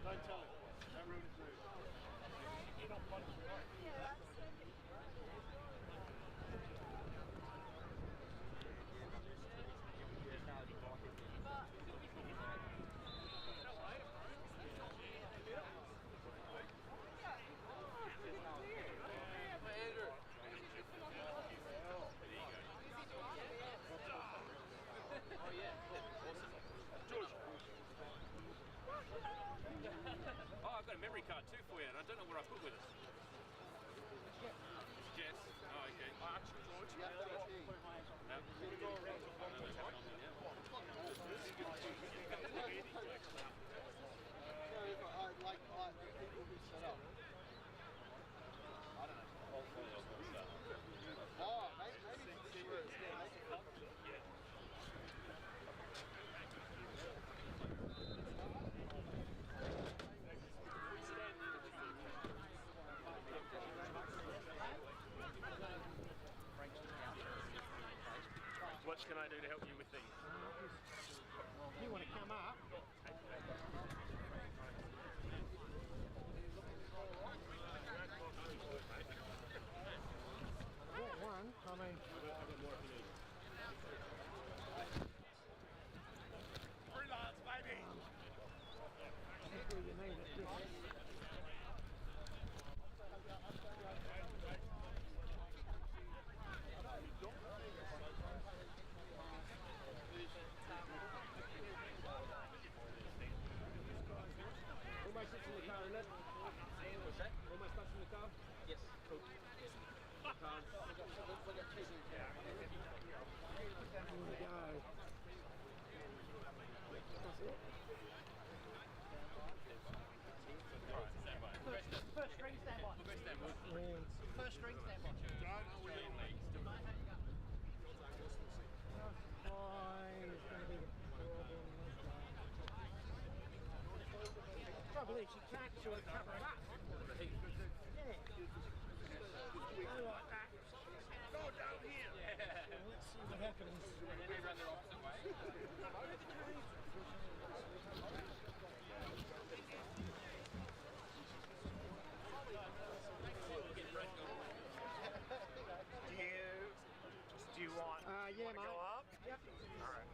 Don't tell him. Don't ruin his mood. Andrew. Oh yeah, awesome. George. Oh, I've got a memory card too for you, and I don't know what I put with it. Jess. Oh, okay. Actually, George. Yeah, no. Like people who set up. I don't know. Oh, maybe see where it's going. Yeah. What can I do to help you with these? You want to come up? Got one, I mean... Freelance, baby! That's where you need it. Almost touching the car, isn't it? What's that? Almost touching the car? Yes. Cool. Here we go. That's it. First string stand by. First string stand by. Fine. It's going to be the problem. Trouble is, you can't sort of cover it up. Yeah. Go like that. Go down here! Yeah. Let's see what happens. And then we run the opposite way. Do you want yeah, mate. go up? Yep. Alright.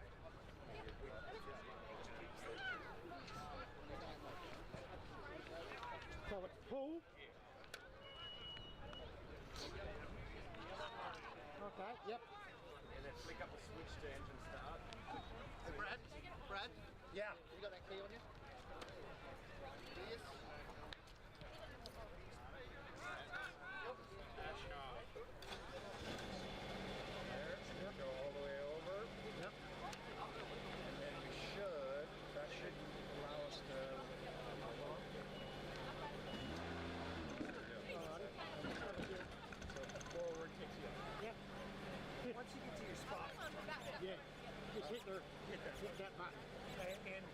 So it's pull. Okay, yep. And then flick up the switch to engine start. Brad? Yeah. You got that key on you? Yes. There, go all the way over. Yep. And then we should, that should allow us to so forward kicks you up. Yep. Once you get to your spot, Yeah. Just hit that button. and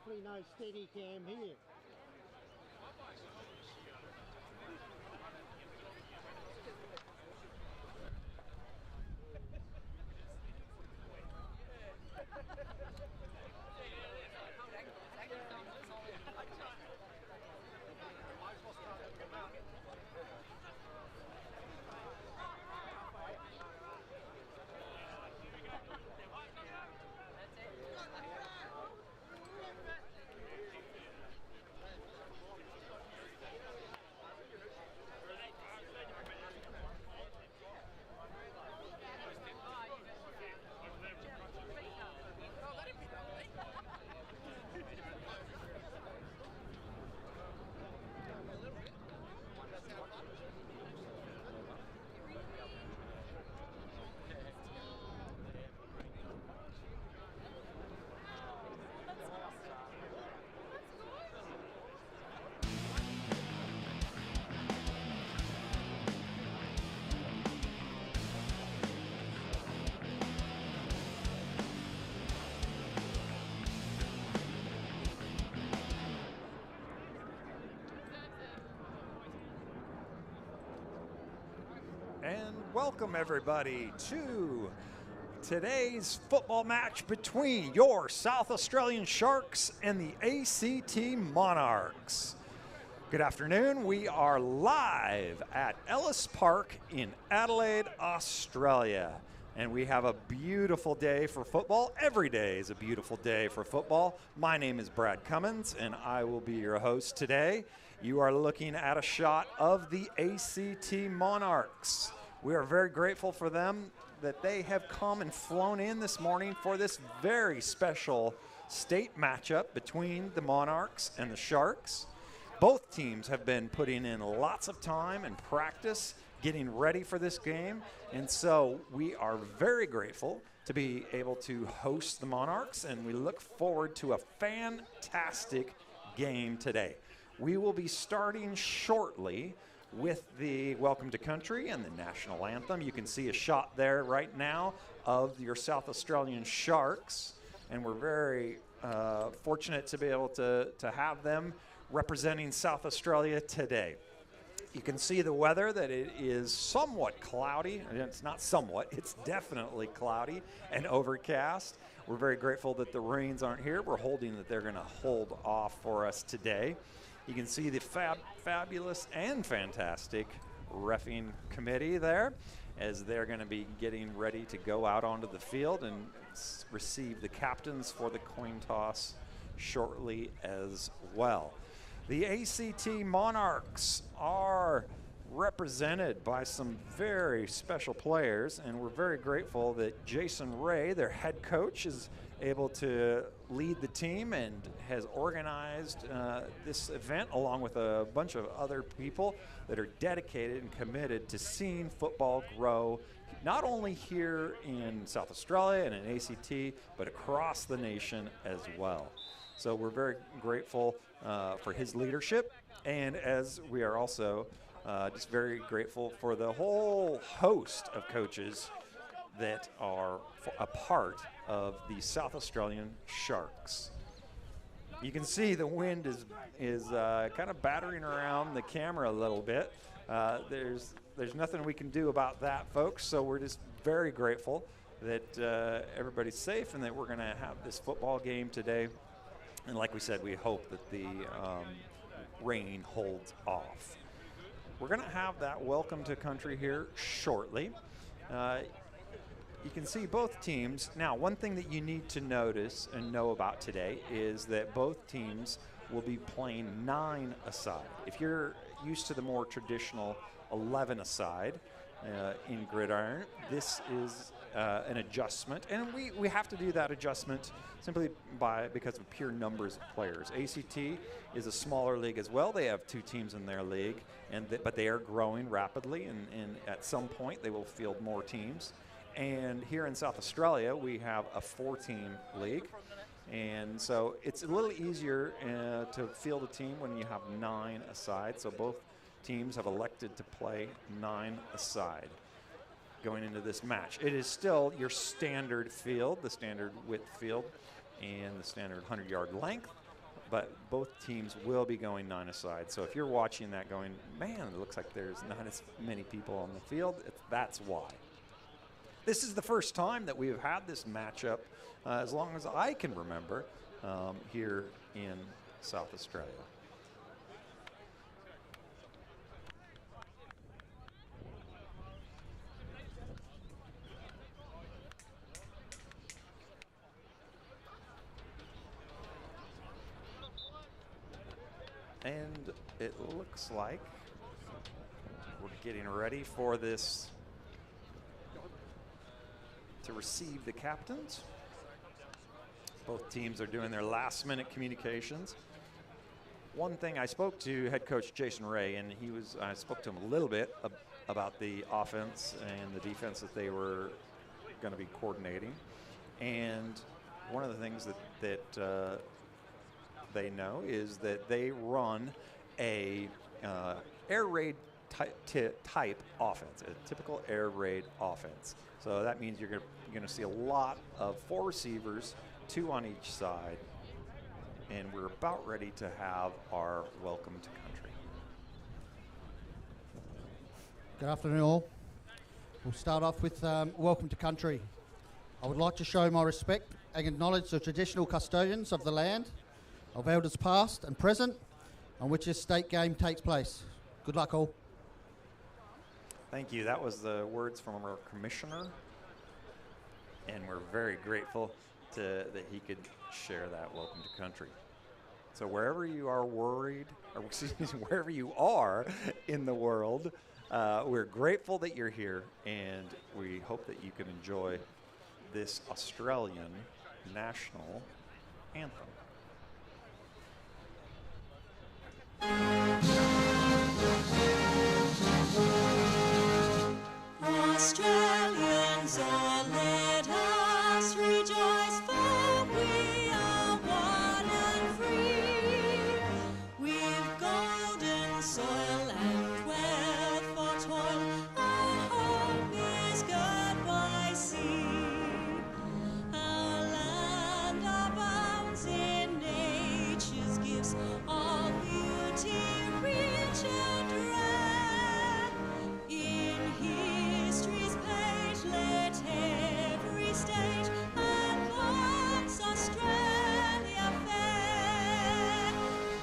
Hopefully no steady cam here. And welcome everybody to today's football match between your South Australian Sharks and the ACT Monarchs. Good afternoon. We are live at Ellis Park in Adelaide, Australia. And we have a beautiful day for football. Every day is a beautiful day for football. My name is Brad Cummins, and I will be your host today. You are looking at a shot of the ACT Monarchs. We are very grateful for them that they have come and flown in this morning for this very special state matchup between the Monarchs and the Sharks. Both teams have been putting in lots of time and practice getting ready for this game, and so we are very grateful to be able to host the Monarchs, and we look forward to a fantastic game today. We will be starting shortly with the Welcome to Country and the National Anthem. You can see a shot there right now of your South Australian Sharks, and we're very fortunate to be able to have them representing South Australia today. You can see the weather, that it is somewhat cloudy. It's not somewhat, it's definitely cloudy and overcast. We're very grateful that the rains aren't here. We're holding that they're going to hold off for us today. You can see the fabulous and fantastic reffing committee there as they're going to be getting ready to go out onto the field and receive the captains for the coin toss shortly as well. The ACT Monarchs are represented by some very special players, and we're very grateful that Jason Ray, their head coach, is able to lead the team and has organized this event along with a bunch of other people that are dedicated and committed to seeing football grow, not only here in South Australia and in ACT, but across the nation as well. So we're very grateful for his leadership, and as we are also just very grateful for the whole host of coaches that are a part of the South Australian Sharks. You can see the wind is kind of battering around the camera a little bit. There's nothing we can do about that, folks, so we're just very grateful that everybody's safe and that we're going to have this football game today. And like we said, we hope that the rain holds off. We're going to have that Welcome to Country here shortly. You can see both teams. Now, one thing that you need to notice and know about today is that both teams will be playing 9 aside. If you're used to the more traditional 11 aside in Gridiron, this is an adjustment, and we have to do that adjustment simply because of pure numbers of players. ACT is a smaller league as well. They have 2 teams in their league, but they are growing rapidly, and at some point they will field more teams. And here in South Australia, we have a 4-team league, and so it's a little easier to field a team when you have 9 aside. So both teams have elected to play 9 aside going into this match. It is still your standard field, the standard width field, and the standard 100-yard length. but both teams will be going 9-a-side. So if you're watching that going, man, it looks like there's not as many people on the field, that's why. This is the first time that we have had this matchup, as long as I can remember, here in South Australia. And it looks like we're getting ready for this to receive the captains. Both teams are doing their last-minute communications. One thing, I spoke to head coach Jason Ray, and I spoke to him a little bit about the offense and the defense that they were going to be coordinating. And one of the things that they know is that they run a air raid type offense, a typical air raid offense. So that means you're going to see a lot of 4 receivers, 2 on each side, and we're about ready to have our welcome to country. Good afternoon, all. We'll start off with welcome to country. I would like to show my respect and acknowledge the traditional custodians of the land, of elders past and present, on which this state game takes place. Good luck, all. Thank you. That was the words from our commissioner, and we're very grateful that he could share that welcome to country. So wherever you are worried, or excuse me, wherever you are in the world, we're grateful that you're here, and we hope that you can enjoy this Australian national anthem. Australians, oh, let us rejoice, for we are one and free. We've golden soil and wealth for toil, our home is girt by sea. Our land abounds in nature's gifts, all beauty rich and rare. In history's page, let every stage advance Australia fair.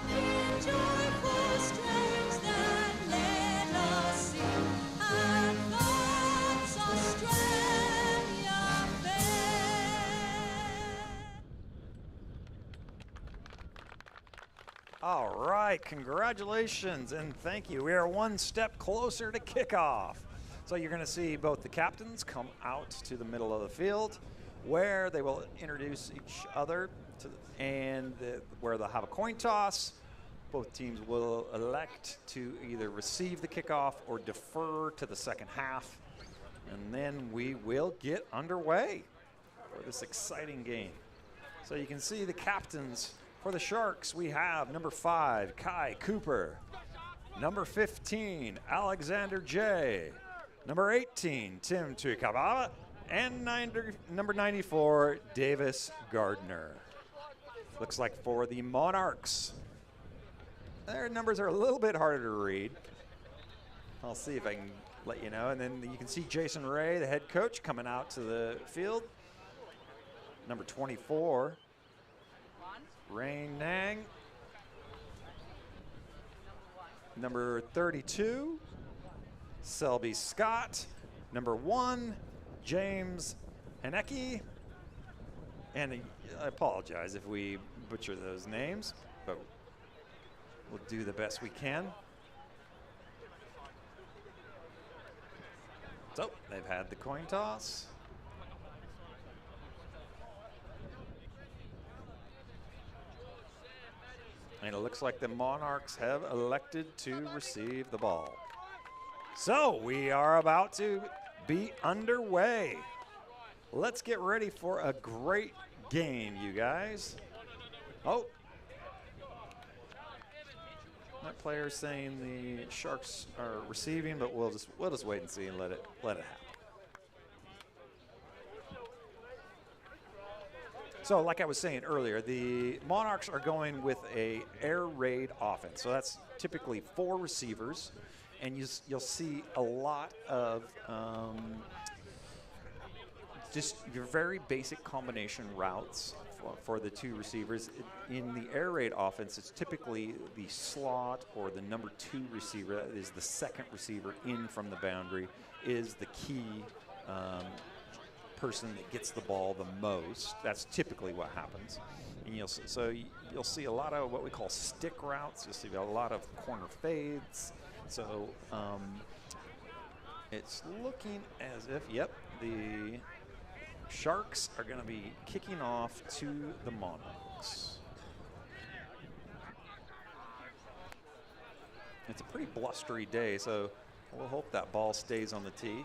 In joyful strains that let us sing, advance Australia fair. All right, congratulations and thank you. We are one step closer to kickoff. So you're going to see both the captains come out to the middle of the field, where they will introduce each other, where they'll have a coin toss. Both teams will elect to either receive the kickoff or defer to the second half. And then we will get underway for this exciting game. So you can see the captains for the Sharks. We have number 5, Kai Cooper. Number 15, Alexander J. Number 18, Tim Tuikababa. And number 94, Davis Gardner. Looks like for the Monarchs, their numbers are a little bit harder to read. I'll see if I can let you know. And then you can see Jason Ray, the head coach, coming out to the field. Number 24, Rain Nang. Number 32, Selby Scott. Number 1, James Haneke. And I apologize if we butcher those names, but we'll do the best we can. So they've had the coin toss. And it looks like the Monarchs have elected to receive the ball. So we are about to be underway. Let's get ready for a great game, you guys. Oh. My player's saying the Sharks are receiving, but we'll just wait and see and let it happen. So like I was saying earlier, the Monarchs are going with a air raid offense. So that's typically 4 receivers, and you'll see a lot of just your very basic combination routes for the 2 receivers. In the air raid offense, it's typically the slot or the number 2 receiver, that is the second receiver in from the boundary, is the key person that gets the ball the most. That's typically what happens. And you'll see a lot of what we call stick routes. You'll see a lot of corner fades. So it's looking as if, yep, the Sharks are going to be kicking off to the Monarchs. It's a pretty blustery day, so we'll hope that ball stays on the tee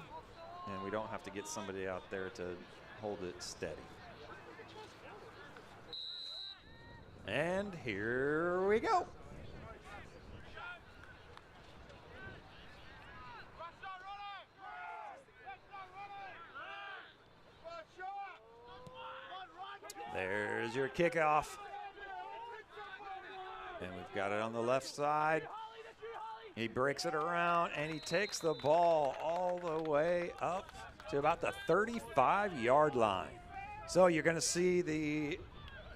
and we don't have to get somebody out there to hold it steady. And here we go. There's your kickoff. And we've got it on the left side. He breaks it around, and he takes the ball all the way up to about the 35-yard line. So you're going to see the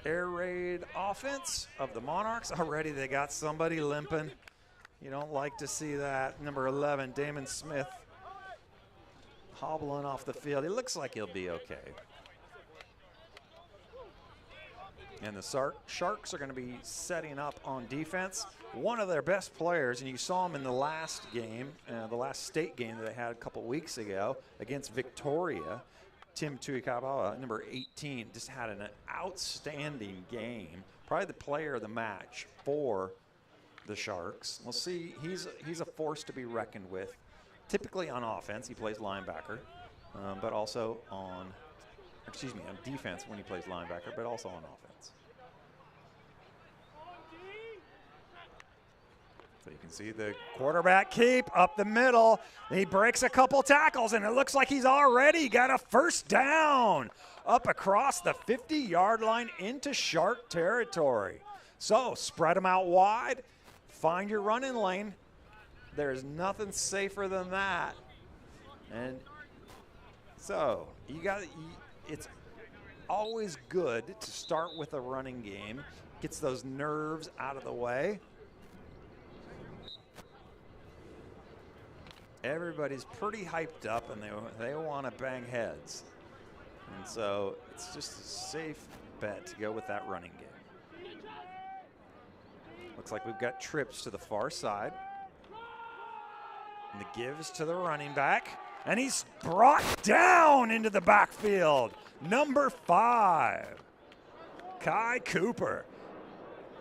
air raid offense of the Monarchs. Already they got somebody limping. You don't like to see that. Number 11, Damon Smith, hobbling off the field. He looks like he'll be okay. And the Sharks are going to be setting up on defense. One of their best players, and you saw him in the last game, the last state game that they had a couple weeks ago against Victoria, Tim Tuikabawa, number 18, just had an outstanding game. Probably the player of the match for the Sharks. We'll see. He's a force to be reckoned with. Typically on offense, he plays linebacker, but also on defense when he plays linebacker, but also on offense. So you can see the quarterback keep up the middle. He breaks a couple tackles, and it looks like he's already got a first down up across the 50-yard line into Shark territory. So spread them out wide. Find your running lane. There's nothing safer than that. And so it's always good to start with a running game. Gets those nerves out of the way. Everybody's pretty hyped up, and they want to bang heads. And so it's just a safe bet to go with that running game. Looks like we've got trips to the far side. And the gives to the running back. And he's brought down into the backfield. Number 5, Kai Cooper.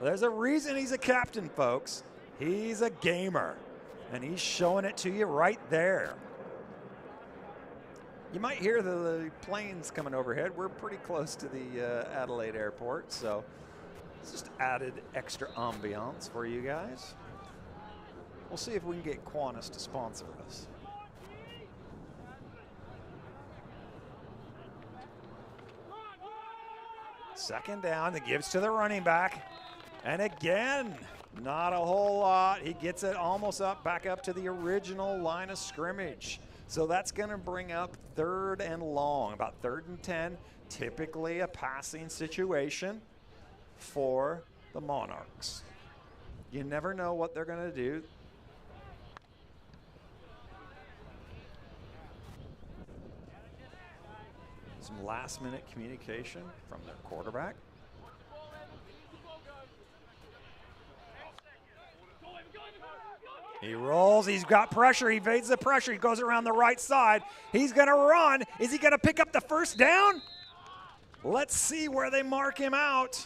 There's a reason he's a captain, folks. He's a gamer. And he's showing it to you right there. You might hear the planes coming overhead. We're pretty close to the Adelaide airport, so it's just added extra ambiance for you guys. We'll see if we can get Qantas to sponsor us. Second down, the gives to the running back. And again, not a whole lot. He gets it almost back up to the original line of scrimmage. So that's going to bring up 3rd and long, about 3rd and 10, typically a passing situation for the Monarchs. You never know what they're going to do. Some last-minute communication from their quarterback. He rolls, he's got pressure, he evades the pressure, he goes around the right side. He's gonna run. Is he gonna pick up the first down? Let's see where they mark him out.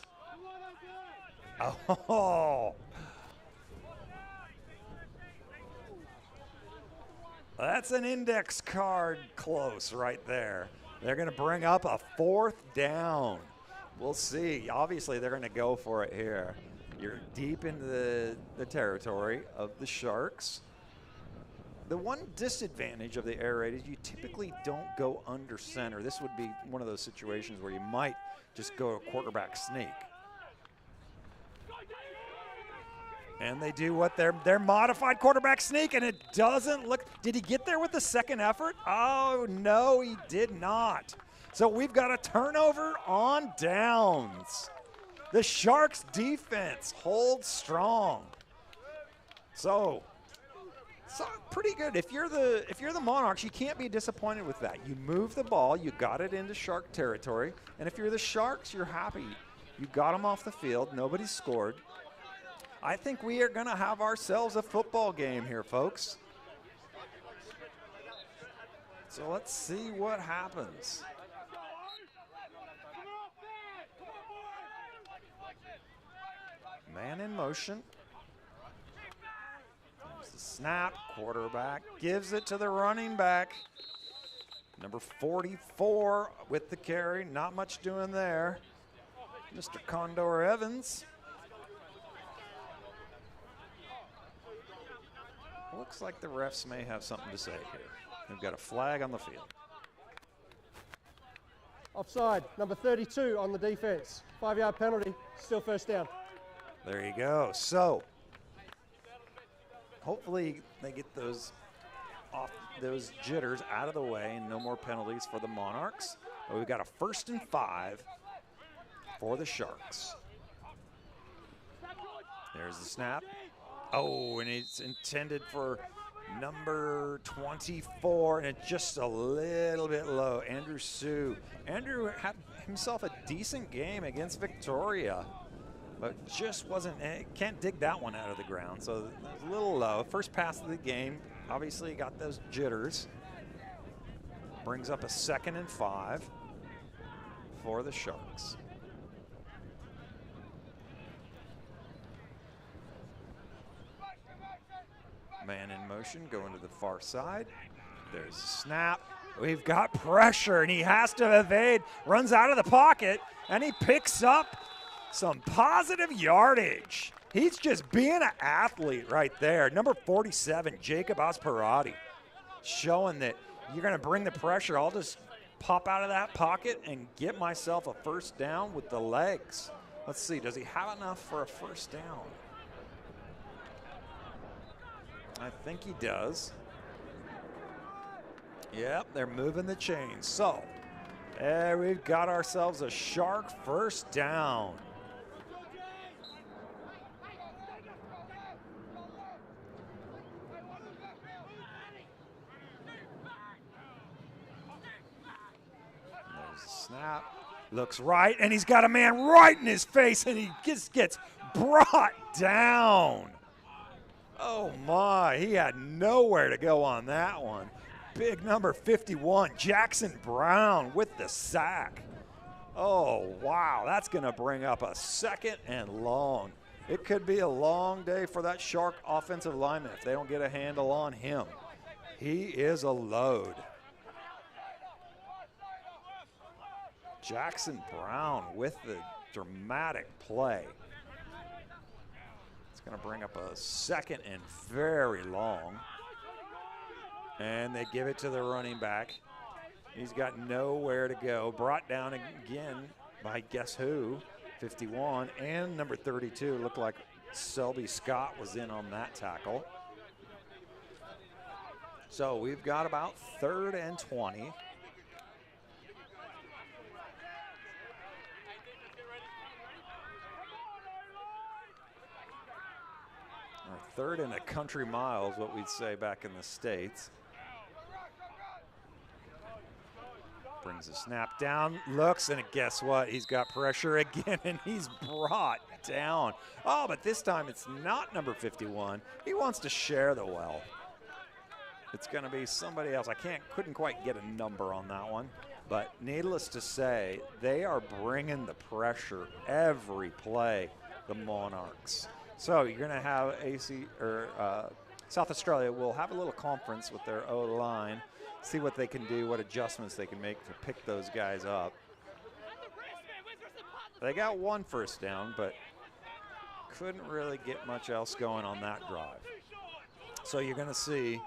Oh. That's an index card close right there. They're gonna bring up a 4th down. We'll see. Obviously, they're gonna go for it here. You're deep into the territory of the Sharks. The one disadvantage of the air raid is you typically don't go under center. This would be one of those situations where you might just go a quarterback sneak. And they do what their modified quarterback sneak, and it doesn't look. Did he get there with the second effort? Oh, no, he did not. So we've got a turnover on downs. The Sharks defense holds strong. So pretty good. If you're the Monarchs, you can't be disappointed with that. You move the ball, you got it into Shark territory, and if you're the Sharks, you're happy. You got them off the field. Nobody scored. I think we are going to have ourselves a football game here, folks. So let's see what happens. Man in motion. There's the snap. Quarterback gives it to the running back. Number 44 with the carry. Not much doing there. Mr. Condor Evans. Looks like the refs may have something to say here. They've got a flag on the field. Offside, number 32 on the defense. 5-yard penalty, still first down. There you go. So hopefully they get those jitters out of the way and no more penalties for the Monarchs. But we've got a 1st and 5 for the Sharks. There's the snap. Oh, and it's intended for number 24, and it's just a little bit low. Andrew Sue. Andrew had himself a decent game against Victoria, but just can't dig that one out of the ground. So it's a little low. First pass of the game, obviously got those jitters. Brings up a 2nd and 5 for the Sharks. Man in motion, going to the far side. There's a snap. We've got pressure, and he has to evade. Runs out of the pocket, and he picks up some positive yardage. He's just being an athlete right there. Number 47, Jacob Asparati, showing that you're going to bring the pressure. I'll just pop out of that pocket and get myself a first down with the legs. Let's see, does he have enough for a first down? I think he does. Yep, they're moving the chains. So, we've got ourselves a Shark first down. There's a snap. Looks right, and he's got a man right in his face, and he just gets brought down. Oh my, he had nowhere to go on that one. Big number 51, Jackson Brown with the sack. Oh wow, that's gonna bring up a 2nd and long. It could be a long day for that Shark offensive lineman if they don't get a handle on him. He is a load. Jackson Brown with the dramatic play. Going to bring up a 2nd and very long. And they give it to the running back. He's got nowhere to go. Brought down again by guess who? 51 and number 32. Looked like Selby Scott was in on that tackle. So we've got about 3rd and 20. Third and a country mile is what we'd say back in the States. Brings a snap down, looks, and guess what? He's got pressure again, and he's brought down. Oh, but this time it's not number 51. He wants to share the well. It's going to be somebody else. I couldn't quite get a number on that one. But needless to say, they are bringing the pressure every play, the Monarchs. So you're going to have South Australia will have a little conference with their O-line, see what they can do, what adjustments they can make to pick those guys up. They got 1 first down, but couldn't really get much else going on that drive. So you're going to see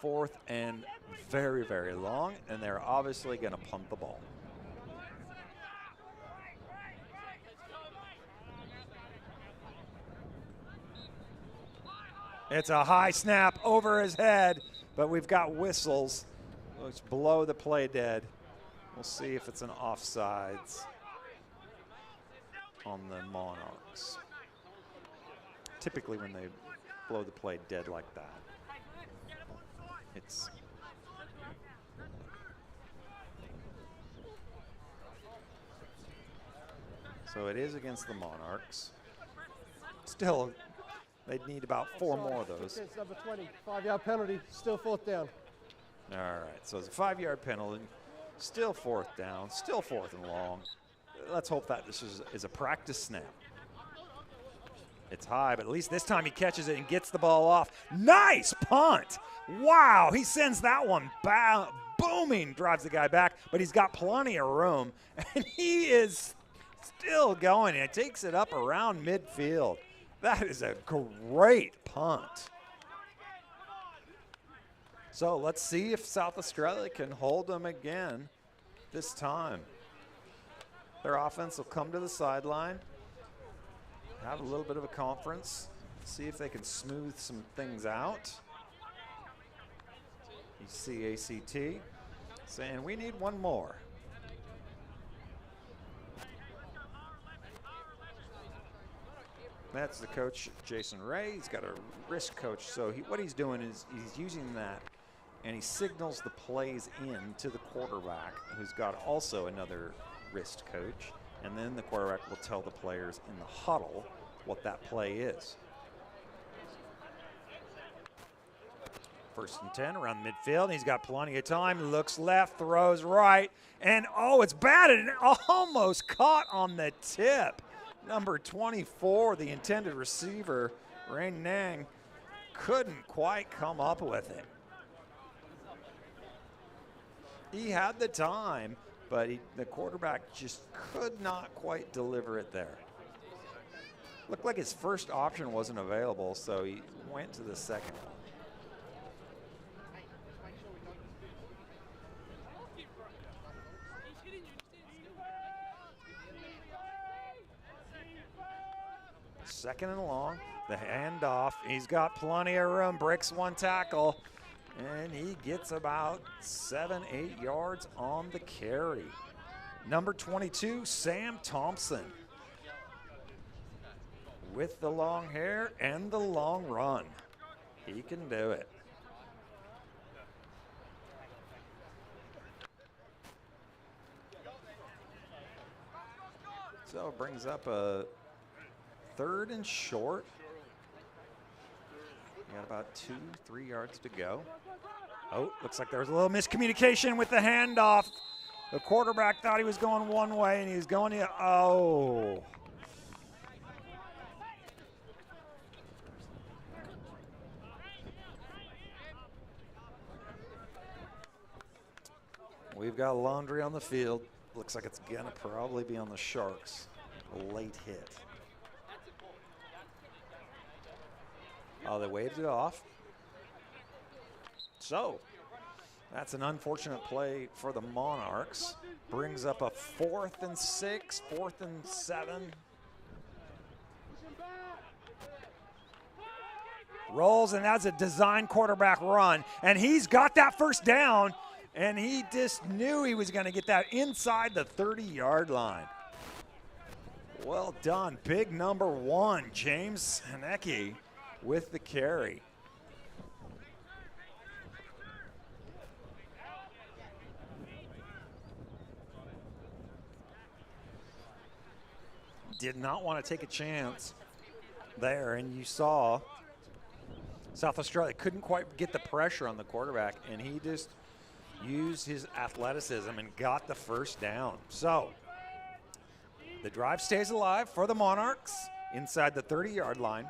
4th and very, very long, and they're obviously going to punt the ball. It's a high snap over his head, but we've got whistles. It's below the play dead. We'll see if it's an offsides on the Monarchs. Typically when they blow the play dead like that, it's so it is against the Monarchs. Still, they'd need about 4 more of those. It's number 20, 5-yard penalty, still 4th down. All right, so it's a 5-yard penalty, still 4th down, still 4th and long. Let's hope that this is a practice snap. It's high, but at least this time he catches it and gets the ball off. Nice punt. Wow, he sends that one booming, drives the guy back, but he's got plenty of room, and he is still going, and it takes it up around midfield. That is a great punt. So let's see if South Australia can hold them again this time. Their offense will come to the sideline, have a little bit of a conference, see if they can smooth some things out. You see ACT saying we need one more. That's the coach, Jason Ray. He's got a wrist coach, so what he's doing is he's using that, and he signals the plays in to the quarterback, who's got also another wrist coach, and then the quarterback will tell the players in the huddle what that play is. 1st and 10 around midfield. He's got plenty of time. Looks left, throws right, and oh, it's batted and almost caught on the tip. Number 24, the intended receiver, Rain Nang, couldn't quite come up with it. He had the time, but the quarterback just could not quite deliver it there. Looked like his first option wasn't available, so he went to the second one. Second and long, the handoff. He's got plenty of room, breaks one tackle, and he gets about 7-8 yards on the carry. Number 22, Sam Thompson, with the long hair and the long run. He can do it. So it brings up a 3rd and short. Got about 2-3 yards to go. Oh, looks like there was a little miscommunication with the handoff. The quarterback thought he was going one way and he was going the oh. We've got laundry on the field. Looks like it's gonna probably be on the Sharks. A late hit. Oh, they waved it off. So that's an unfortunate play for the Monarchs. Brings up a 4th and 6, 4th and 7. Rolls, and that's a design quarterback run. And he's got that first down, and he just knew he was going to get that inside the 30-yard line. Well done. Big number 1, James Haneke, with the carry. Did not want to take a chance there, and you saw South Australia couldn't quite get the pressure on the quarterback, and he just used his athleticism and got the first down. So the drive stays alive for the Monarchs inside the 30-yard line.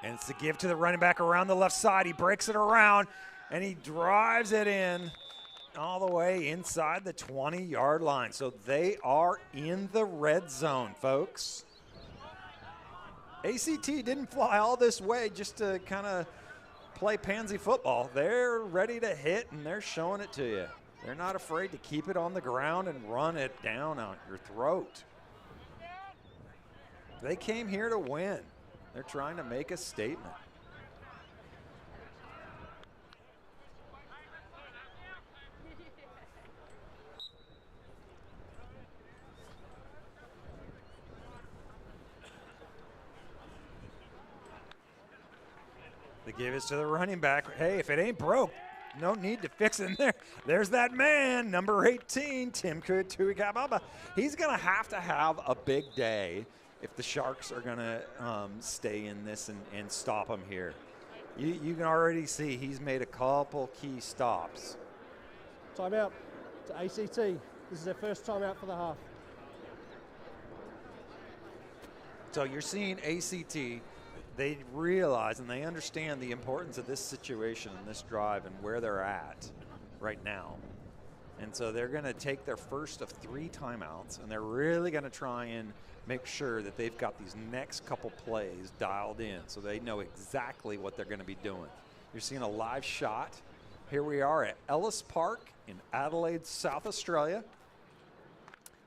And it's the give to the running back around the left side. He breaks it around, and he drives it in all the way inside the 20-yard line. So they are in the red zone, folks. ACT didn't fly all this way just to kind of play pansy football. They're ready to hit, and they're showing it to you. They're not afraid to keep it on the ground and run it down on your throat. They came here to win. They're trying to make a statement. They gave it to the running back. Hey, if it ain't broke, no need to fix it in there. There's that man, number 18, Tim Kutuikababa. He's going to have a big day if the Sharks are going to stay in this and stop him here. You can already see he's made a couple key stops. Timeout to ACT. This is their first timeout for the half. So you're seeing ACT. They realize and they understand the importance of this situation and this drive and where they're at right now. And so they're going to take their first of 3 timeouts, and they're really going to try and make sure that they've got these next couple plays dialed in so they know exactly what they're going to be doing. You're seeing a live shot. Here we are at Ellis Park in Adelaide, South Australia.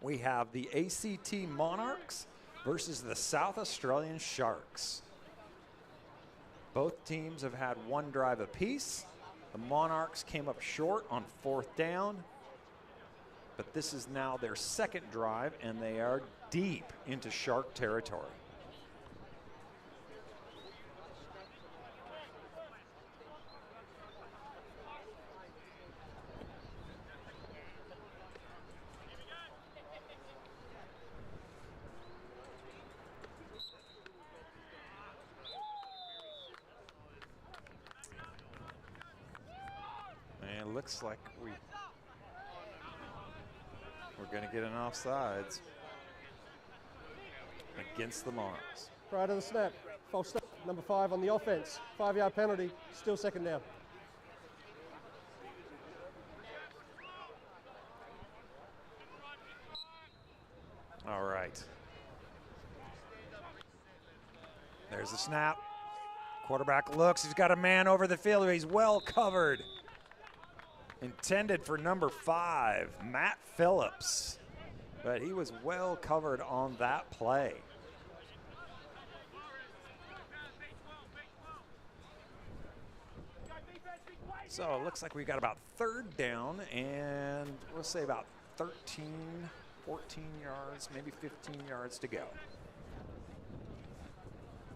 We have the ACT Monarchs versus the South Australian Sharks. Both teams have had 1 drive apiece. The Monarchs came up short on 4th down, but this is now their 2nd drive, and they are deep into Shark territory. And it looks like we're going to get an offsides against the Monarchs. Prior to the snap, false start, number 5 on the offense. 5-yard penalty, still 2nd down. All right. There's the snap. Quarterback looks. He's got a man over the field. He's well covered. Intended for number 5, Matt Phillips. But he was well covered on that play. So it looks like we got about 3rd down, and we'll say about 13, 14 yards, maybe 15 yards to go.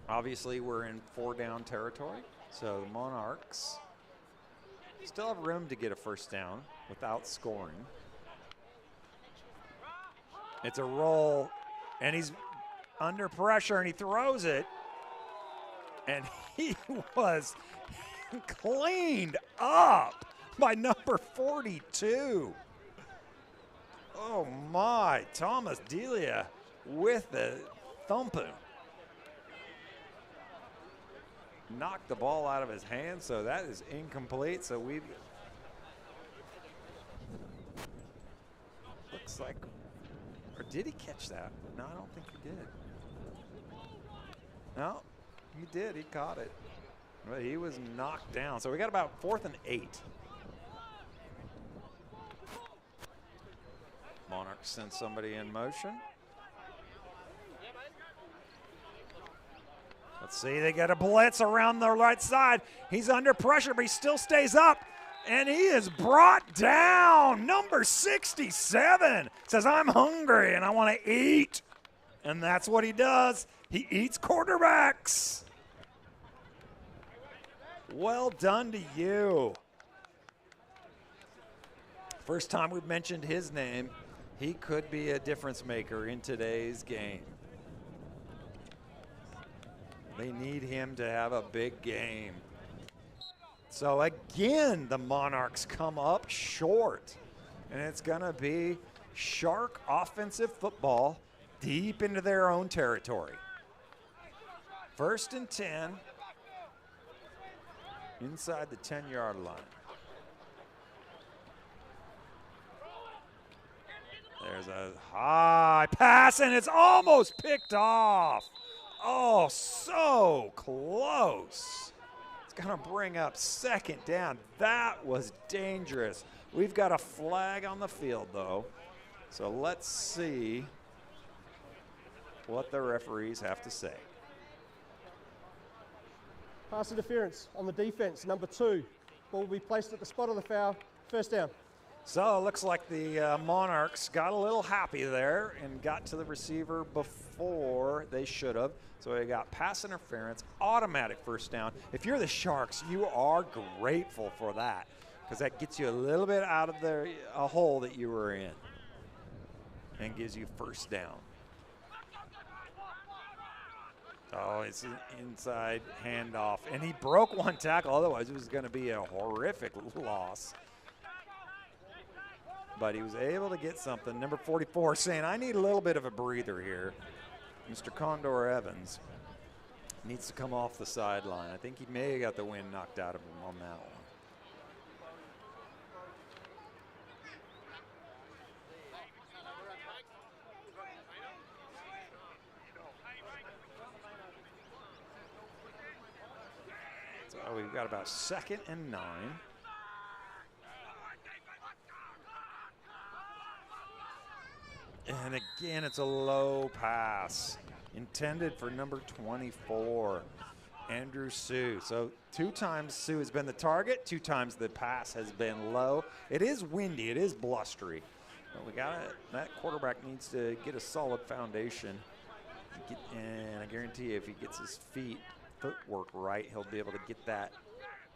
Obviously, we're in 4-down territory, so the Monarchs still have room to get a 1st down without scoring. It's a roll, and he's under pressure, and he throws it, and he was cleaned up by number 42. Oh my, Thomas Delia with the thumping. Knocked the ball out of his hand, so that is incomplete. So we looks like, or did he catch that? No, I don't think he did. No, he did. He caught it, but he was knocked down. So we got about 4th and 8. Monarchs send somebody in motion. Let's see, they get a blitz around the right side. He's under pressure, but he still stays up, and he is brought down. Number 67 says, I'm hungry and I want to eat. And that's what he does. He eats quarterbacks. Well done to you. First time we've mentioned his name. He could be a difference maker in today's game. They need him to have a big game. So again, the Monarchs come up short. And it's going to be Shark offensive football deep into their own territory. 1st and 10 inside the 10-yard line. There's a high pass, and it's almost picked off. Oh, so close. It's going to bring up second down. That was dangerous. We've got a flag on the field, though. So let's see what the referees have to say. Pass interference on the defense, number 2. Ball will be placed at the spot of the foul. First down. So it looks like the Monarchs got a little happy there and got to the receiver before they should have. So they got pass interference, automatic first down. If you're the Sharks, you are grateful for that because that gets you a little bit out of a hole that you were in and gives you first down. Oh, it's an inside handoff. And he broke one tackle. Otherwise, it was going to be a horrific loss. But he was able to get something. Number 44 saying, I need a little bit of a breather here. Mr. Condor Evans needs to come off the sideline. I think he may have got the wind knocked out of him on that one. So we've got about 2nd and 9. And again, it's a low pass intended for number 24, Andrew Sue. So 2 times Sue has been the target, 2 times the pass has been low. It is windy, it is blustery. But that quarterback needs to get a solid foundation. And I guarantee you if he gets his footwork right, he'll be able to get that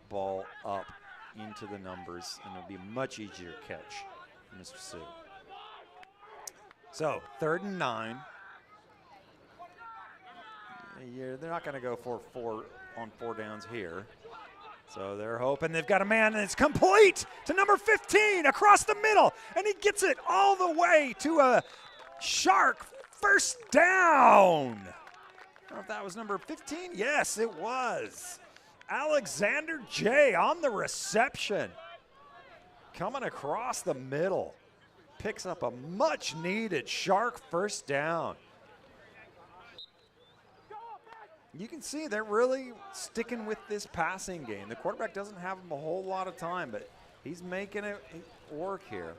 ball up into the numbers, and it'll be a much easier catch for Mr. Sue. So 3rd and 9. Yeah, they're not going to go for 4 downs here. So they're hoping they've got a man, and it's complete to number 15 across the middle, and he gets it all the way to a Shark first down. I don't know if that was number 15. Yes, it was. Alexander J. on the reception. Coming across the middle. Picks up a much-needed Shark first down. You can see they're really sticking with this passing game. The quarterback doesn't have him a whole lot of time, but he's making it work here.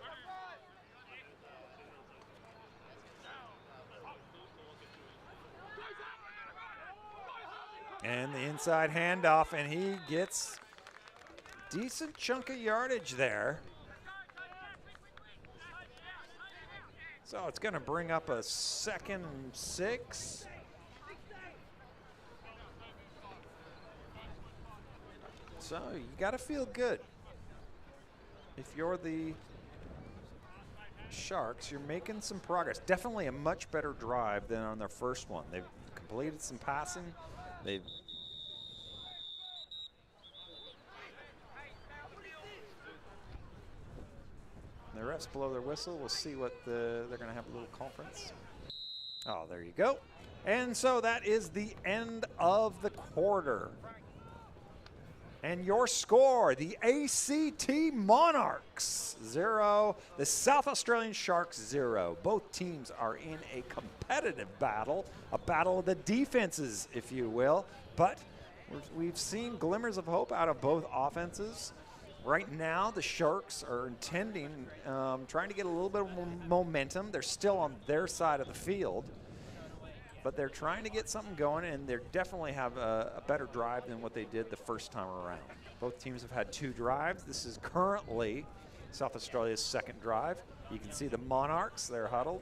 And the inside handoff, and he gets a decent chunk of yardage there. So it's going to bring up a 2nd and 6. So you got to feel good. If you're the Sharks, you're making some progress. Definitely a much better drive than on their first one. They've completed some passing. The refs blow their whistle. We'll see what they're going to have a little conference. Oh, there you go. And so that is the end of the quarter. And your score, the ACT Monarchs 0, the South Australian Sharks 0. Both teams are in a competitive battle, a battle of the defenses, if you will. But we've seen glimmers of hope out of both offenses. Right now, the Sharks are trying to get a little bit of momentum. They're still on their side of the field, but they're trying to get something going, and they definitely have a better drive than what they did the first time around. Both teams have had 2 drives. This is currently South Australia's 2nd drive. You can see the Monarchs, they're huddled,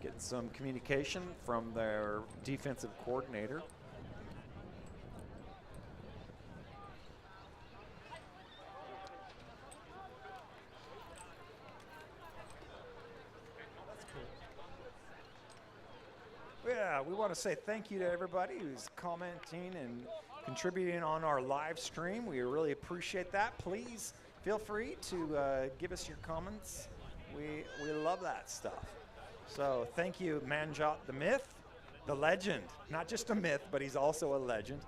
getting some communication from their defensive coordinator. Yeah, we want to say thank you to everybody who's commenting and contributing on our live stream. We really appreciate that. Please feel free to give us your comments. We love that stuff. So thank you, Manjot the Myth, the legend. Not just a myth, but he's also a legend,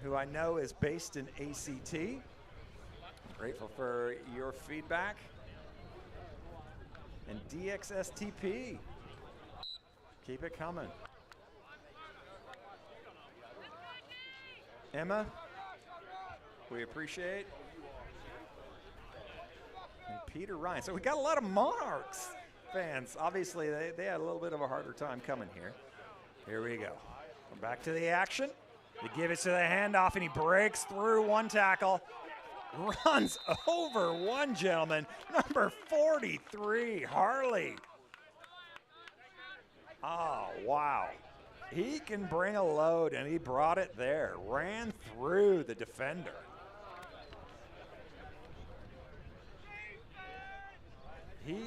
who I know is based in ACT. I'm grateful for your feedback. And DXSTP. Keep it coming. Emma, we appreciate. And Peter Ryan. So we got a lot of Monarchs fans. Obviously, they had a little bit of a harder time coming here. Here we go. We're back to the action. They give it to the handoff, and he breaks through one tackle. Runs over one gentleman, number 43, Harley. Oh, wow. He can bring a load, and he brought it there. Ran through the defender.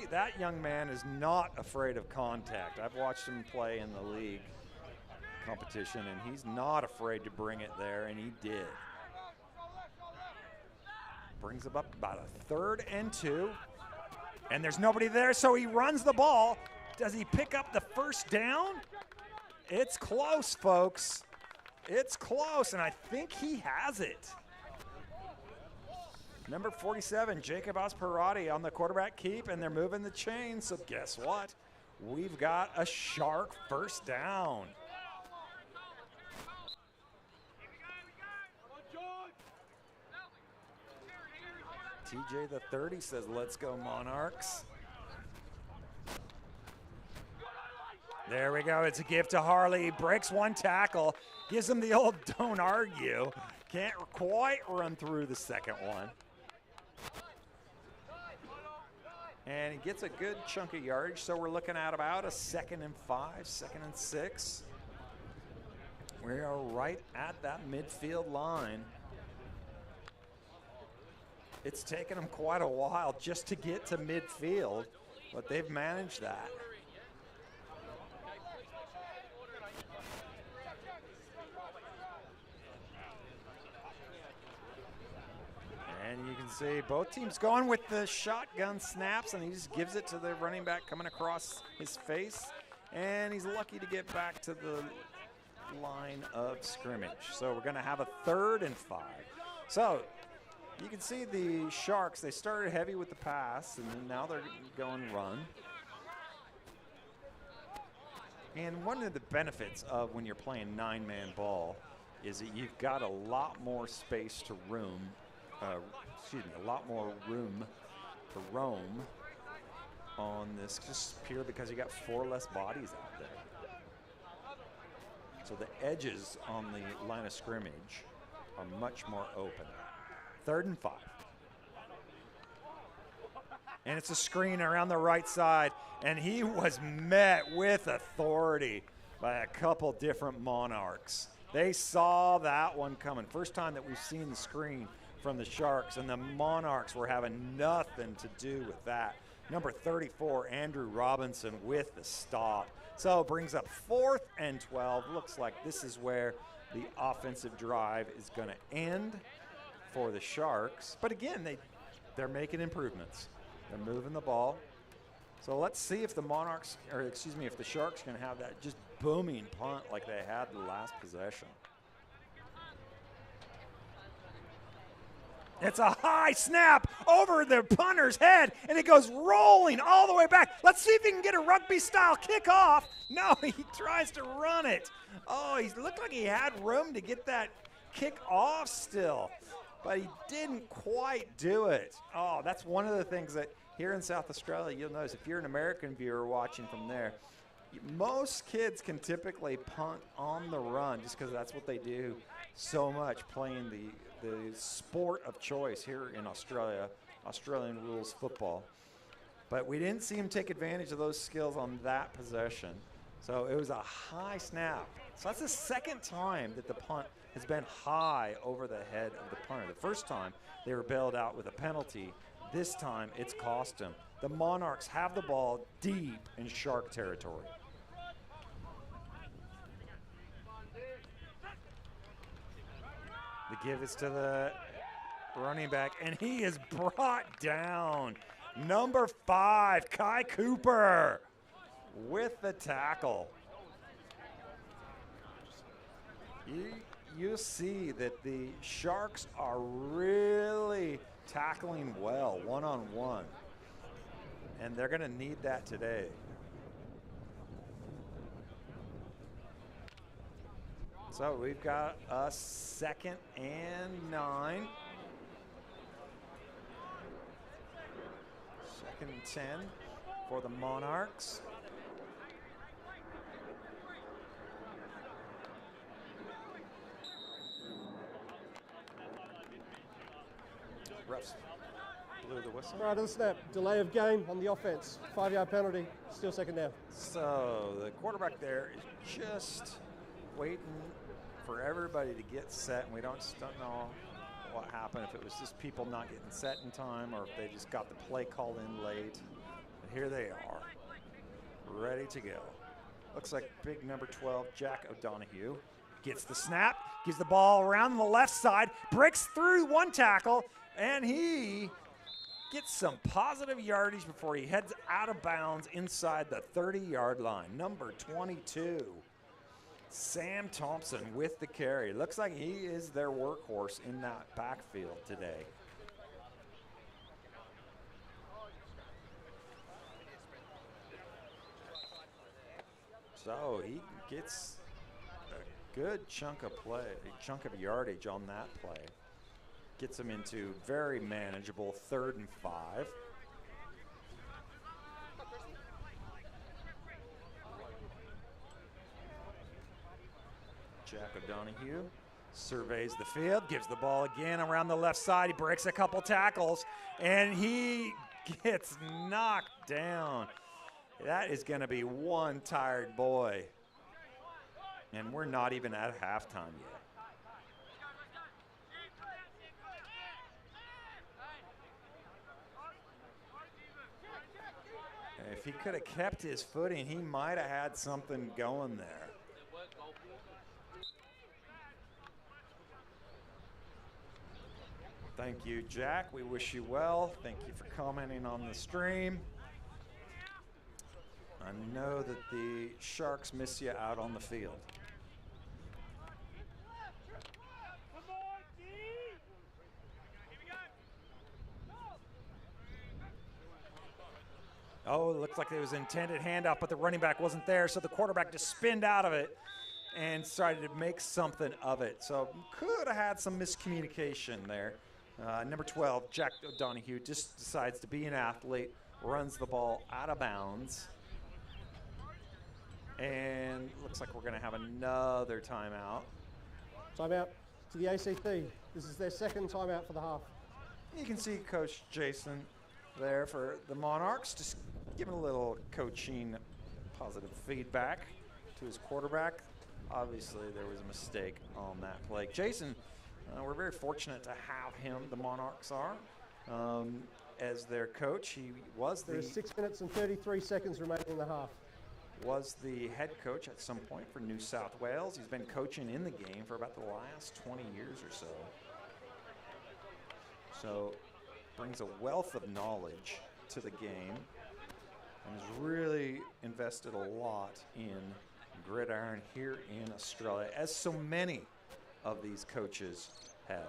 That young man is not afraid of contact. I've watched him play in the league competition, and he's not afraid to bring it there, and he did. Brings him up about a 3rd and 2, and there's nobody there, so he runs the ball. Does he pick up the first down? It's close, folks. It's close, and I think he has it. Number 47, Jacob Asperati on the quarterback keep, and they're moving the chain, so guess what? We've got a Shark first down. TJ the 30 says, let's go Monarchs. There we go, it's a gift to Harley. He breaks one tackle, gives him the old don't argue. Can't quite run through the second one. And he gets a good chunk of yardage, so we're looking at about a 2nd and 5, 2nd and 6. We are right at that midfield line. It's taken them quite a while just to get to midfield, but they've managed that. And you can see both teams going with the shotgun snaps, and he just gives it to the running back coming across his face, and he's lucky to get back to the line of scrimmage. So we're going to have a 3rd and 5. So you can see the Sharks, they started heavy with the pass, and now they're going run. And one of the benefits of when you're playing 9-man ball is that you've got a lot more space to roam. A lot more room to roam on this, just pure because you got 4 less bodies out there. So the edges on the line of scrimmage are much more open. 3rd and 5. And it's a screen around the right side, and he was met with authority by a couple different Monarchs. They saw that one coming. First time that we've seen the screen from the Sharks, and the Monarchs were having nothing to do with that. Number 34, Andrew Robinson with the stop. So it brings up 4th and 12. Looks like this is where the offensive drive is going to end for the Sharks. But again, they're making improvements. They're moving the ball. So let's see if the Monarchs, or excuse me, if the Sharks can have that just booming punt like they had the last possession. It's a high snap over the punter's head, and it goes rolling all the way back. Let's see if he can get a rugby-style kickoff. No, he tries to run it. Oh, he looked like he had room to get that kick off still, but he didn't quite do it. Oh, that's one of the things that here in South Australia, you'll notice if you're an American viewer watching from there, most kids can typically punt on the run just because that's what they do so much, playing the sport of choice here in Australia, Australian rules football. But we didn't see him take advantage of those skills on that possession. So it was a high snap. So that's the 2nd time that the punt has been high over the head of the punter. The first time they were bailed out with a penalty. This time it's cost them. The Monarchs have the ball deep in Shark territory. The give is to the running back, and he is brought down. Number 5, Kai Cooper with the tackle. You see that the Sharks are really tackling well, one-on-one, and they're going to need that today. So we've got a 2nd and 9. 2nd and 10 for the Monarchs. Refs blew the whistle. Right to the snap. Delay of game on the offense. 5-yard penalty. Still 2nd down. So the quarterback there is just waiting for everybody to get set, and we don't know what happened, if it was just people not getting set in time or if they just got the play called in late. But here they are, ready to go. Looks like big number 12, Jack O'Donoghue, gets the snap, gives the ball around the left side, breaks through one tackle, and he gets some positive yardage before he heads out of bounds inside the 30-yard line. Number 22, Sam Thompson with the carry. Looks like he is their workhorse in that backfield today. So he gets a good chunk of play, a chunk of yardage on that play. Gets him into very manageable 3rd and 5. Jack O'Donoghue surveys the field, gives the ball again around the left side. He breaks a couple tackles, and he gets knocked down. That is going to be one tired boy. And we're not even at halftime yet. If he could have kept his footing, he might have had something going there. Thank you, Jack. We wish you well. Thank you for commenting on the stream. I know that the Sharks miss you out on the field. Oh, it looks like it was an intended handoff, but the running back wasn't there, so the quarterback just spinned out of it and started to make something of it. So could have had some miscommunication there. Number 12, Jack O'Donoghue, just decides to be an athlete, runs the ball out of bounds. And looks like we're going to have another timeout. Timeout to the ACT. This is their 2nd timeout for the half. You can see Coach Jason there for the Monarchs, just giving a little coaching positive feedback to his quarterback. Obviously, there was a mistake on that play. Jason, we're very fortunate to have him, the Monarchs are, as their coach. He was There is 6 minutes and 33 seconds remaining in the half. Was the head coach at some point for New South Wales. He's been coaching in the game for about the last 20 years or so. So brings a wealth of knowledge to the game and has really invested a lot in Gridiron here in Australia, as so many of these coaches have.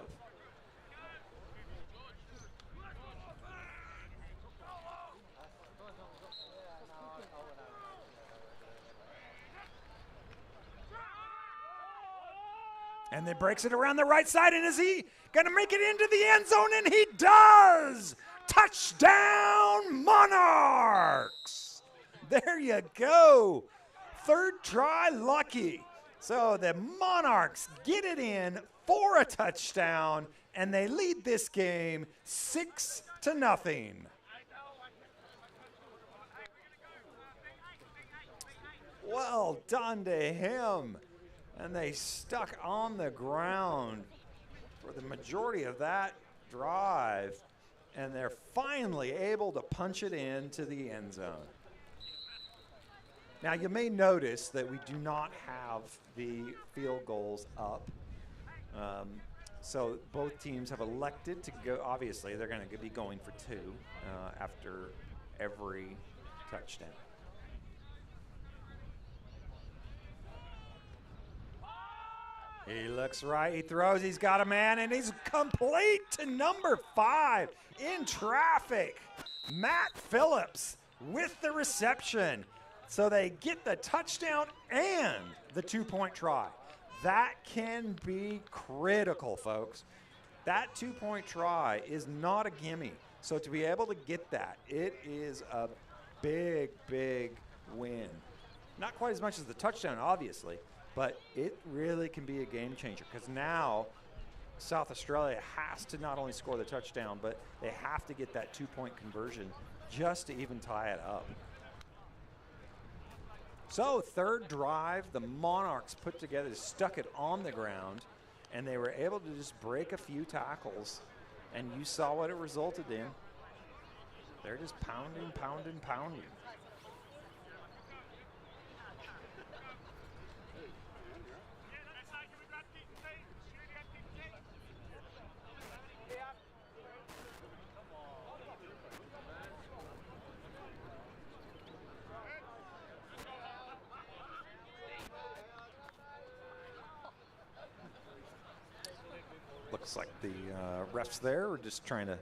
And then breaks it around the right side, and is he going to make it into the end zone? And he does! Touchdown, Monarchs! There you go. 3rd try lucky. So the Monarchs get it in for a touchdown, and they lead this game 6-0. Well done to him. And they stuck on the ground for the majority of that drive, and they're finally able to punch it into the end zone. Now, you may notice that we do not have the field goals up. So both teams have elected to go. Obviously, they're going to be going for 2 after every touchdown. He looks right, he throws, he's got a man, and he's complete to number 5 in traffic. Matt Phillips with the reception. So they get the touchdown and the 2-point try. That can be critical, folks. That 2-point try is not a gimme. So to be able to get that, it is a big, big win. Not quite as much as the touchdown, obviously, but it really can be a game changer because now South Australia has to not only score the touchdown, but they have to get that 2-point conversion just to even tie it up. So third drive, the Monarchs put together, stuck it on the ground, and they were able to just break a few tackles, and you saw what it resulted in. They're just pounding, pounding, pounding. Looks like the refs there were just trying to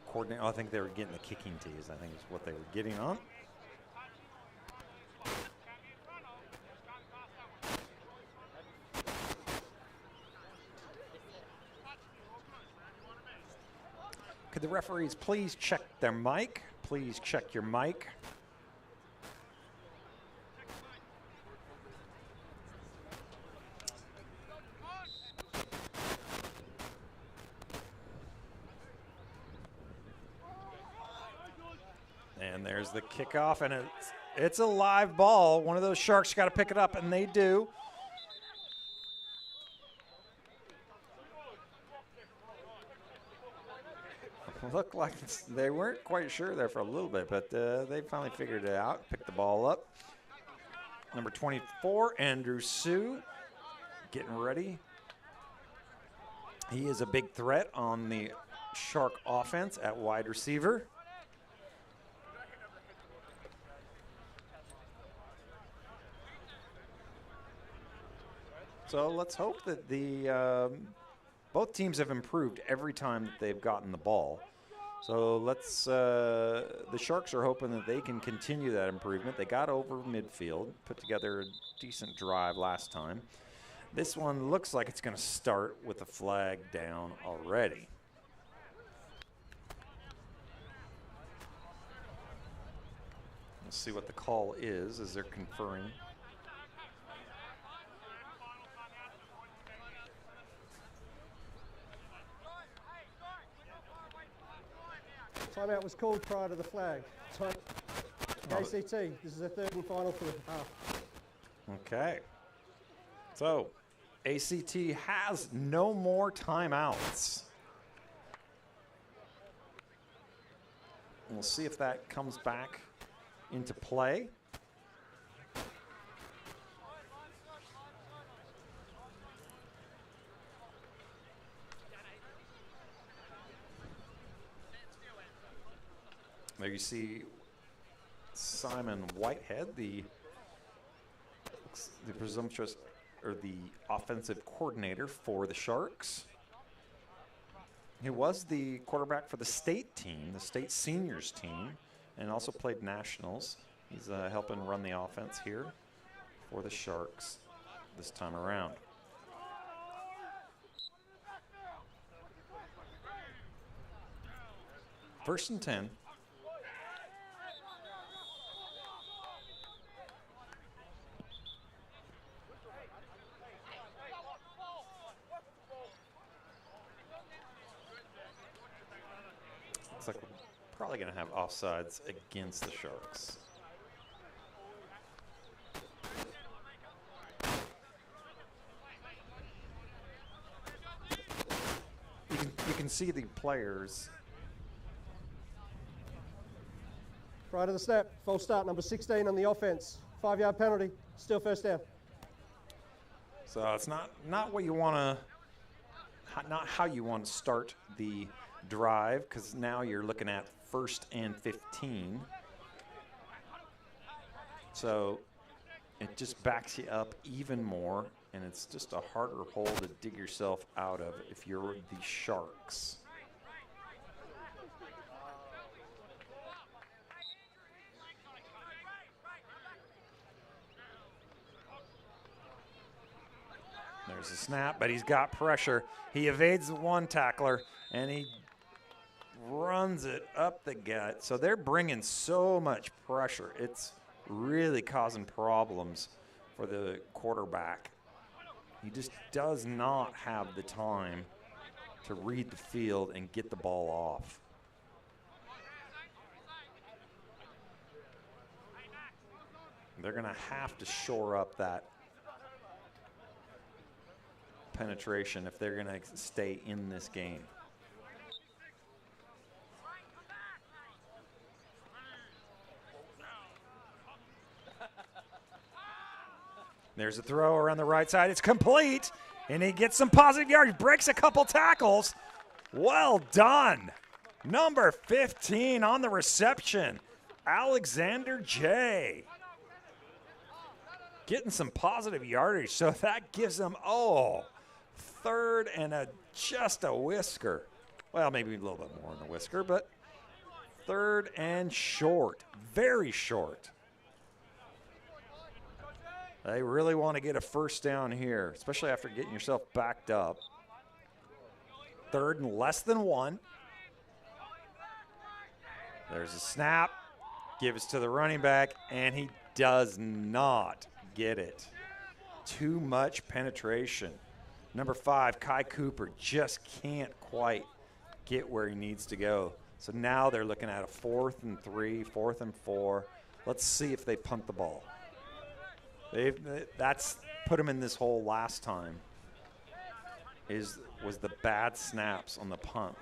coordinate. Oh, I think they were getting the kicking tees, I think is what they were getting on. Could the referees please check their mic? Please check your mic. And there's the kickoff, and it's a live ball. One of those Sharks got to pick it up, and they do. Looked like they weren't quite sure there for a little bit, but they finally figured it out, picked the ball up. Number 24, Andrew Sue, getting ready. He is a big threat on the Shark offense at wide receiver. So let's hope that the both teams have improved every time that they've gotten the ball. So let's the Sharks are hoping that they can continue that improvement. They got over midfield, put together a decent drive last time. This one looks like it's going to start with a flag down already. Let's see what the call is as they're conferring. Timeout was called prior to the flag. ACT, this is a third and final for the half. Okay. So, ACT has no more timeouts. We'll see if that comes back into play. There you see Simon Whitehead, the presumptuous, or the offensive coordinator for the Sharks. He was the quarterback for the state team, the state seniors team, and also played nationals. He's helping run the offense here for the Sharks this time around. First and 10. Looks like we're probably going to have offsides against the Sharks. You can see the players. Prior to the snap, false start, number 16 on the offense. 5-yard penalty, still first down. So it's not what you want to, not how you want to start the drive, because now you're looking at 1st and 15. So it just backs you up even more, and it's just a harder hole to dig yourself out of if you're the Sharks. There's a snap, but he's got pressure. He evades the one tackler, and he runs it up the gut. So they're bringing so much pressure. It's really causing problems for the quarterback. He just does not have the time to read the field and get the ball off. They're going to have to shore up that penetration if they're going to stay in this game. There's a throw around the right side. It's complete, and he gets some positive yards, breaks a couple tackles. Well done. Number 15 on the reception, Alexander J. Getting some positive yardage, so that gives them, third and just a whisker. Well, maybe a little bit more than a whisker, but third and short, very short. They really want to get a first down here, especially after getting yourself backed up. Third and less than 1. There's a snap, gives to the running back, and he does not get it. Too much penetration. Number 5, Kai Cooper, just can't quite get where he needs to go. So now they're looking at a 4th and 3, 4th and 4. Let's see if they punt the ball. That's put them in this hole last time. Was the bad snaps on the punt.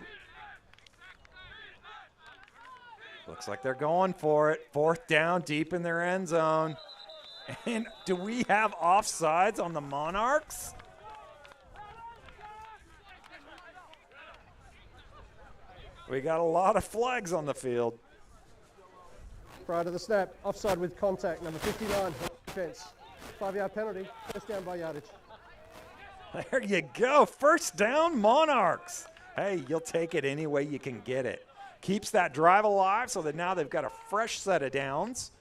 Looks like they're going for it. 4th down, deep in their end zone. And do we have offsides on the Monarchs? We got a lot of flags on the field. Prior to the snap, offside with contact, number 59, defense. 5-yard penalty, first down by yardage. There you go, first down Monarchs. Hey, you'll take it any way you can get it. Keeps that drive alive so that now they've got a fresh set of downs.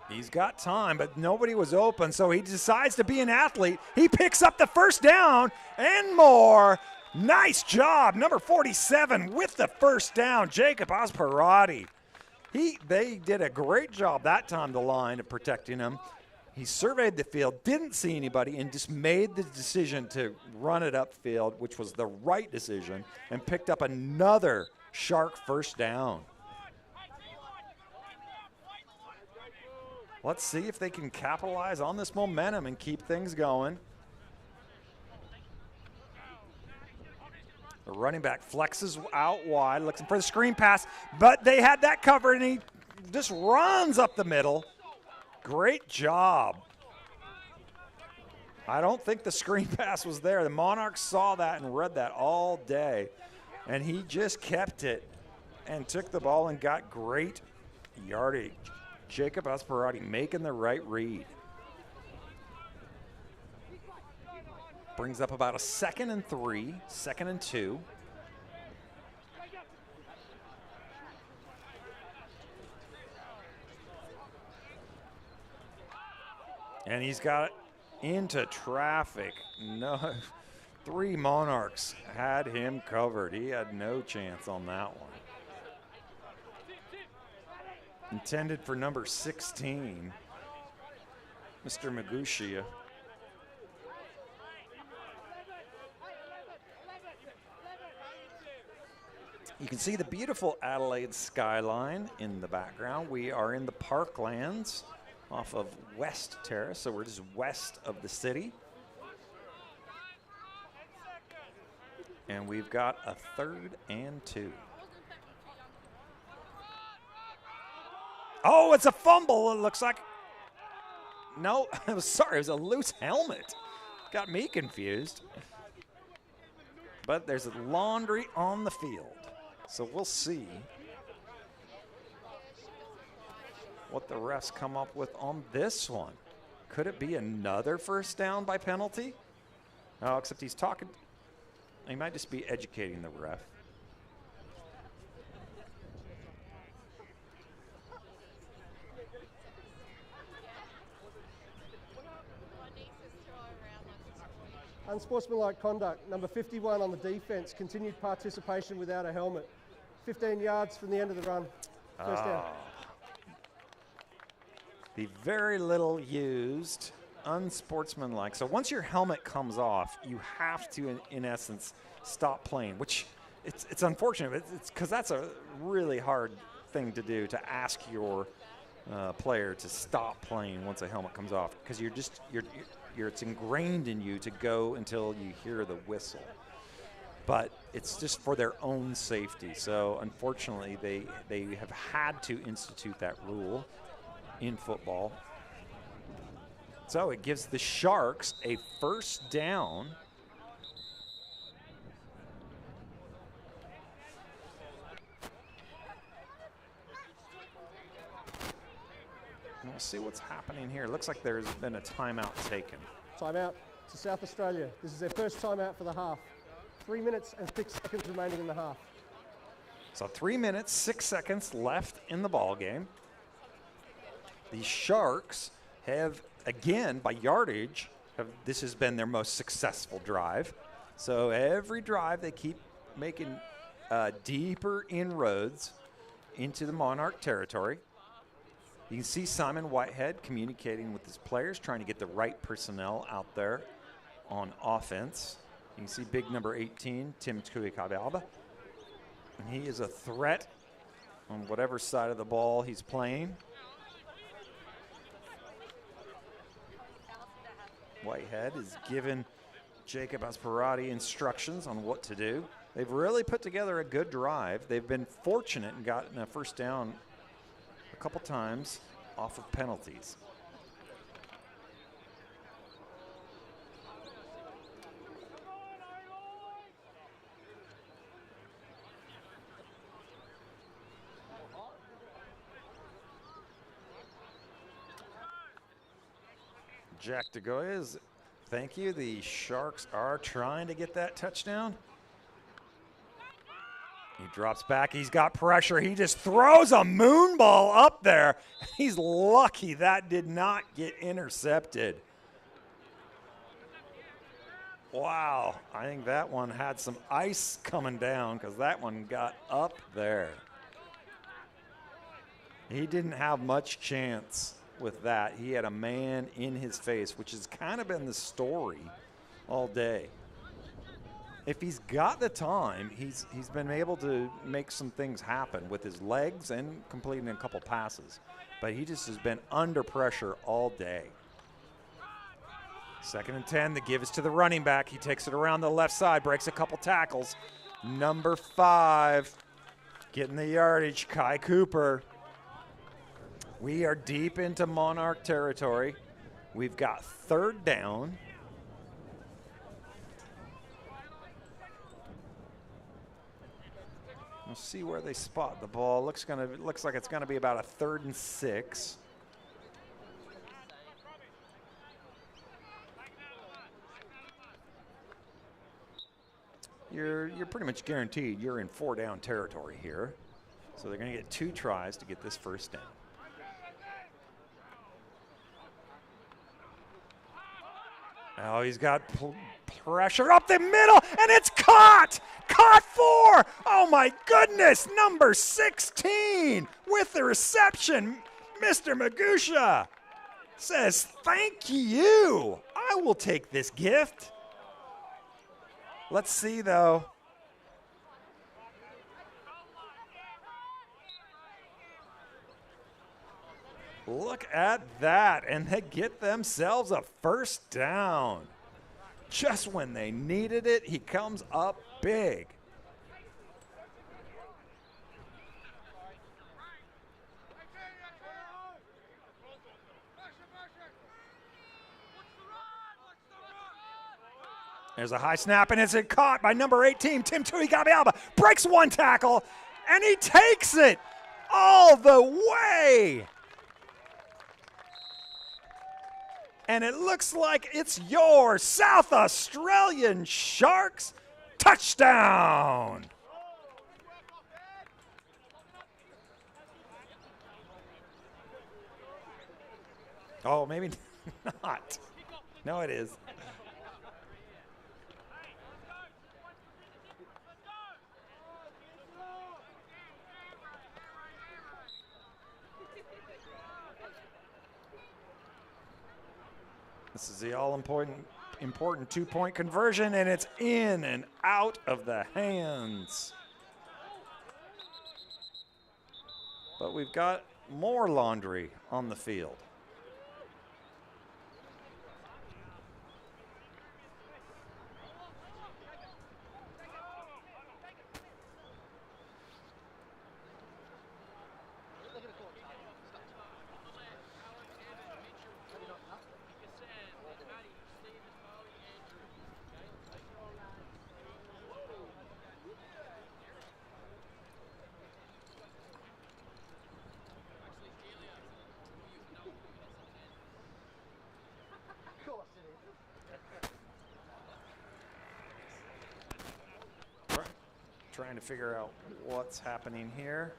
He's got time, but nobody was open, so he decides to be an athlete. He picks up the first down and more. Nice job, number 47 with the first down, Jacob Asparati. They did a great job that time, the line, of protecting him. He surveyed the field, didn't see anybody, and just made the decision to run it upfield, which was the right decision, and picked up another Shark first down. Let's see if they can capitalize on this momentum and keep things going. The running back flexes out wide, looking for the screen pass, but they had that covered, and he just runs up the middle. Great job. I don't think the screen pass was there. The Monarchs saw that and read that all day, and he just kept it and took the ball and got great yardage. Jacob Asparati making the right read. Brings up about a 2nd and 3, 2nd and 2. And he's got it into traffic. No, 3 Monarchs had him covered. He had no chance on that one. Intended for number 16, Mr. Magushia. You can see the beautiful Adelaide skyline in the background. We are in the Parklands off of West Terrace, so we're just west of the city. And we've got a 3rd and 2. Oh, it's a fumble, it looks like. No, I'm sorry, it was a loose helmet. Got me confused. But there's a laundry on the field. So we'll see what the refs come up with on this one. Could it be another first down by penalty? Oh, except he's talking. He might just be educating the ref. Unsportsmanlike conduct, number 51 on the defence, continued participation without a helmet. 15 yards from the end of the run. First down. The very little used, unsportsmanlike. So once your helmet comes off, you have to, in essence, stop playing, which it's unfortunate. It's because that's a really hard thing to do, to ask your player to stop playing once a helmet comes off, because it's ingrained in you to go until you hear the whistle. But it's just for their own safety. So unfortunately, they have had to institute that rule in football. So it gives the Sharks a first down. And we'll see what's happening here. Looks like there's been a timeout taken. Timeout to South Australia. This is their first timeout for the half. 3 minutes and 6 seconds remaining in the half. So 3 minutes, 6 seconds left in the ball game. The Sharks have, again, by yardage, this has been their most successful drive. So every drive they keep making deeper inroads into the Monarch territory. You can see Simon Whitehead communicating with his players, trying to get the right personnel out there on offense. You can see big number 18, Tim Tuikabialba. And he is a threat on whatever side of the ball he's playing. Whitehead is giving Jacob Asparati instructions on what to do. They've really put together a good drive. They've been fortunate and gotten a first down a couple times off of penalties. Jack DeGoyas, thank you. The Sharks are trying to get that touchdown. He drops back. He's got pressure. He just throws a moon ball up there. He's lucky that did not get intercepted. Wow. I think that one had some ice coming down because that one got up there. He didn't have much chance with that. He had a man in his face, which has kind of been the story all day. If he's got the time, he's been able to make some things happen with his legs and completing a couple passes. But he just has been under pressure all day. 2nd and 10, the give is to the running back. He takes it around the left side, breaks a couple tackles. Number 5, getting the yardage, Kai Cooper. We are deep into Monarch territory. We've got 3rd down. We'll see where they spot the ball. Looks like it's gonna be about a 3rd and 6. You're pretty much guaranteed you're in 4 down territory here. So they're gonna get 2 tries to get this first down. Oh, he's got pressure up the middle, and it's caught! Caught 4! Oh, my goodness! Number 16 with the reception. Mr. Magusha says, thank you. I will take this gift. Let's see, though. Look at that, and they get themselves a first down. Just when they needed it, he comes up big. There's a high snap, and it's caught by number 18, Tim Tuikabialba. Breaks 1 tackle, and he takes it all the way. And it looks like it's your South Australian Sharks touchdown. Oh, maybe not. No, it is. This is the all-important two-point conversion, and it's in and out of the hands. But we've got more laundry on the field. Trying to figure out what's happening here.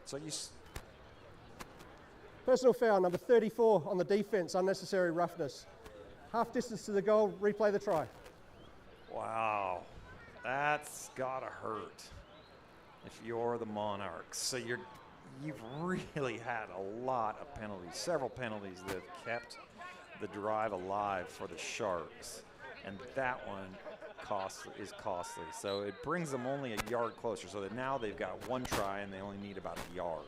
So you... Personal foul, number 34 on the defense, unnecessary roughness. Half distance to the goal, replay the try. Wow, that's gotta hurt if you're the Monarchs. So you've really had a lot of penalties, several penalties that have kept the drive alive for the Sharks, and that one is costly. So it brings them only a yard closer, so that now they've got one try and they only need about a yard.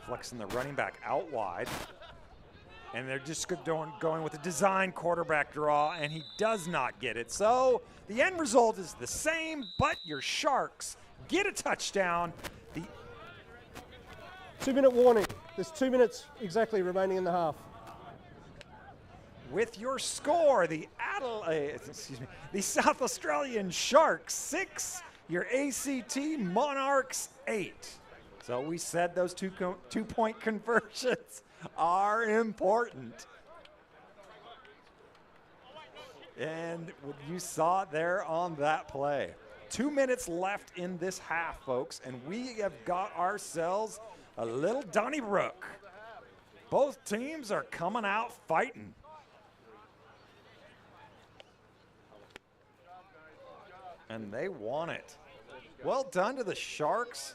Flexing the running back out wide, and they're just going with a design quarterback draw, and he does not get it. So the end result is the same, but your Sharks get a touchdown. 2-minute warning. There's 2 minutes exactly remaining in the half. With your score, the South Australian Sharks 6, your ACT Monarchs 8. So we said those two-point conversions are important. And you saw it there on that play. 2 minutes left in this half, folks, and we have got ourselves a little Donnybrook. Both teams are coming out fighting. And they want it. Well done to the Sharks,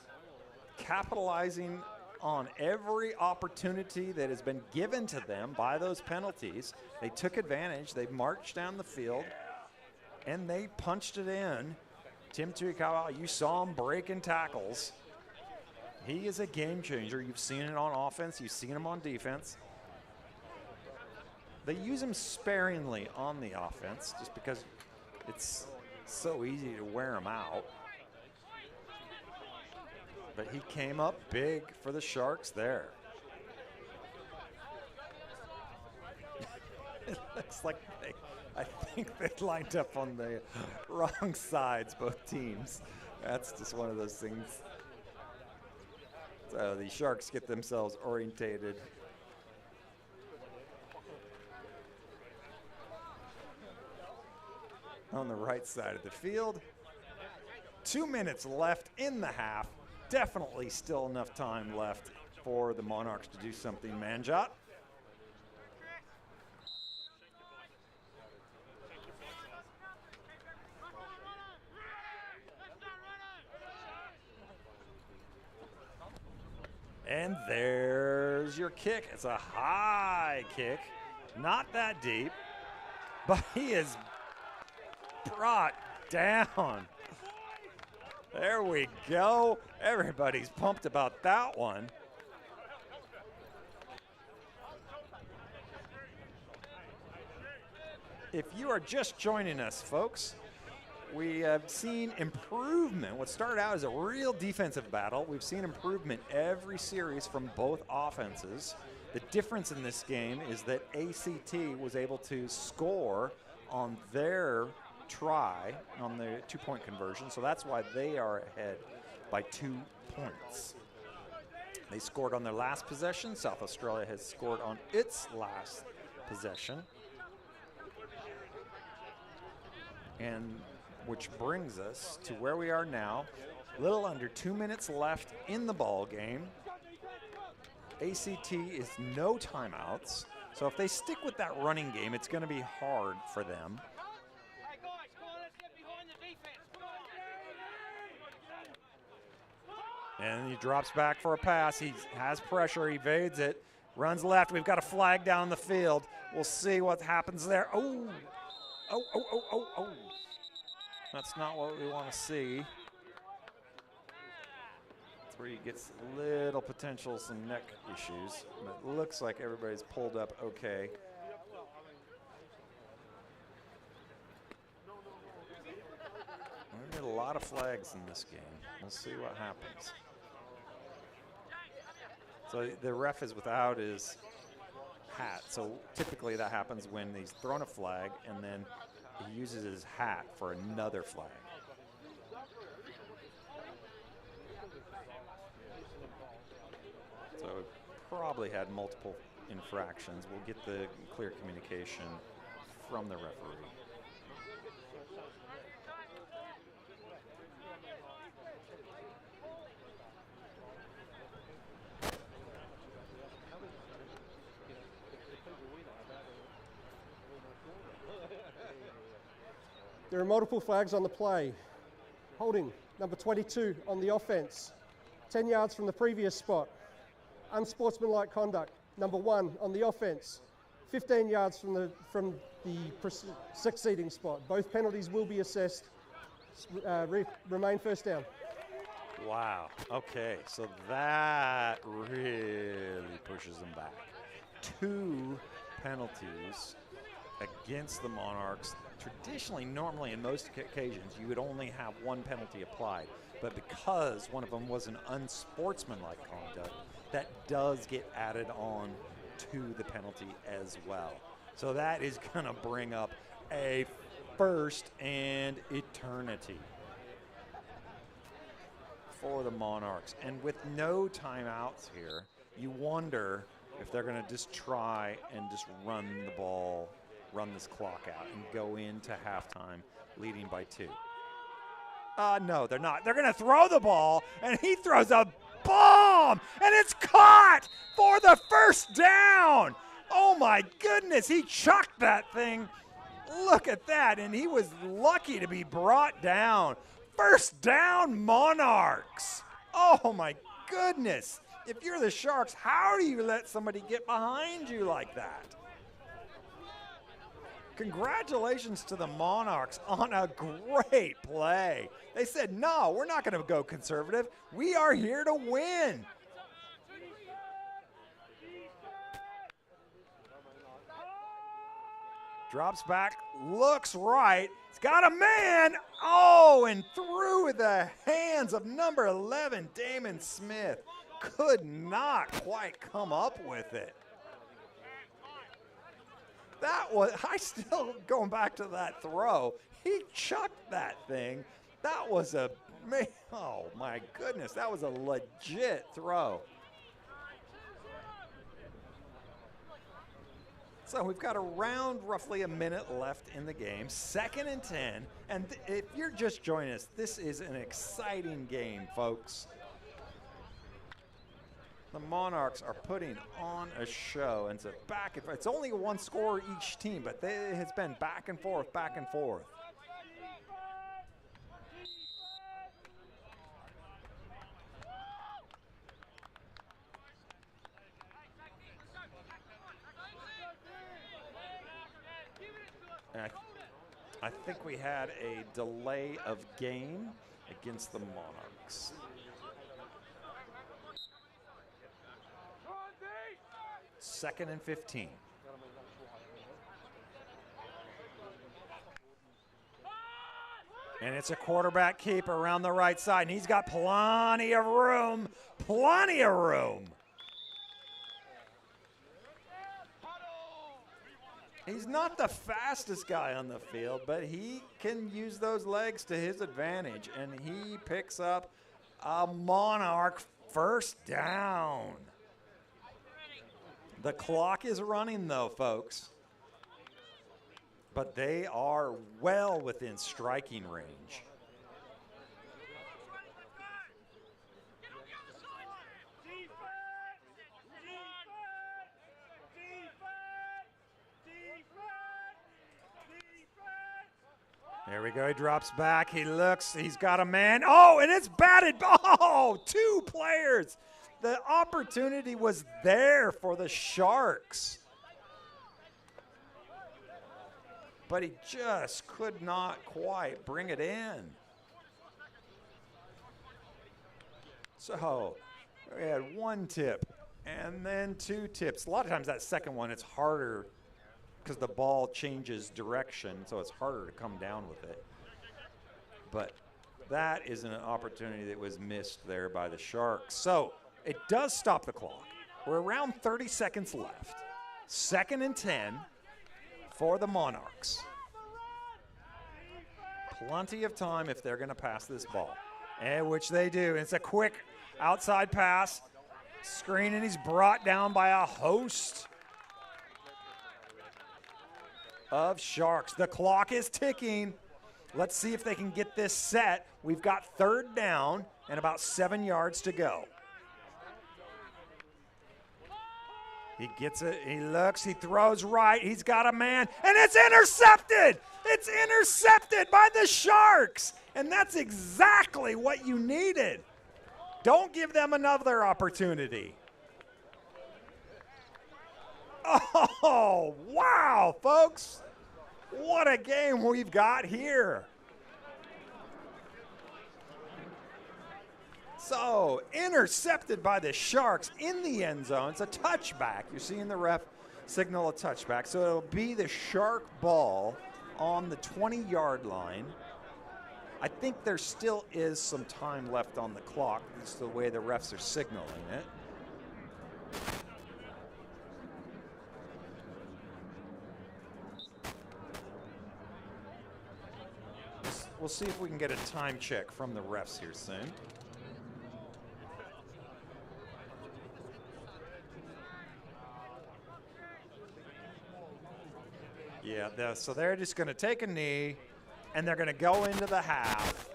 capitalizing on every opportunity that has been given to them by those penalties. They took advantage, they marched down the field, and they punched it in. Tim Tuikawa, you saw him breaking tackles. He is a game changer. You've seen it on offense, you've seen him on defense. They use him sparingly on the offense just because it's so easy to wear him out. But he came up big for the Sharks there. It looks like I think they lined up on the wrong sides, both teams. That's just one of those things. So the Sharks get themselves orientated. On the right side of the field. 2 minutes left in the half. Definitely still enough time left for the Monarchs to do something. Manjot. And there's your kick. It's a high kick, not that deep, but he is brought down. There we go. Everybody's pumped about that one. If you are just joining us, folks, we have seen improvement. What started out as a real defensive battle, we've seen improvement every series from both offenses. The difference in this game is that ACT was able to score on their try on the 2-point conversion, so that's why they are ahead by 2 points. They scored on their last possession. South Australia has scored on its last possession. And which brings us to where we are now. A little under 2 minutes left in the ball game. ACT is no timeouts. So if they stick with that running game, it's going to be hard for them. Hey guys, come on, let's get behind the defense. And he drops back for a pass. He has pressure, evades it, runs left. We've got a flag down the field. We'll see what happens there. Oh. That's not what we want to see. 3 gets little potential, some neck issues, but it looks like everybody's pulled up okay. We get a lot of flags in this game. We'll see what happens. So the ref is without his hat. So typically that happens when he's thrown a flag and then he uses his hat for another flag. So we probably had multiple infractions. We'll get the clear communication from the referee. There are multiple flags on the play. Holding, number 22 on the offense, 10 yards from the previous spot. Unsportsmanlike conduct, number 1 on the offense, 15 yards from the succeeding spot. Both penalties will be assessed. Remain first down. Wow, okay, so that really pushes them back. 2 penalties against the Monarchs. Traditionally, normally, in most occasions, you would only have 1 penalty applied. But because one of them was an unsportsmanlike conduct, that does get added on to the penalty as well. So that is going to bring up a first and eternity for the Monarchs. And with no timeouts here, you wonder if they're going to just try and just run the ball, run this clock out, and go into halftime leading by 2. No, they're not. They're going to throw the ball, and he throws a bomb, and it's caught for the first down. Oh, my goodness. He chucked that thing. Look at that, and he was lucky to be brought down. First down, Monarchs. Oh, my goodness. If you're the Sharks, how do you let somebody get behind you like that? Congratulations to the Monarchs on a great play. They said, no, we're not going to go conservative. We are here to win. Drops back, looks right. He's got a man. Oh, and through the hands of number 11, Damon Smith. Could not quite come up with it. That was, I still going back to that throw. He chucked that thing. That was a, man, oh my goodness, that was a legit throw. So we've got around roughly a minute left in the game, 2nd and 10. And if you're just joining us, this is an exciting game, folks. The Monarchs are putting on a show, and it's only 1 score each team, but it has been back and forth, back and forth. And I think we had a delay of game against the Monarchs. 2nd and 15. And it's a quarterback keep around the right side, and he's got plenty of room, plenty of room. He's not the fastest guy on the field, but he can use those legs to his advantage, and he picks up a Monarch first down. The clock is running, though, folks, but they are well within striking range. There we go, he drops back, he looks, he's got a man. Oh, and it's batted. Oh, 2 players. The opportunity was there for the Sharks. But he just could not quite bring it in. So we had 1 tip and then 2 tips. A lot of times that second one, it's harder because the ball changes direction, so it's harder to come down with it. But that is an opportunity that was missed there by the Sharks. So it does stop the clock. We're around 30 seconds left. 2nd and 10 for the Monarchs. Plenty of time if they're going to pass this ball, and which they do. It's a quick outside pass. Screen, and he's brought down by a host of Sharks. The clock is ticking. Let's see if they can get this set. We've got 3rd down and about 7 yards to go. He gets it, he looks, he throws right, he's got a man, and it's intercepted! It's intercepted by the Sharks! And that's exactly what you needed. Don't give them another opportunity. Oh, wow, folks. What a game we've got here. So, intercepted by the Sharks in the end zone. It's a touchback. You're seeing the ref signal a touchback. So it'll be the Shark ball on the 20-yard line. I think there still is some time left on the clock. It's the way the refs are signaling it. We'll see if we can get a time check from the refs here soon. Yeah, so they're just going to take a knee, and they're going to go into the half.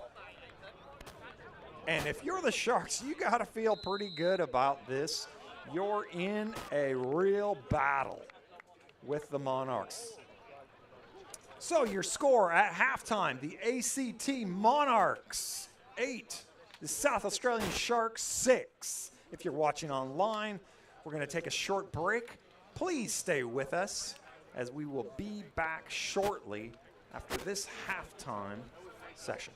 And if you're the Sharks, you got to feel pretty good about this. You're in a real battle with the Monarchs. So your score at halftime, the ACT Monarchs 8, the South Australian Sharks 6. If you're watching online, we're going to take a short break. Please stay with us, as we will be back shortly after this halftime session.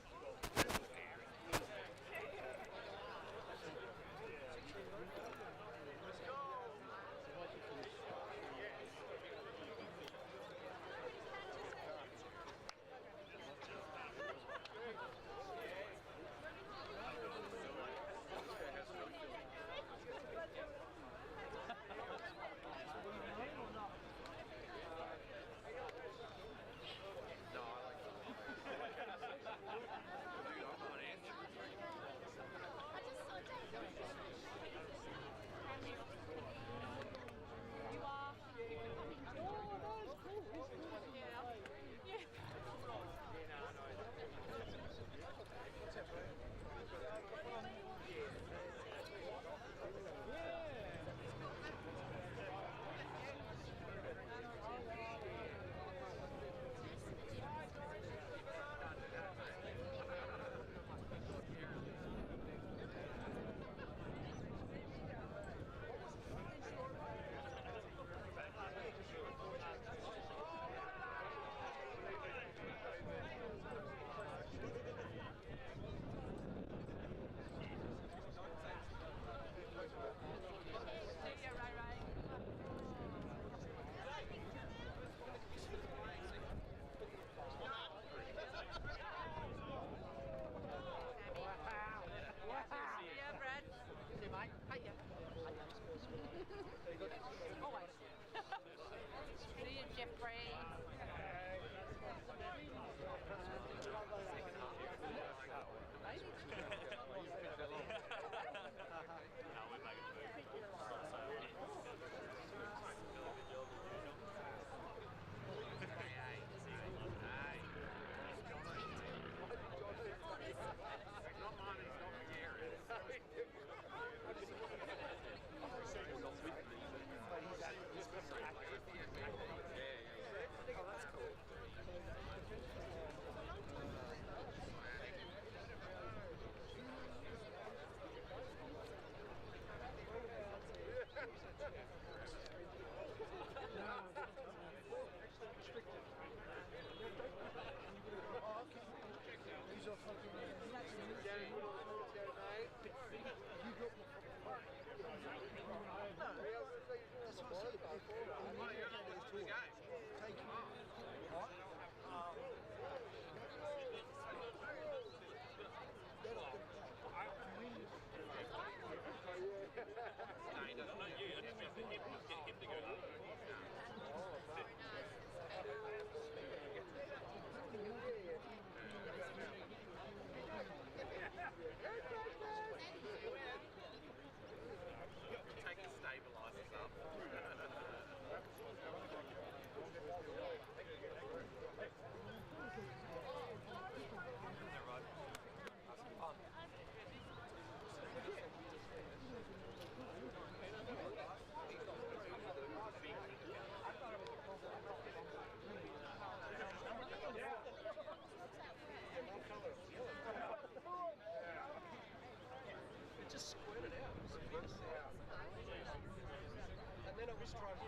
I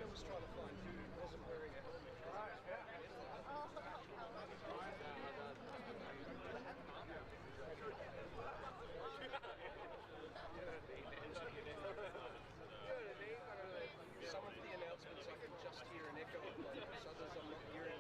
was trying to find who wasn't wearing a helmet. Some of the announcements I can just hear an echo of them, others I'm not hearing.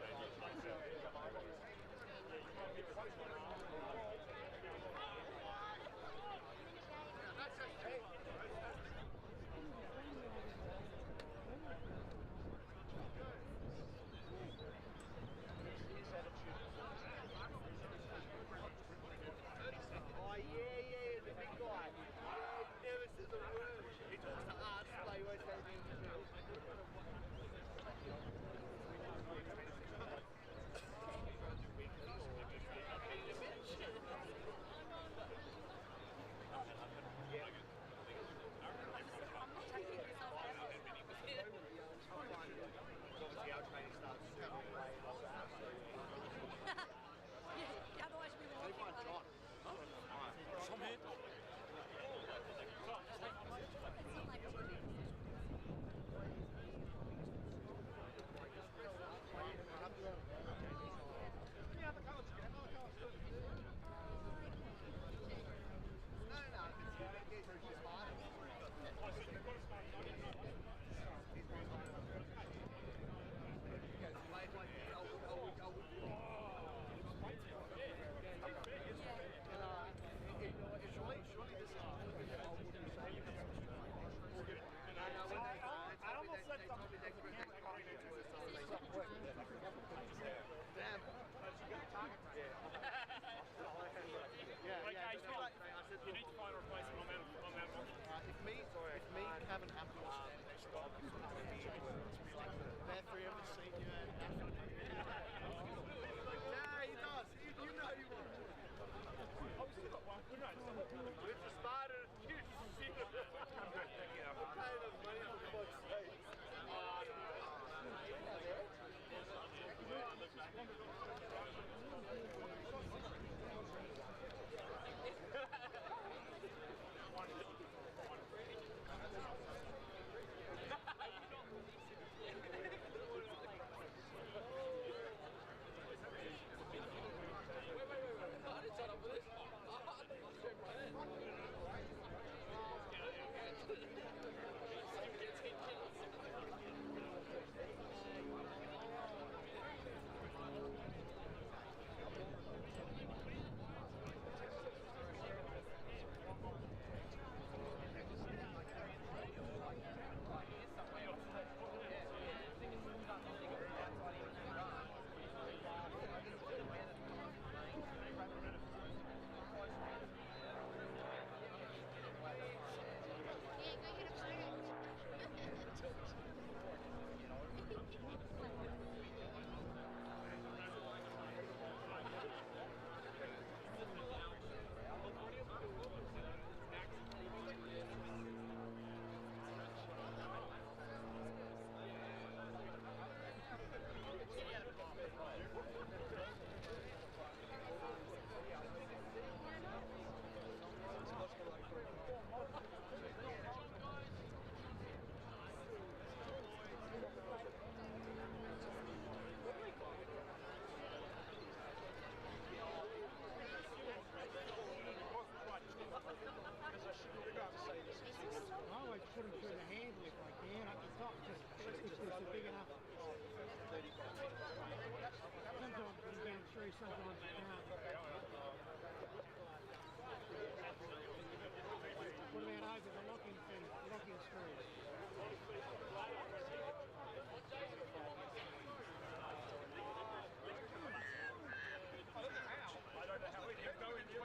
Oh yeah, the big guy. He never says a word. He talks to us, but he always says Otherwise we will keep on. You need to find a replacement on that one. if me and Kevin have to stand next to him, they're three of the senior and yeah, he does. You know he won't. It's a spider. You see it. I'm paying him money for fuck's sake. I always put them through the handle if I can, up the top, just because they're big enough. Sometimes you can go through, sometimes you can't. What about over the locking thing, locking screws? I don't know how it can go in the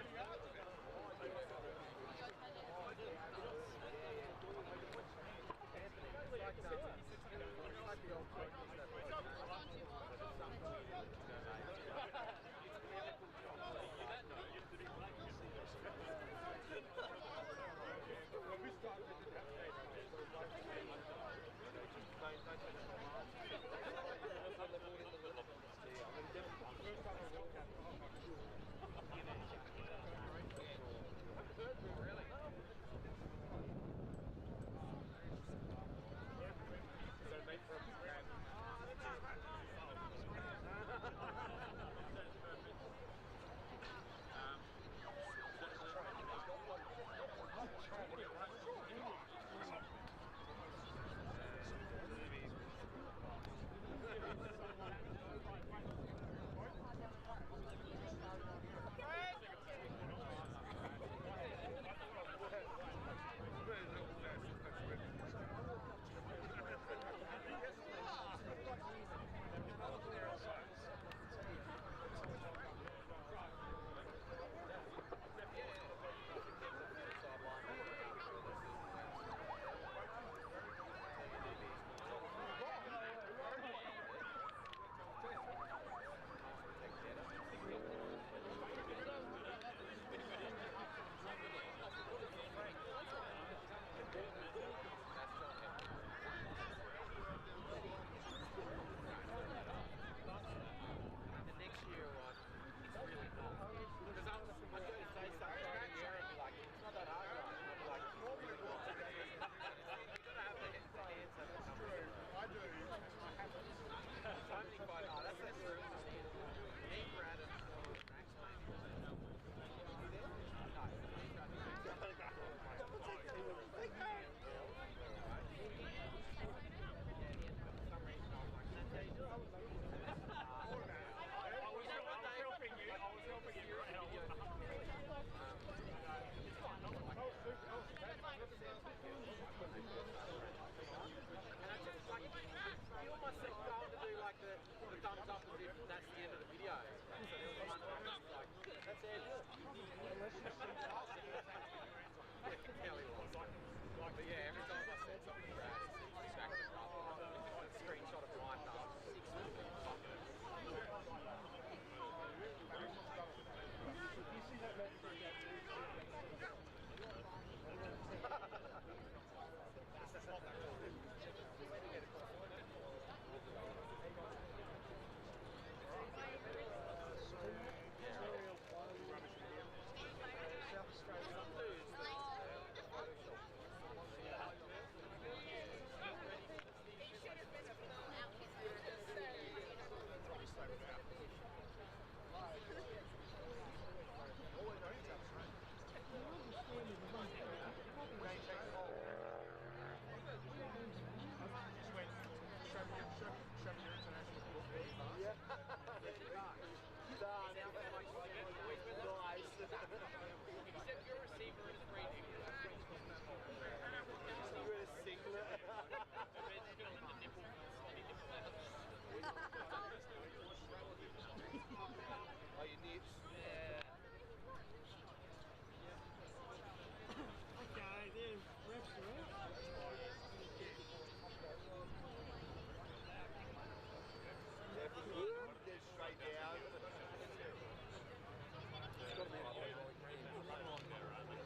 Okay, there's refs are out.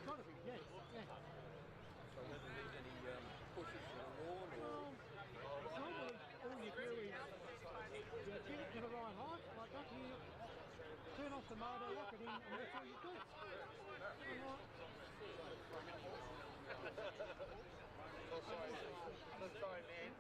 Gotta be, yes, yeah. So whether there's any pushes from the lawn or... Normally, all you do is you get it to the right height, like that here, turn off the motor, lock it in, and that's all you do. And like, Sorry, man.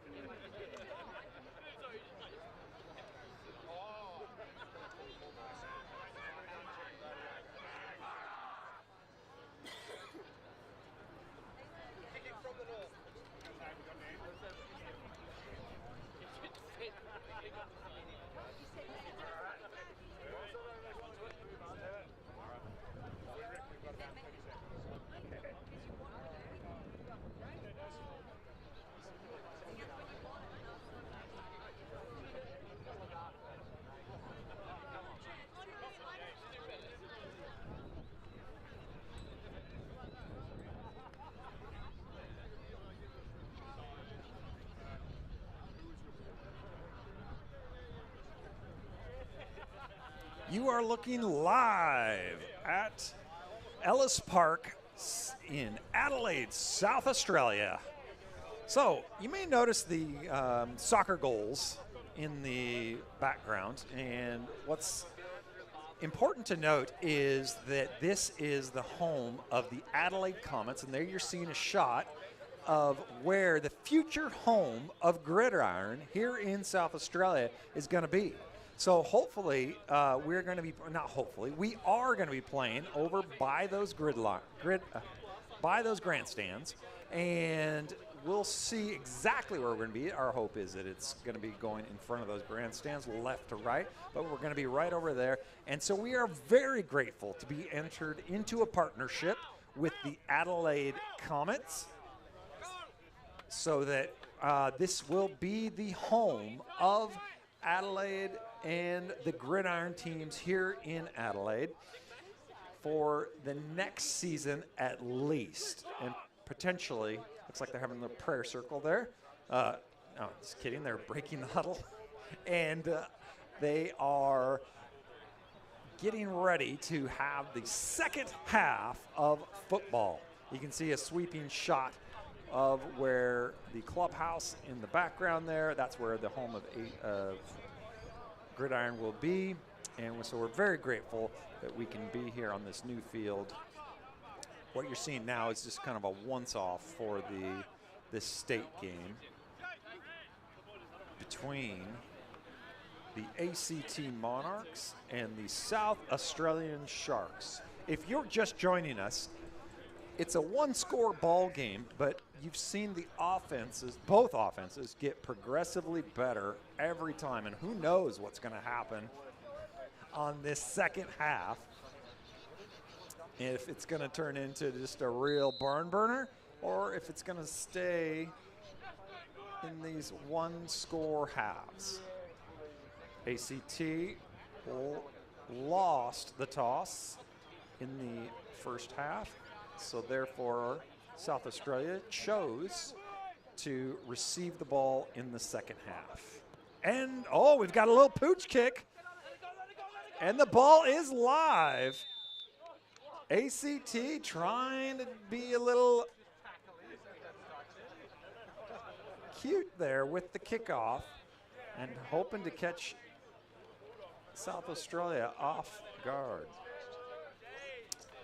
Kicking from the north. You are looking live at Ellis Park in Adelaide, South Australia. So you may notice the soccer goals in the background, and what's important to note is that this is the home of the Adelaide Comets, and there you're seeing a shot of where the future home of Gridiron here in South Australia is going to be. So hopefully we're going to be, not hopefully, we are going to be playing over by those by those grandstands, and we'll see exactly where we're going to be. Our hope is that it's going to be going in front of those grandstands, left to right, but we're going to be right over there. And so we are very grateful to be entered into a partnership with the Adelaide Comets, so that this will be the home of Adelaide and the Gridiron teams here in Adelaide for the next season at least, and potentially, looks like they're having a prayer circle there. No, just kidding, they're breaking the huddle. And they are getting ready to have the second half of football. You can see a sweeping shot of where the clubhouse in the background there, that's where the home of Gridiron will be. And so we're very grateful that we can be here on this new field. What you're seeing now is just kind of a once-off for this state game between the ACT Monarchs and the South Australian Sharks. If you're just joining us, it's a one-score ball game, but you've seen the offenses, both offenses, get progressively better every time, and who knows what's going to happen on this second half, if it's going to turn into just a real barn burner, or if it's going to stay in these one-score halves. ACT lost the toss in the first half, so therefore South Australia chose to receive the ball in the second half. And, oh, we've got a little pooch kick. And the ball is live. ACT trying to be a little cute there with the kickoff and hoping to catch South Australia off guard.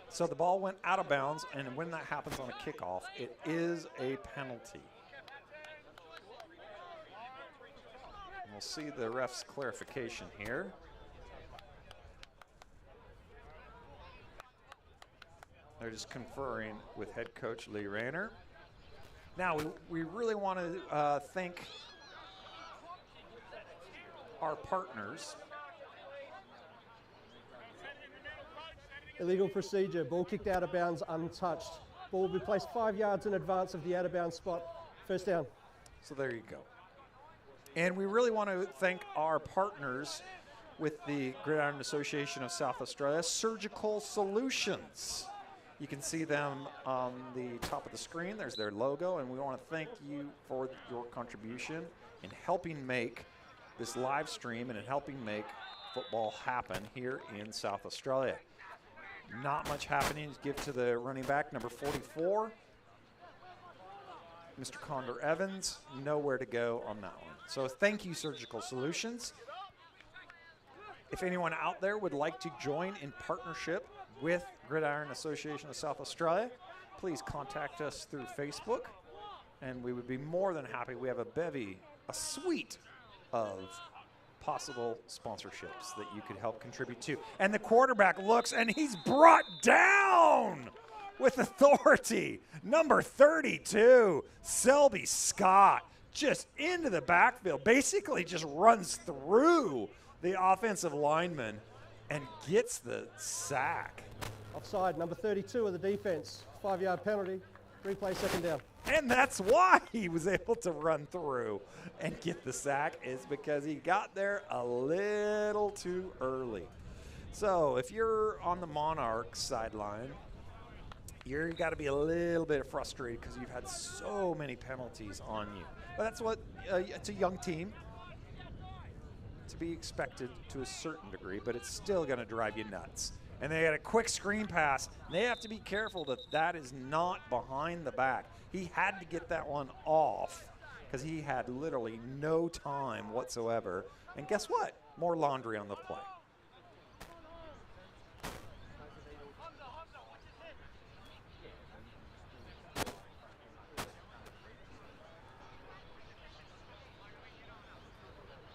So the ball went out of bounds, and when that happens on a kickoff, it is a penalty. And we'll see the ref's clarification here. They're just conferring with head coach Lee Rayner. Now, we really want to thank our partners. Illegal procedure, ball kicked out of bounds untouched. Ball will be placed 5 yards in advance of the out of bounds spot. First down. So there you go. And we really want to thank our partners with the Gridiron Association of South Australia, Surgical Solutions. You can see them on the top of the screen. There's their logo, and we want to thank you for your contribution in helping make this live stream and in helping make football happen here in South Australia. Not much happening to give to the running back, number 44, Mr. Condor Evans. Nowhere to go on that one. So thank you, Surgical Solutions. If anyone out there would like to join in partnership with Gridiron Association of South Australia, please contact us through Facebook, and we would be more than happy. We have a suite of possible sponsorships that you could help contribute to. And the quarterback looks, and he's brought down with authority. Number 32, Selby Scott, just into the backfield, basically just runs through the offensive lineman and gets the sack. Offside, number 32 of the defense. 5-yard penalty, replay second down. And that's why he was able to run through and get the sack, is because he got there a little too early. So if you're on the Monarchs sideline, you've got to be a little bit frustrated because you've had so many penalties on you. But that's what, it's a young team, to be expected to a certain degree, but it's still going to drive you nuts. And they had a quick screen pass. They have to be careful that that is not behind the back. He had to get that one off because he had literally no time whatsoever. And guess what? More laundry on the play.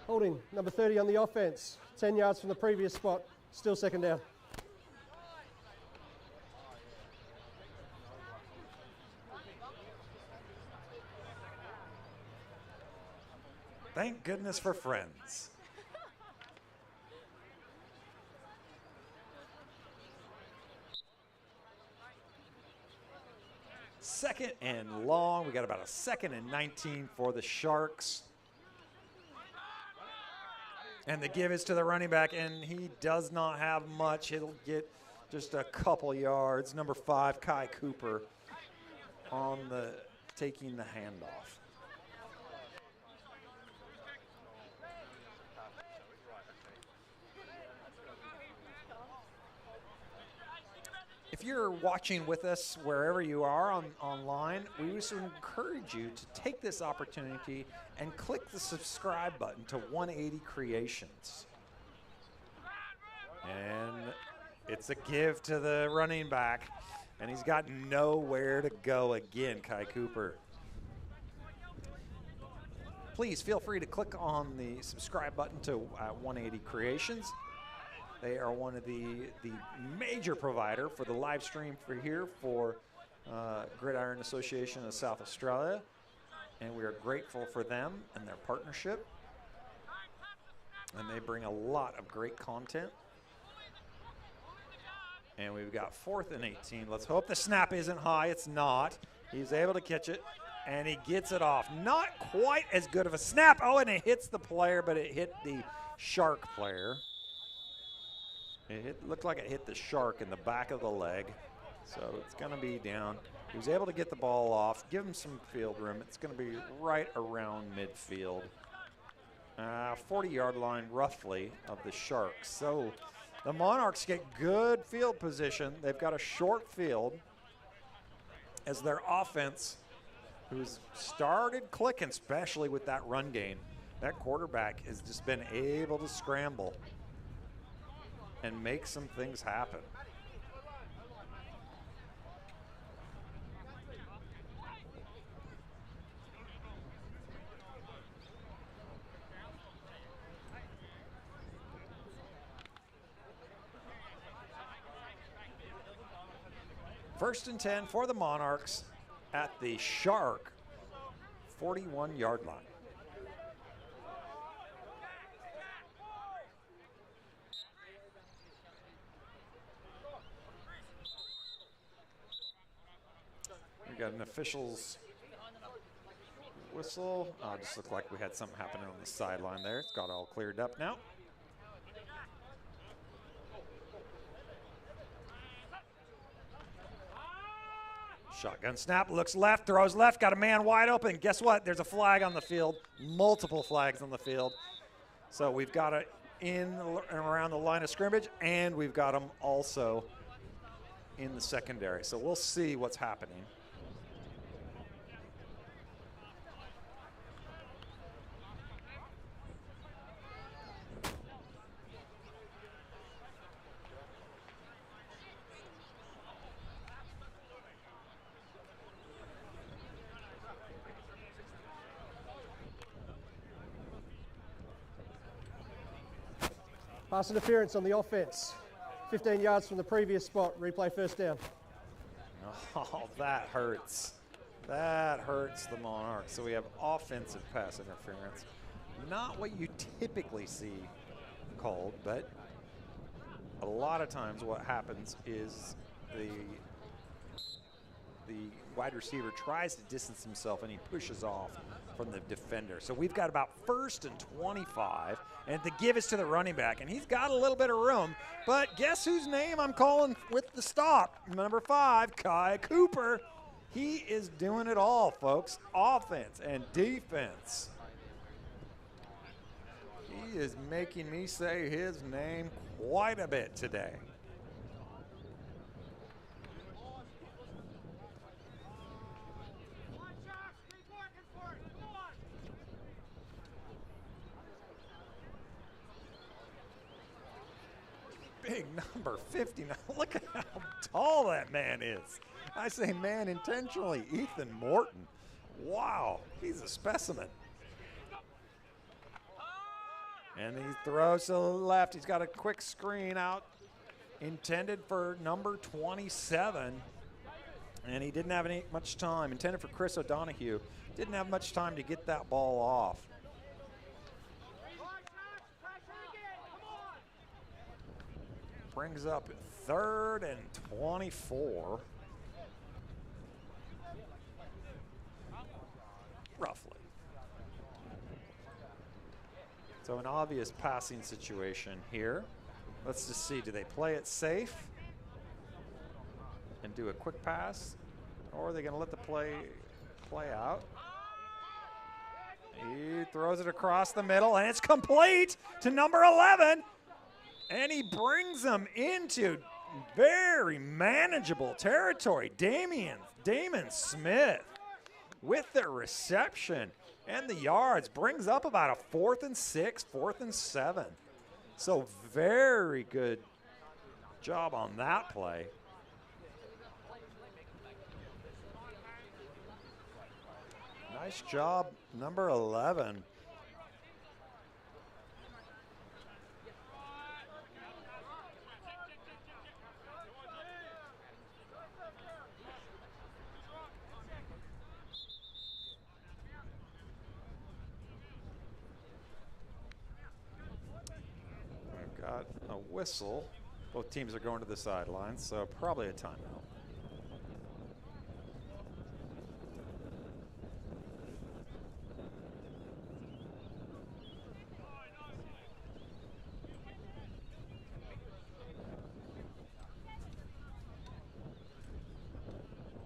Holding, number 30 on the offense. 10 yards from the previous spot, still second down. Thank goodness for friends. Second and long. We got about a 2nd and 19 for the Sharks. And the give is to the running back, and he does not have much. He'll get just a couple yards. Number 5, Kai Cooper, on the taking the handoff. If you're watching with us wherever you are online, we just encourage you to take this opportunity and click the subscribe button to 180 Creations. And it's a give to the running back, and he's got nowhere to go again, Kai Cooper. Please feel free to click on the subscribe button to 180 Creations. They are one of the major provider for the live stream for here for Gridiron Association of South Australia. And we are grateful for them and their partnership. And they bring a lot of great content. And we've got 4th and 18. Let's hope the snap isn't high. It's not. He's able to catch it, and he gets it off. Not quite as good of a snap. Oh, and it hits the player, but it hit the Shark player. It looked like it hit the Shark in the back of the leg. So it's going to be down He was able to get the ball off, give him some field room. It's going to be right around midfield. 40-yard line, roughly, of the Sharks. So the Monarchs get good field position. They've got a short field as their offense, who's started clicking, especially with that run game. That quarterback has just been able to scramble and make some things happen. First and 10 for the Monarchs at the Shark 41-yard line. We got an official's whistle. Just looked like we had something happening on the sideline there. It's got all cleared up now. Shotgun snap, looks left, throws left, got a man wide open. Guess what? There's a flag on the field, multiple flags on the field. So we've got it in and around the line of scrimmage, and we've got them also in the secondary. So we'll see what's happening. Pass interference on the offense. 15 yards from the previous spot. Replay first down. Oh, that hurts. That hurts the Monarchs. So we have offensive pass interference. Not what you typically see called, but a lot of times what happens is the wide receiver tries to distance himself and he pushes off from the defender. So we've got about 1st and 25, and the give is to the running back, and he's got a little bit of room, but guess whose name I'm calling with the stop? Number 5, Kai Cooper. He is doing it all, folks. Offense and defense. He is making me say his name quite a bit today. Big number 59. Look at how tall that man is. I say man intentionally. Ethan Morton. Wow, he's a specimen. And he throws to the left. He's got a quick screen out intended for number 27. And he didn't have much time. Intended for Chris O'Donohue. Didn't have much time to get that ball off. Brings up 3rd and 24. Roughly. So an obvious passing situation here. Let's just see, do they play it safe and do a quick pass? Or are they gonna let the play out? He throws it across the middle and it's complete to number 11. And he brings them into very manageable territory. Damon Smith with the reception and the yards brings up about a 4th and 6, 4th and 7. So very good job on that play. Nice job, number 11. Got a whistle. Both teams are going to the sidelines, so probably a timeout.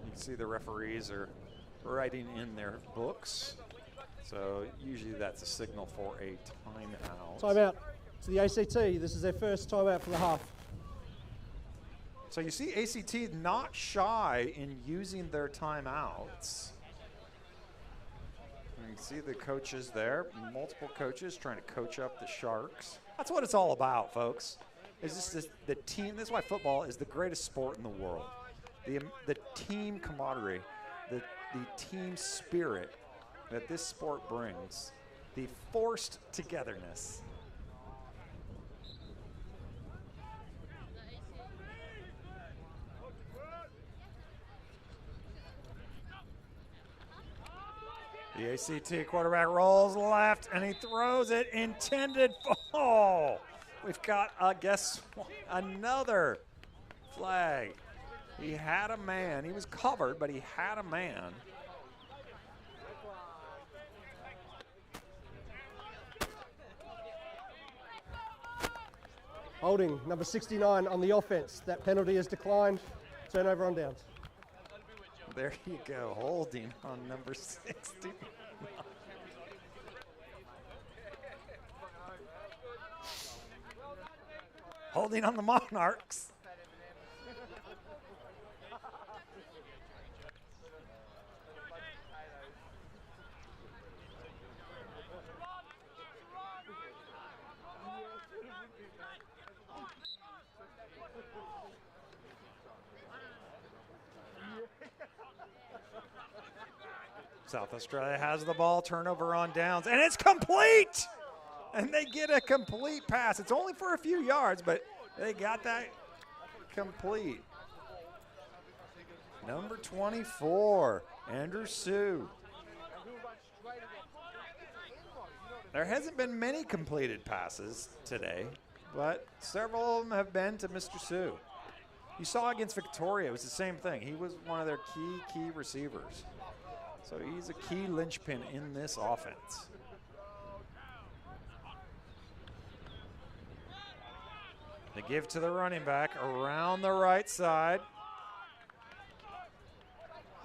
You can see the referees are writing in their books. So usually that's a signal for a timeout. Timeout to the ACT. This is their first timeout for the half. So you see ACT not shy in using their timeouts. You can see the coaches there, multiple coaches trying to coach up the Sharks. That's what it's all about, folks. Is this the team? This is why football is the greatest sport in the world. The team camaraderie, the team spirit that this sport brings, the forced togetherness. The ACT quarterback rolls left, and he throws it intended. Oh, we've got, another flag. He had a man. He was covered, but he had a man. Holding, number 69 on the offense. That penalty is declined. Turnover on downs. There you go, holding on number 60. Holding on the Monarchs. South Australia has the ball, turnover on downs, and it's complete! And they get a complete pass. It's only for a few yards, but they got that complete. Number 24, Andrew Sue. There hasn't been many completed passes today, but several of them have been to Mr. Sue. You saw against Victoria, it was the same thing. He was one of their key receivers. So he's a key linchpin in this offense. They give to the running back around the right side.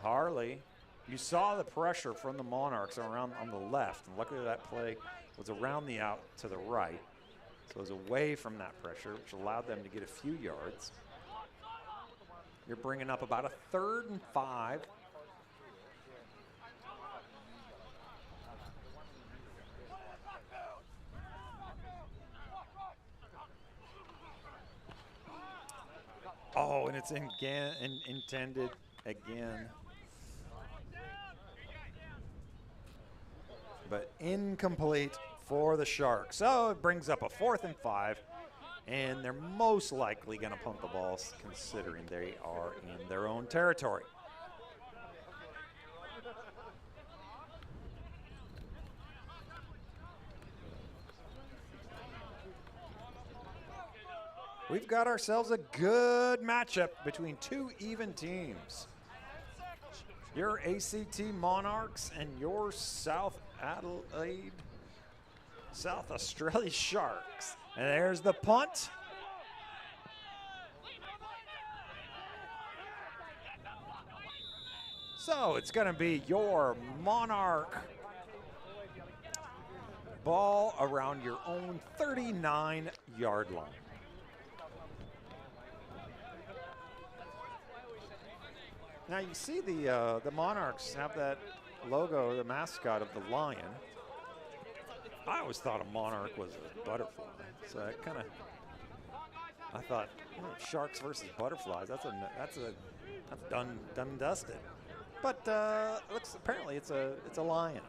Harley, you saw the pressure from the Monarchs around on the left. And luckily that play was around the out to the right. So it was away from that pressure, which allowed them to get a few yards. You're bringing up about a 3rd and 5. Oh, and it's intended again. But incomplete for the Sharks. So it brings up a 4th and 5, and they're most likely going to punt the balls considering they are in their own territory. We've got ourselves a good matchup between two even teams. Your ACT Monarchs and your South Adelaide, South Australia Sharks. And there's the punt. So it's going to be your Monarch ball around your own 39-yard line. Now you see the Monarchs have that logo, the mascot of the lion. I always thought a monarch was a butterfly, so I kind of, I thought, sharks versus butterflies. That's done and dusted. But looks apparently it's a lion.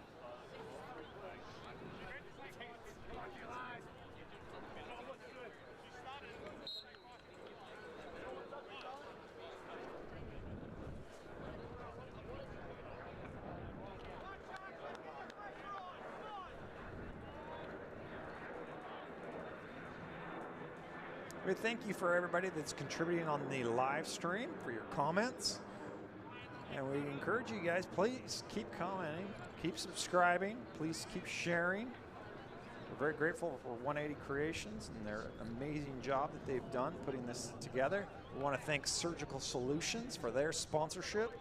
We thank you for everybody that's contributing on the live stream, for your comments. And we encourage you guys, please keep commenting, keep subscribing, please keep sharing. We're very grateful for 180 Creations and their amazing job that they've done putting this together. We want to thank Surgical Solutions for their sponsorship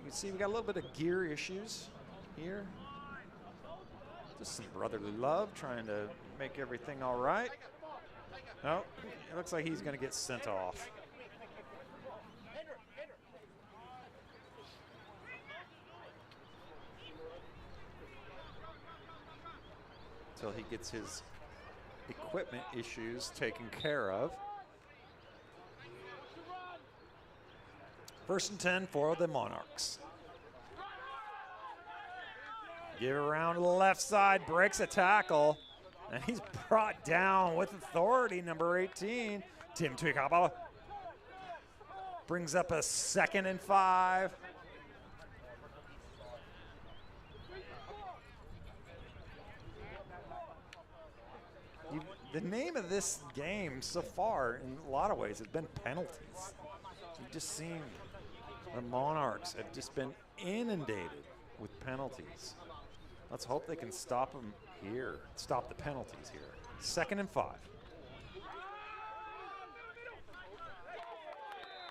You can see we got a little bit of gear issues here. Just some brotherly love, trying to make everything all right. No, it looks like he's going to get sent off. Until he gets his equipment issues taken care of. 1st and 10 for the Monarchs. Give it around to the left side, breaks a tackle, and he's brought down with authority, number 18, Tim Tuikapa. Brings up a 2nd and 5. The name of this game so far, in a lot of ways, has been penalties. You've just seen the Monarchs have just been inundated with penalties. Let's hope they can stop them here, stop the penalties here. 2nd and 5.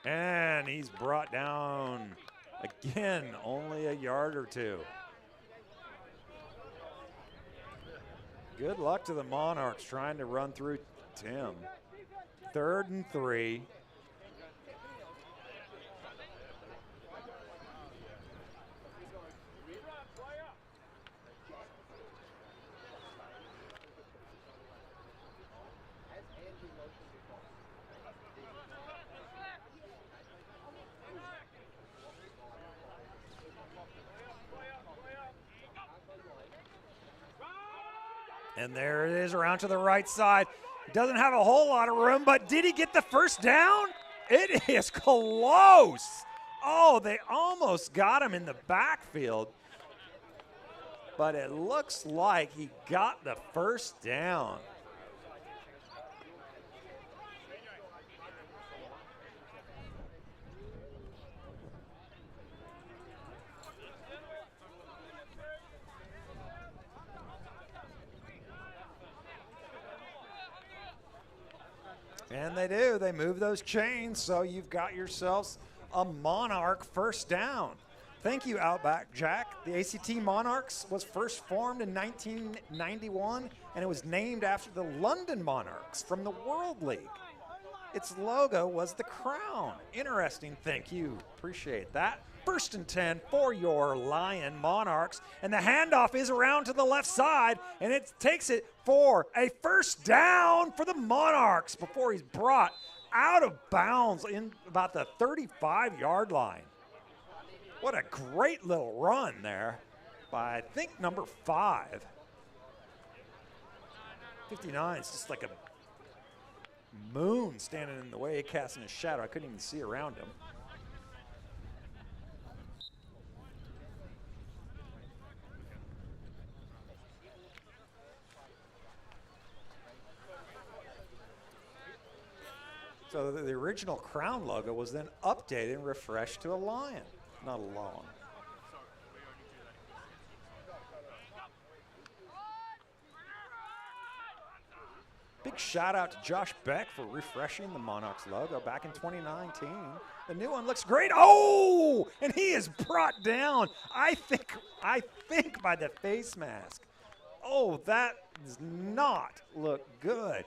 And he's brought down again, only a yard or two. Good luck to the Monarchs trying to run through Tim. 3rd and 3. And there it is around to the right side. Doesn't have a whole lot of room, but did he get the first down? It is close. Oh, they almost got him in the backfield. But it looks like he got the first down. And they do. They move those chains, so you've got yourselves a Monarch first down. Thank you, Outback Jack. The ACT Monarchs was first formed in 1991, and it was named after the London Monarchs from the World League. Its logo was the crown. Interesting. Thank you. Appreciate that. 1st and 10 for your Lion Monarchs. And the handoff is around to the left side, and it takes it for a first down for the Monarchs before he's brought out of bounds in about the 35-yard line. What a great little run there by, I think, number 5. 59 is just like a moon standing in the way, casting a shadow. I couldn't even see around him. So the original crown logo was then updated and refreshed to a lion, not a lawn. Big shout out to Josh Beck for refreshing the Monarchs logo back in 2019. The new one looks great. Oh, and he is brought down, I think by the face mask. Oh, that does not look good.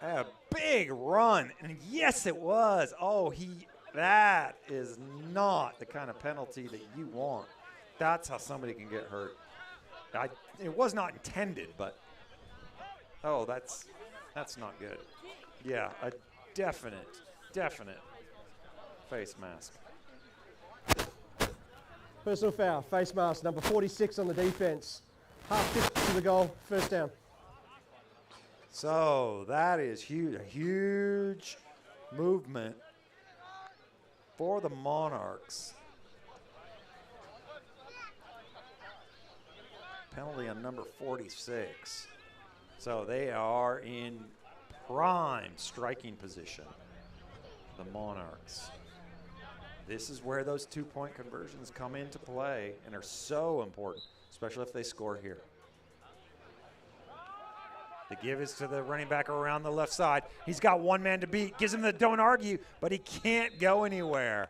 A big run, and yes, it was. Oh, that is not the kind of penalty that you want. That's how somebody can get hurt. It was not intended, but oh, that's not good. Yeah, a definite face mask. Personal foul, face mask, number 46 on the defense. Half pitch to the goal, first down. So that is huge, a huge movement for the Monarchs. Penalty on number 46. So they are in prime striking position, the Monarchs. This is where those 2-point conversions come into play and are so important, especially if they score here. The give is to the running back around the left side. He's got one man to beat, gives him the don't argue, but he can't go anywhere.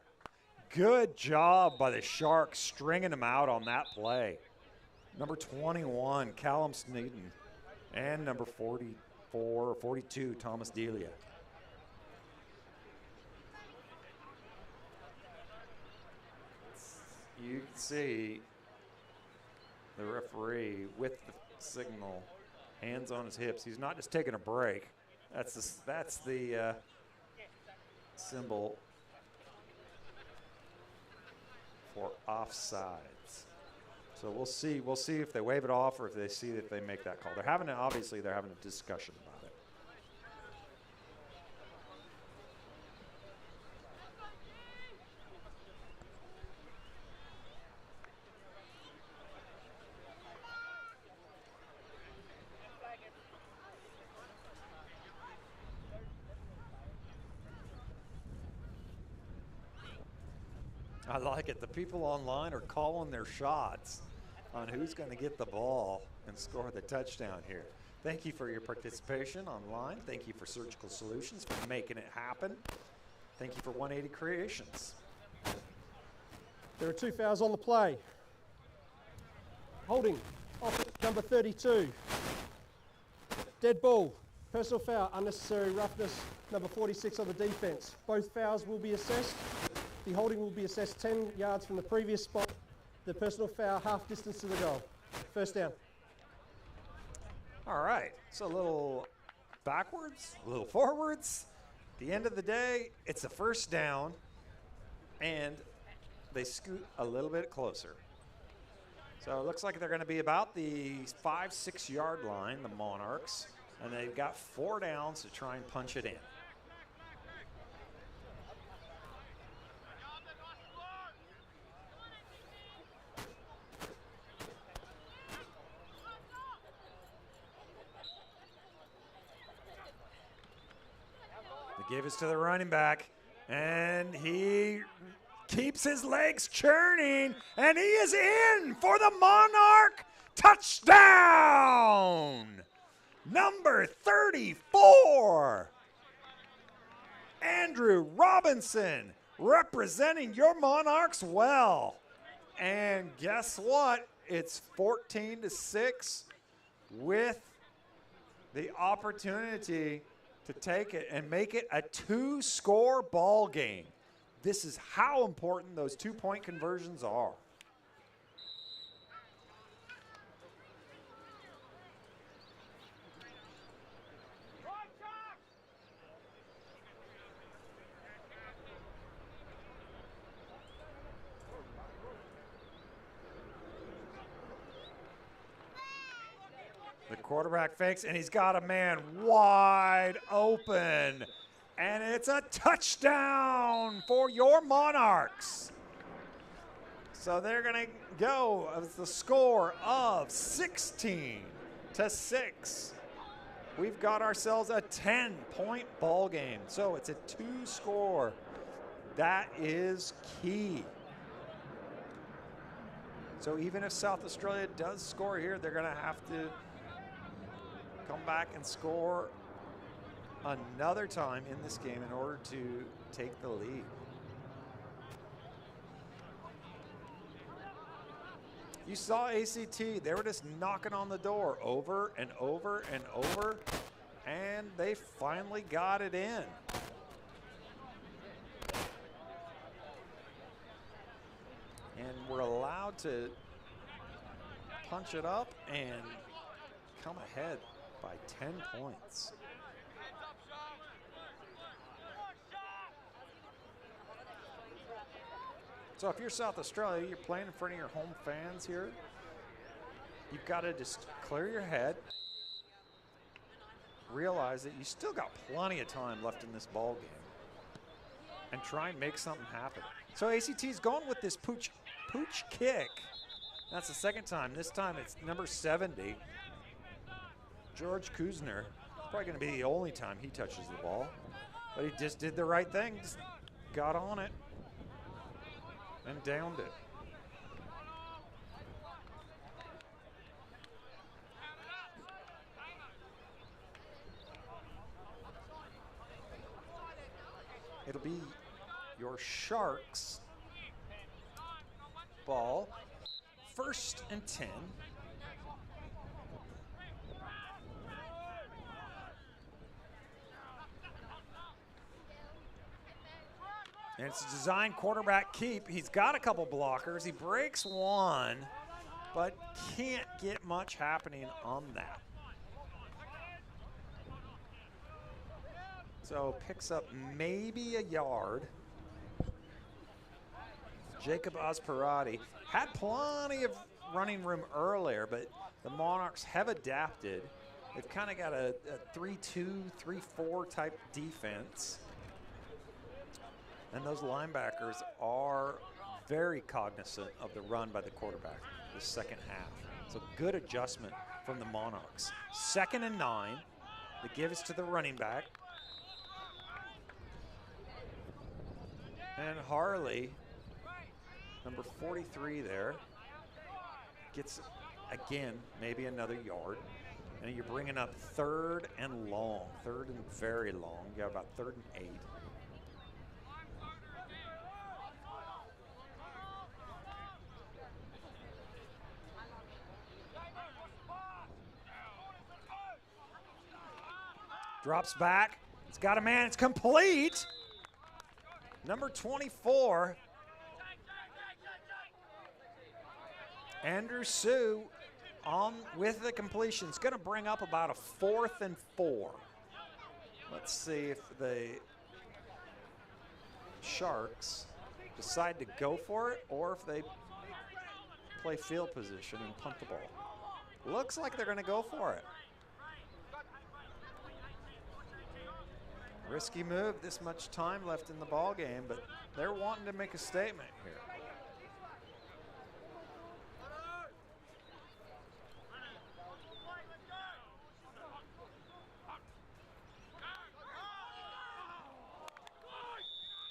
Good job by the Sharks stringing him out on that play. Number 21, Callum Sneeden, and number 44 or 42, Thomas Delia. You can see the referee with the signal, hands on his hips. He's not just taking a break. That's the symbol for offsides. So we'll see if they wave it off or if they see that they make that call. Obviously they're having a discussion about it. I like it. The people online are calling their shots on who's going to get the ball and score the touchdown here. Thank you for your participation online. Thank you for Surgical Solutions for making it happen. Thank you for 180 Creations. There are 2 fouls on the play. Holding, off number 32. Dead ball, personal foul, unnecessary roughness, number 46 on the defense. Both fouls will be assessed. The holding will be assessed 10 yards from the previous spot. The personal foul half distance to the goal. First down. All right, so a little backwards, a little forwards. At the end of the day, it's a first down, and they scoot a little bit closer. So it looks like they're going to be about the 5-6 yard line, the Monarchs, and they've got 4 downs to try and punch it in. The give is to the running back, and he keeps his legs churning, and he is in for the Monarch touchdown. Number 34, Andrew Robinson, representing your Monarchs well. And guess what? It's 14-6 with the opportunity to take it and make it a 2-score ball game. This is how important those 2-point conversions are. The quarterback fakes, and he's got a man wide open. And it's a touchdown for your Monarchs. So they're going to go with the score of 16-6. We've got ourselves a 10-point ball game. So it's a 2-score. That is key. So even if South Australia does score here, they're going to have to come back and score another time in this game in order to take the lead. You saw ACT, they were just knocking on the door over and over and over, and they finally got it in. And we're allowed to punch it up and come ahead by 10 points. So if you're South Australia, you're playing in front of your home fans here, you've got to just clear your head, realize that you still got plenty of time left in this ball game, and try and make something happen. So ACT's going with this pooch kick. That's the second time. This time it's number 70. George Kuzner, probably going to be the only time he touches the ball. But he just did the right thing, just got on it and downed it. be your Sharks ball. 1st and 10. And it's a design quarterback keep. He's got a couple blockers. He breaks one, but can't get much happening on that. So picks up maybe a yard. Jacob Osperati had plenty of running room earlier, but the Monarchs have adapted. They've kind of got a 3-2, 3-4 type defense. And those linebackers are very cognizant of the run by the quarterback the second half. So good adjustment from the Monarchs. 2nd and 9. The give is to the running back. And Harley, number 43 there, gets, again, maybe another yard. And you're bringing up 3rd and long, 3rd and very long. You got about 3rd and 8. Drops back. It's got a man. It's complete. Number 24. Andrew Sue on with the completion. It's going to bring up about a 4th and 4. Let's see if the Sharks decide to go for it or if they play field position and punt the ball. Looks like they're going to go for it. Risky move, this much time left in the ball game, but they're wanting to make a statement here.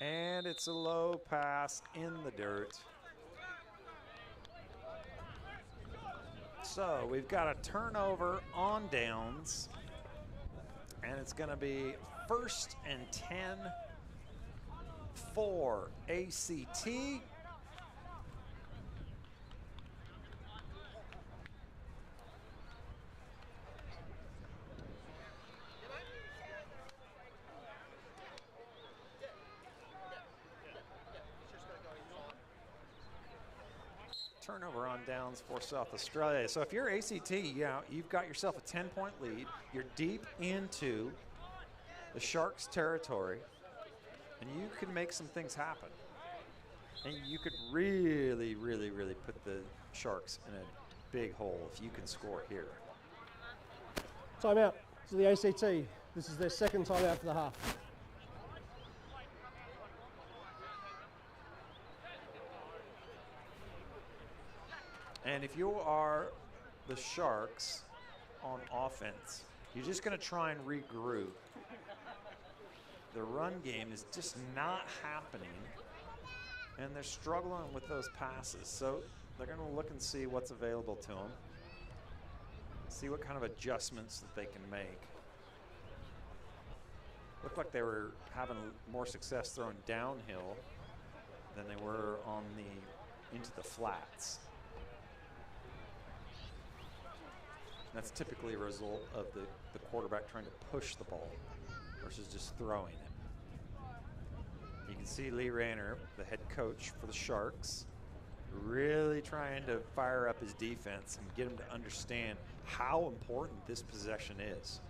And it's a low pass in the dirt. So we've got a turnover on downs, and it's going to be 1st and 10 for ACT. Turnover on downs for South Australia. So if you're ACT, you've got yourself a 10-point lead. You're deep into the Sharks' territory, and you can make some things happen. And you could really, really, really put the Sharks in a big hole if you can score here. Timeout to the ACT. This is their 2nd timeout for the half. And if you are the Sharks on offense, you're just going to try and regroup. The run game is just not happening, and they're struggling with those passes. So they're going to look and see what's available to them, see what kind of adjustments that they can make. Looked like they were having more success throwing downhill than they were on into the flats. That's typically a result of the quarterback trying to push the ball versus just throwing it. You can see Lee Rayner, the head coach for the Sharks, really trying to fire up his defense and get them to understand how important this possession is.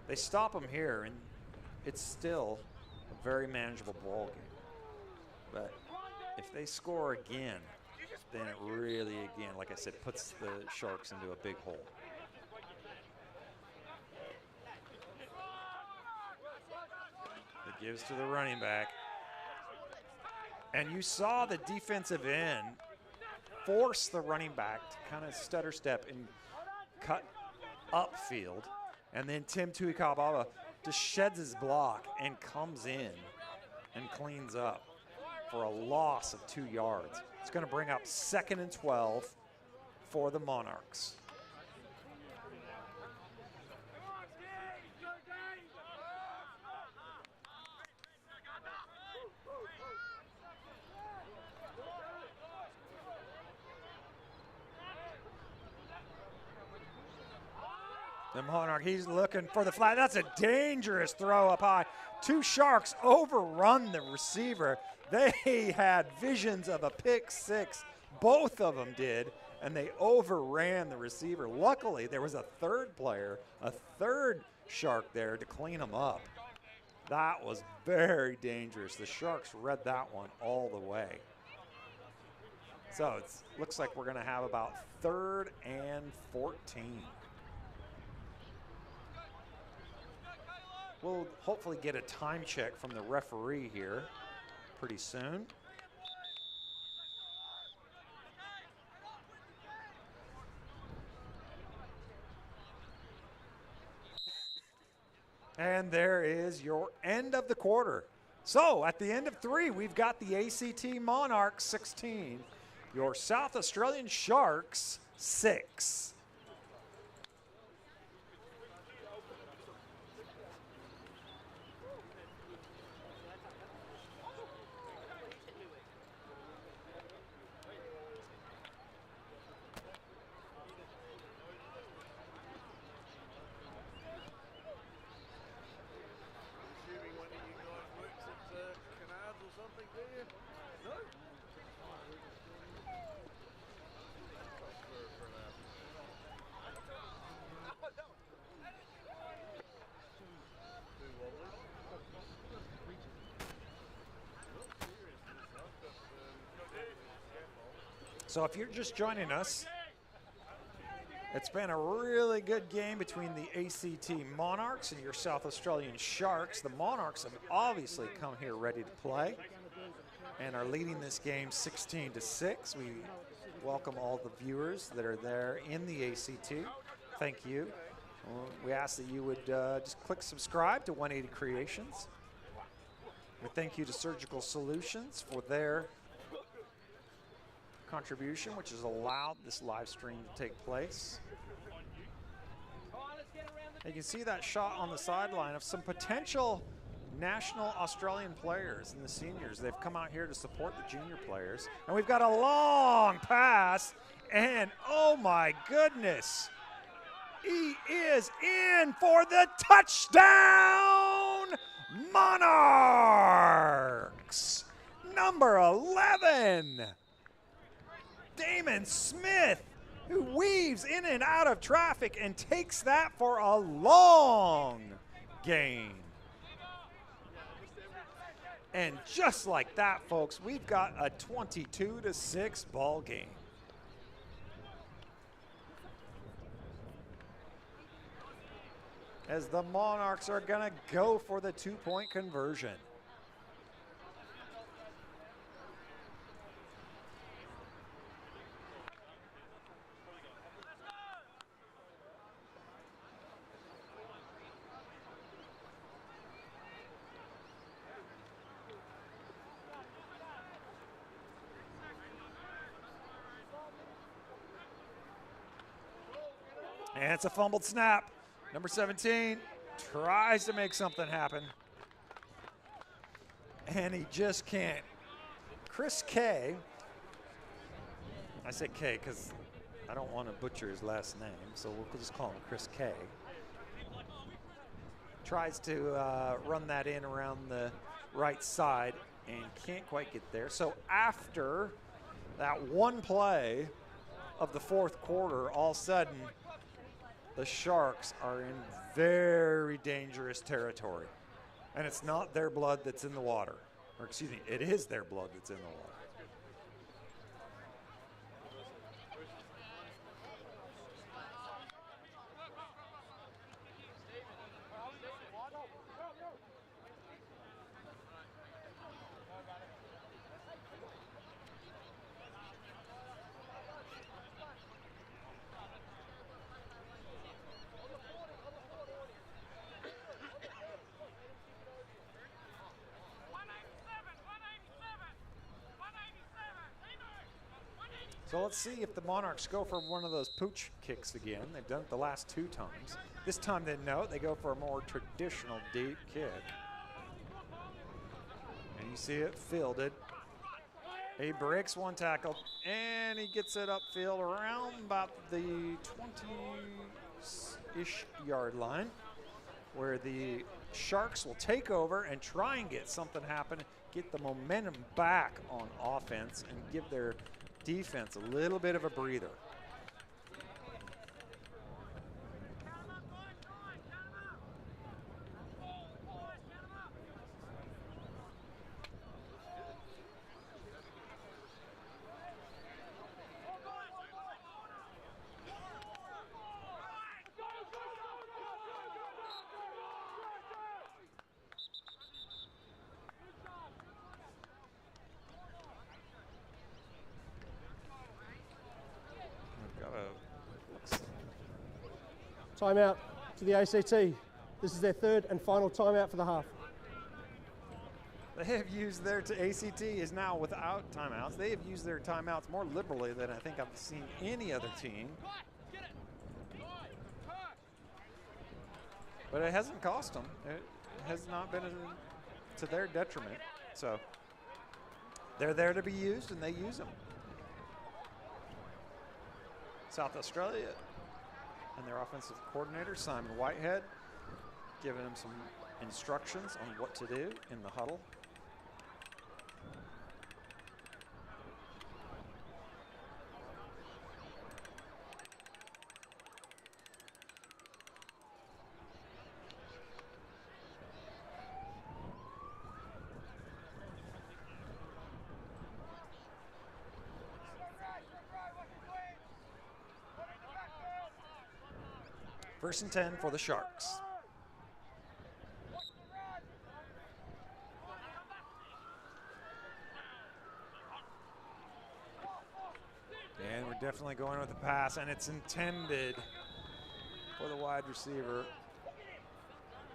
They stop them here, and it's still a very manageable ball game. But if they score again, then it really, again, like I said, puts the Sharks into a big hole. It gives to the running back. And you saw the defensive end force the running back to kind of stutter step and cut upfield. And then Tim Tuikababa just sheds his block and comes in and cleans up for a loss of 2 yards. It's going to bring up 2nd and 12 for the Monarchs. The Monarch, he's looking for the flag. That's a dangerous throw up high. Two Sharks overrun the receiver. They had visions of a pick six. Both of them did, and they overran the receiver. Luckily, there was a third player, a third Shark there to clean them up. That was very dangerous. The Sharks read that one all the way. So it looks like we're going to have about 3rd and 14. We'll hopefully get a time check from the referee here pretty soon. And there is your end of the quarter. So at the end of 3, we've got the ACT Monarchs 16, your South Australian Sharks 6. So if you're just joining us, it's been a really good game between the ACT Monarchs and your South Australian Sharks. The Monarchs have obviously come here ready to play and are leading this game 16-6. We welcome all the viewers that are there in the ACT. Thank you. We ask that you would just click subscribe to 180 Creations. We thank you to Surgical Solutions for their contribution, which has allowed this live stream to take place. You can see that shot on the sideline of some potential national Australian players and the seniors. They've come out here to support the junior players. And we've got a long pass, and oh my goodness, he is in for the touchdown, Monarchs! Number 11. Damon Smith, who weaves in and out of traffic and takes that for a long gain. And just like that, folks, we've got a 22-6 ball game. As the Monarchs are gonna go for the 2-point conversion. And it's a fumbled snap. Number 17 tries to make something happen. And he just can't. Chris K. I say K because I don't want to butcher his last name, so we'll just call him Chris K. Tries to run that in around the right side and can't quite get there. So after that one play of the 4th quarter, all of a sudden, the Sharks are in very dangerous territory. And it's not their blood that's in the water. Or excuse me, it is their blood that's in the water. So let's see if the Monarchs go for one of those pooch kicks again. They've done it the last 2 times. This time they know they go for a more traditional deep kick. And you see it fielded. He breaks one tackle, and he gets it upfield around about the 20-ish yard line, where the Sharks will take over and try and get something happen, get the momentum back on offense, and give their defense a little bit of a breather. Timeout to the ACT. This is their third and final timeout for the half. They have used their ACT is now without timeouts. They have used their timeouts more liberally than I think I've seen any other team. But it hasn't cost them. It has not been to their detriment. So they're there to be used, and they use them. South Australia and their offensive coordinator, Simon Whitehead, giving them some instructions on what to do in the huddle. First and 10 for the Sharks. And we're definitely going with the pass, and it's intended for the wide receiver.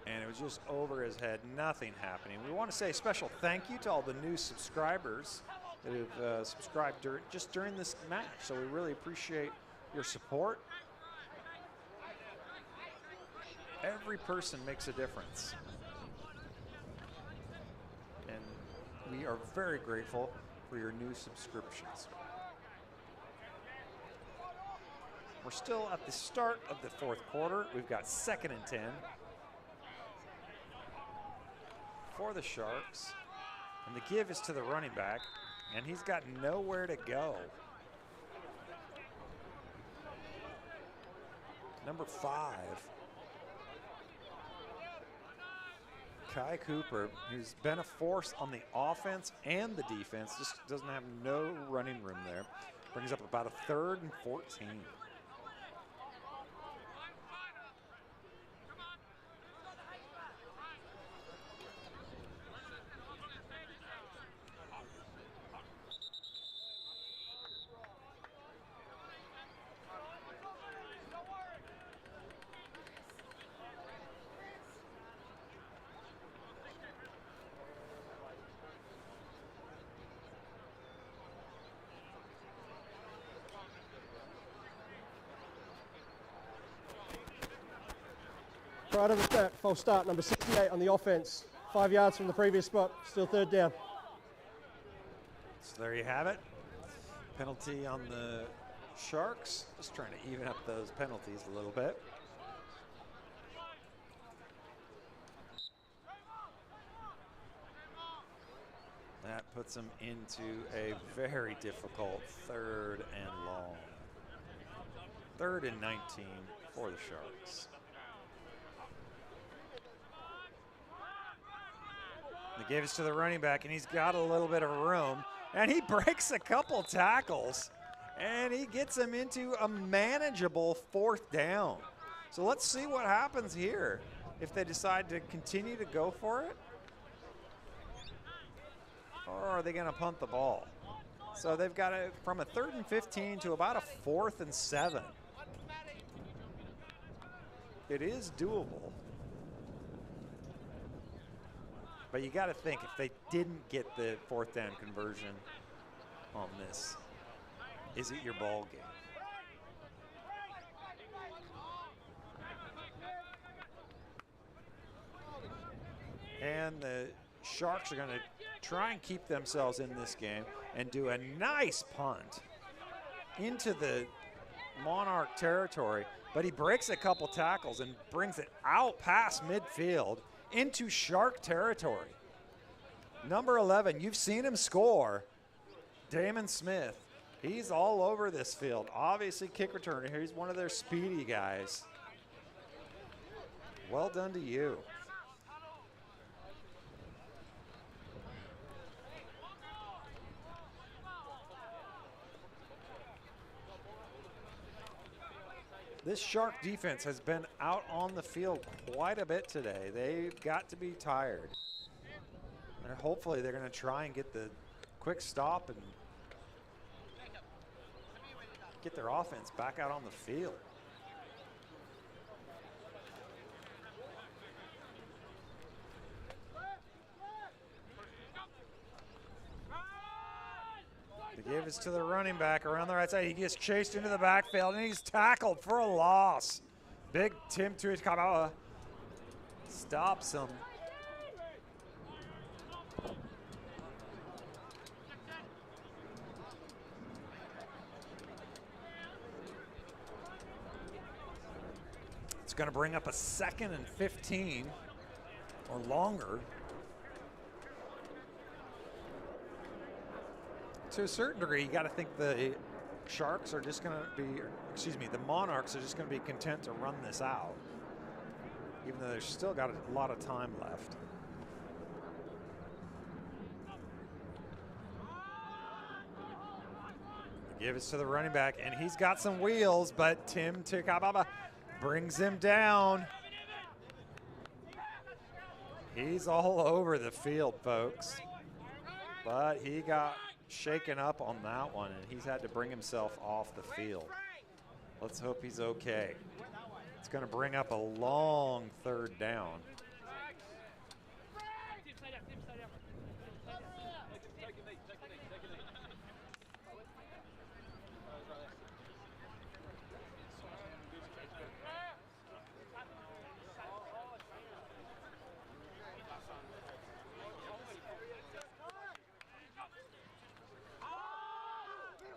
And it was just over his head, nothing happening. We want to say a special thank you to all the new subscribers that have subscribed just during this match. So we really appreciate your support. Every person makes a difference. And we are very grateful for your new subscriptions. We're still at the start of the fourth quarter. We've got 2nd and 10 for the Sharks. And the give is to the running back, and he's got nowhere to go. Number 5. Kai Cooper, who's been a force on the offense and the defense, just doesn't have no running room there. Brings up about a 3rd and 14. Right of the snap, false start, number 68 on the offense. 5 yards from the previous spot, still 3rd down. So there you have it. Penalty on the Sharks. Just trying to even up those penalties a little bit. That puts them into a very difficult 3rd and long. 3rd and 19 for the Sharks. They gave us to the running back, and he's got a little bit of room, and he breaks a couple tackles, and he gets him into a manageable 4th down. So let's see what happens here if they decide to continue to go for it, or are they going to punt the ball? So they've got it from a 3rd and 15 to about a 4th and 7. It is doable. But you got to think, if they didn't get the 4th down conversion on this, is it your ball game? And the Sharks are going to try and keep themselves in this game and do a nice punt into the Monarch territory, but he breaks a couple tackles and brings it out past midfield into Shark territory. Number 11, you've seen him score. Damon Smith, he's all over this field. Obviously kick returner, he's one of their speedy guys. Well done to you. This Shark defense has been out on the field quite a bit today. They've got to be tired. And hopefully they're going to try and get the quick stop and get their offense back out on the field. They gave this to the running back around the right side. He gets chased into the backfield, and he's tackled for a loss. Big Tim Tuiskabawa stops him. It's going to bring up a 2nd and 15 or longer. To a certain degree, you got to think the Sharks are just going to be, the Monarchs are just going to be content to run this out, even though they've still got a lot of time left. Give it to the running back, and he's got some wheels, but Tim Tuiskabawa brings him down. He's all over the field, folks, but he got shaken up on that one, and he's had to bring himself off the field. Let's hope he's okay. It's going to bring up a long 3rd down.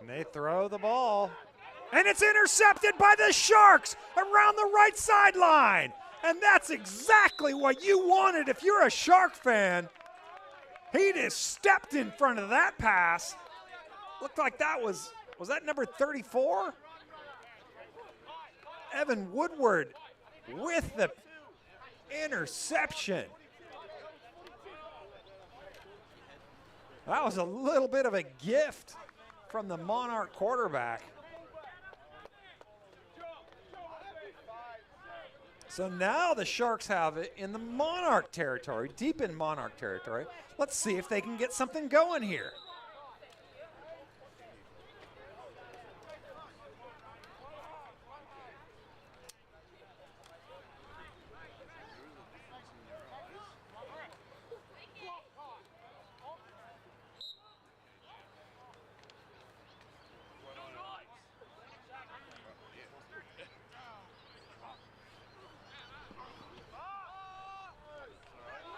And they throw the ball, and it's intercepted by the Sharks around the right sideline. And that's exactly what you wanted if you're a Shark fan. He just stepped in front of that pass. Looked like that was that number 34? Evan Woodward with the interception. That was a little bit of a gift from the Monarch quarterback. So now the Sharks have it in the Monarch territory, deep in Monarch territory. Let's see if they can get something going here.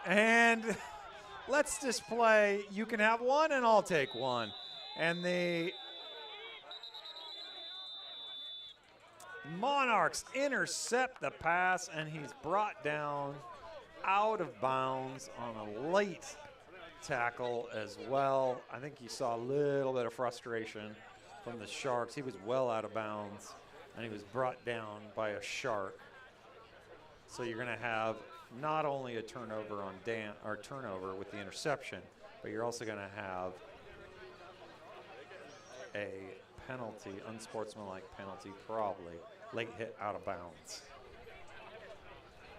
And let's display, you can have one and I'll take one. And the Monarchs intercept the pass, and he's brought down out of bounds on a late tackle as well. I think you saw a little bit of frustration from the Sharks. He was well out of bounds, and he was brought down by a Shark. So you're going to have not only a turnover on turnover with the interception, but you're also going to have a penalty, unsportsmanlike penalty, probably late hit out of bounds.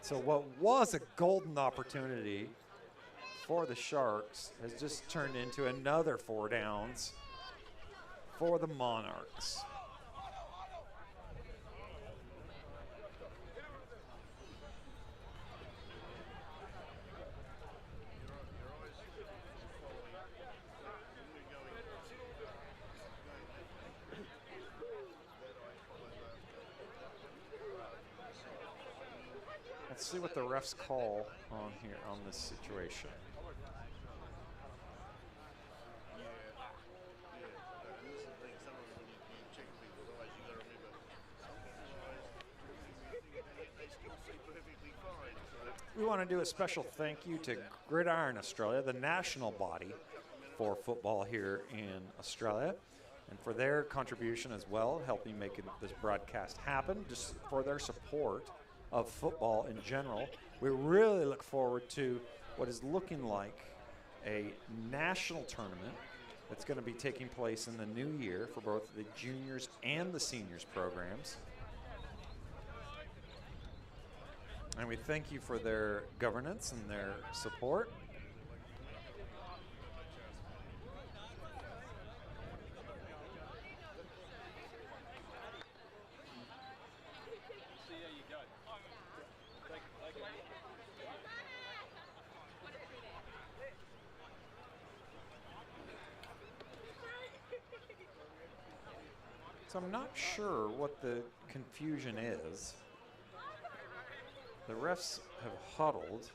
So what was a golden opportunity for the Sharks has just turned into another 4 downs for the Monarchs. Let's see what the refs call on here on this situation. we want to do a special thank you to Gridiron Australia, the national body for football here in Australia, and for their contribution as well, helping make this broadcast happen, just for their support of football in general. We really look forward to what is looking like a national tournament that's going to be taking place in the new year for both the juniors and the seniors programs. And we thank you for their governance and their support. So I'm not sure what the confusion is. The refs have huddled.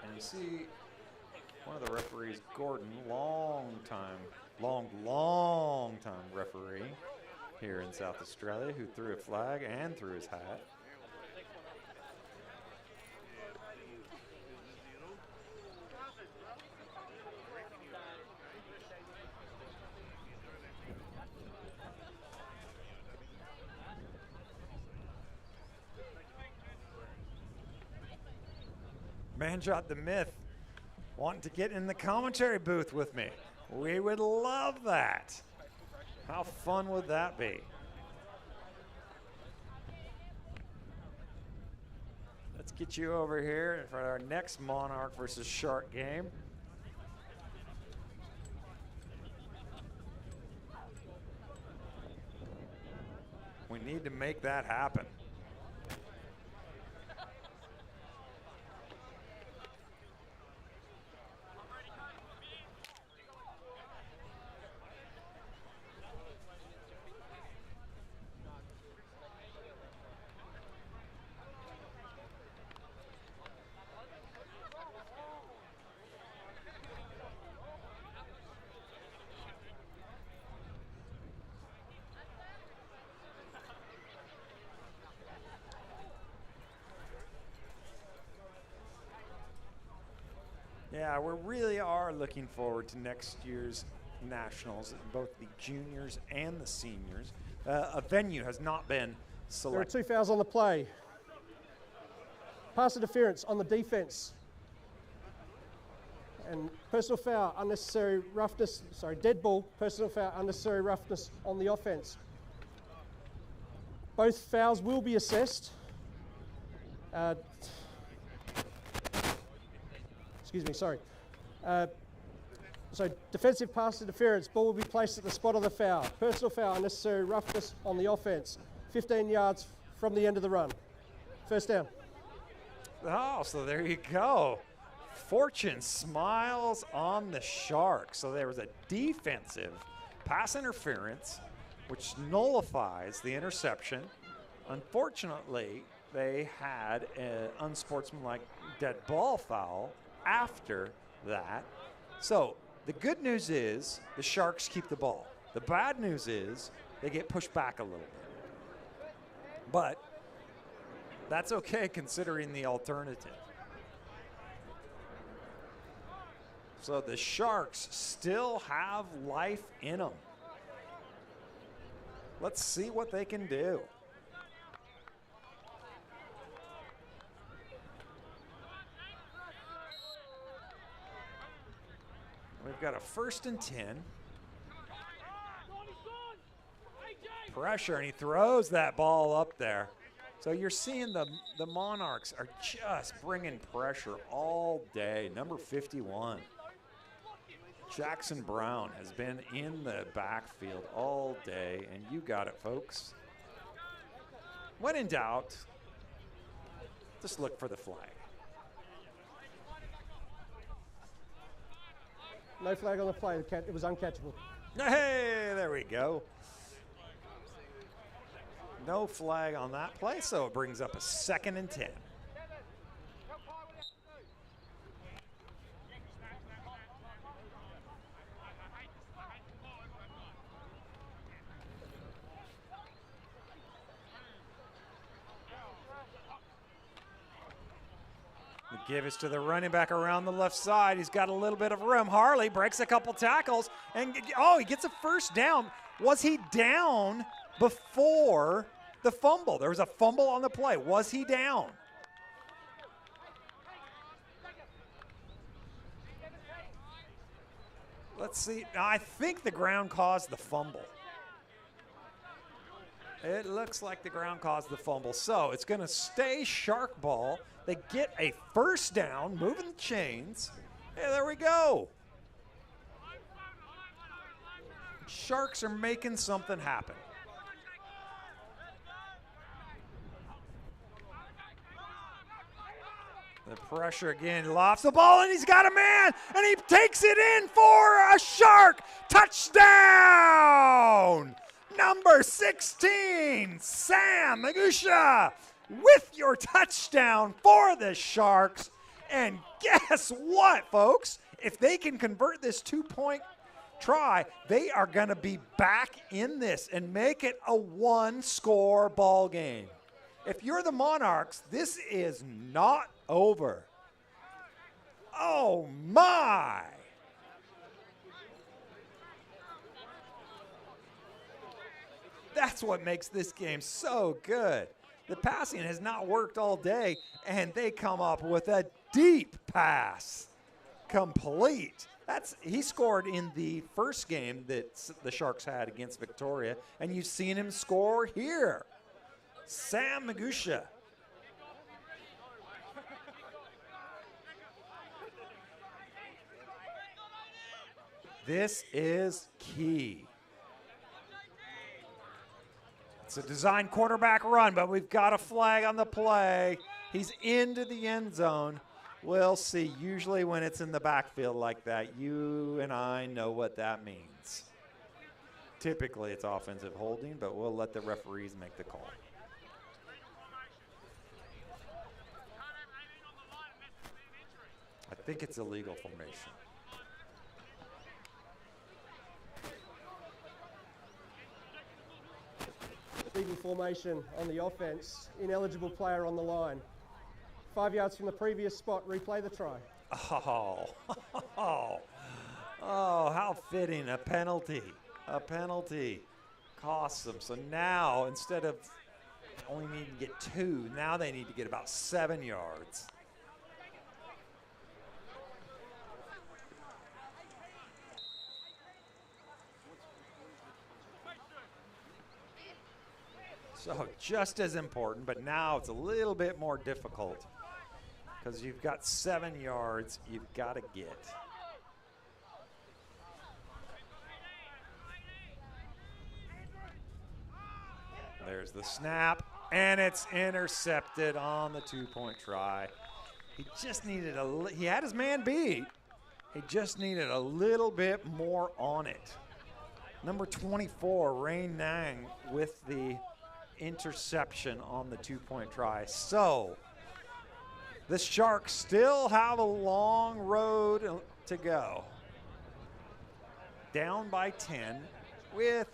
And you see one of the referees, Gordon, long time referee here in South Australia, who threw a flag and threw his hat. Manjot the Myth wanting to get in the commentary booth with me. We would love that. How fun would that be? Let's get you over here for our next Monarch versus Shark game. We need to make that happen. Yeah, we really are looking forward to next year's Nationals, both the juniors and the seniors. A venue has not been selected. There are 2 fouls on the play. Pass interference on the defense. And personal foul, unnecessary roughness, dead ball, personal foul, unnecessary roughness on the offense. Both fouls will be assessed. So defensive pass interference, ball will be placed at the spot of the foul. Personal foul, unnecessary roughness on the offense. 15 yards from the end of the run. First down. Oh, so there you go. Fortune smiles on the Sharks. So there was a defensive pass interference, which nullifies the interception. Unfortunately, they had an unsportsmanlike dead ball foul after that. So the good news is the Sharks keep the ball. The bad news is they get pushed back a little bit. But that's okay considering the alternative. So the Sharks still have life in them. Let's see what they can do. We've got a 1st and 10. Pressure, and he throws that ball up there. So you're seeing the Monarchs are just bringing pressure all day. Number 51, Jackson Brown, has been in the backfield all day, and you got it, folks. When in doubt, just look for the flag. No flag on the play. It was uncatchable. Hey, there we go. No flag on that play, so it brings up a 2nd and 10. Give us to the running back around the left side. He's got a little bit of room. Harley breaks a couple tackles, and he gets a first down. Was he down before the fumble? There was a fumble on the play. Was he down? Let's see. I think the ground caused the fumble. It looks like the ground caused the fumble. So it's going to stay Shark ball. They get a first down, moving the chains. Hey, there we go. Sharks are making something happen. The pressure again, lofts the ball, and he's got a man, and he takes it in for a Shark touchdown. Number 16, Sam Magusha, with your touchdown for the Sharks. And guess what, folks? If they can convert this 2-point try, they are going to be back in this and make it a one-score ball game. If you're the Monarchs, this is not over. Oh, my. That's what makes this game so good. The passing has not worked all day, and they come up with a deep pass. Complete. He scored in the first game that the Sharks had against Victoria, and you've seen him score here. Sam Magusha. This is key. It's a design quarterback run, but we've got a flag on the play. He's into the end zone. We'll see. Usually when it's in the backfield like that, you and I know what that means. Typically it's offensive holding, but we'll let the referees make the call. I think it's illegal formation. Legal formation on the offense. Ineligible player on the line. 5 yards from the previous spot. Replay the try. Oh, how fitting. A penalty. A penalty costs them. So now, instead of only needing to get 2, now they need to get about 7 yards. So just as important, but now it's a little bit more difficult because you've got 7 yards you've got to get. There's the snap, and it's intercepted on the 2-point try. He just needed he had his man beat. He just needed a little bit more on it. Number 24, Rain Nang, with the interception on the 2-point try. So the Sharks still have a long road to go. Down by 10 with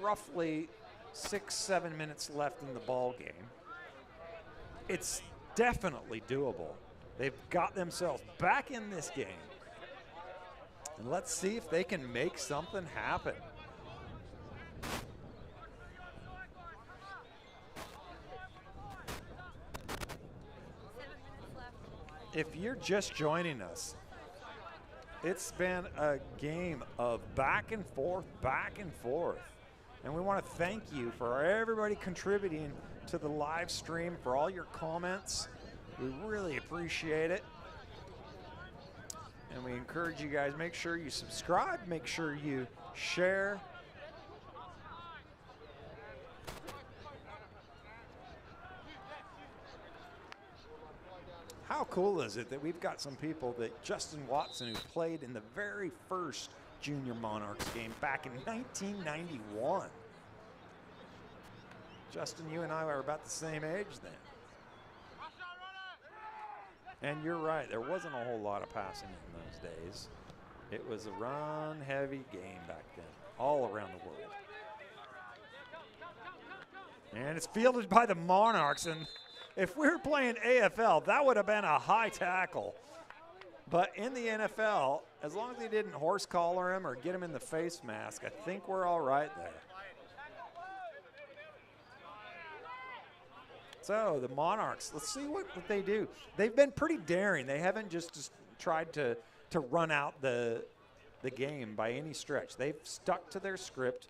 roughly 6-7 minutes left in the ball game. It's definitely doable. They've got themselves back in this game. And let's see if they can make something happen. If you're just joining us, it's been a game of back and forth. And we want to thank you for everybody contributing to the live stream, for all your comments. We really appreciate it. And we encourage you guys, make sure you subscribe, make sure you share. How cool is it that we've got some people that Justin Watson, who played in the very first Junior Monarchs game back in 1991. Justin, you and I were about the same age then. And you're right, there wasn't a whole lot of passing in those days. It was a run-heavy game back then, all around the world. And it's fielded by the Monarchs, and If we were playing AFL, that would have been a high tackle. But in the NFL, as long as he didn't horse collar him or get him in the face mask, I think we're all right there. So the Monarchs, let's see what they do. They've been pretty daring. They haven't just tried to run out the game by any stretch. They've stuck to their script,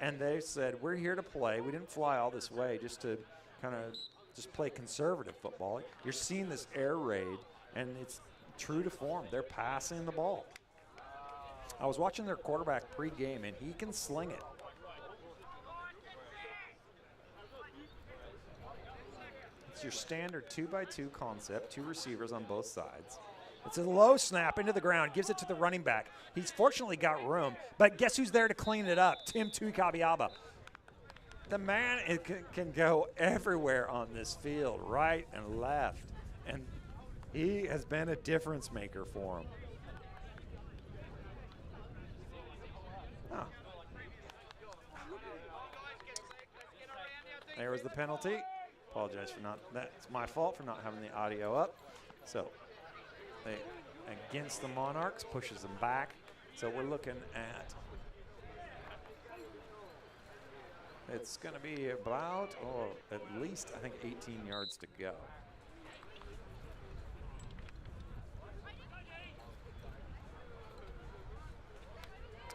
and they said, we're here to play. We didn't fly all this way just to kind of just play conservative football. You're seeing this air raid, and it's true to form. They're passing the ball. I was watching their quarterback pregame, and he can sling it. It's your standard 2-by-2 concept, 2 receivers on both sides. It's a low snap into the ground, gives it to the running back. He's fortunately got room, but guess who's there to clean it up? Tim Tuikabiaba. The man can go everywhere on this field, right and left, and he has been a difference maker for him. Oh. There was the penalty. Apologize for not, that's my fault for not having the audio up. So they, against the Monarchs, pushes them back. So we're looking at, it's going to be about, at least I think 18 yards to go.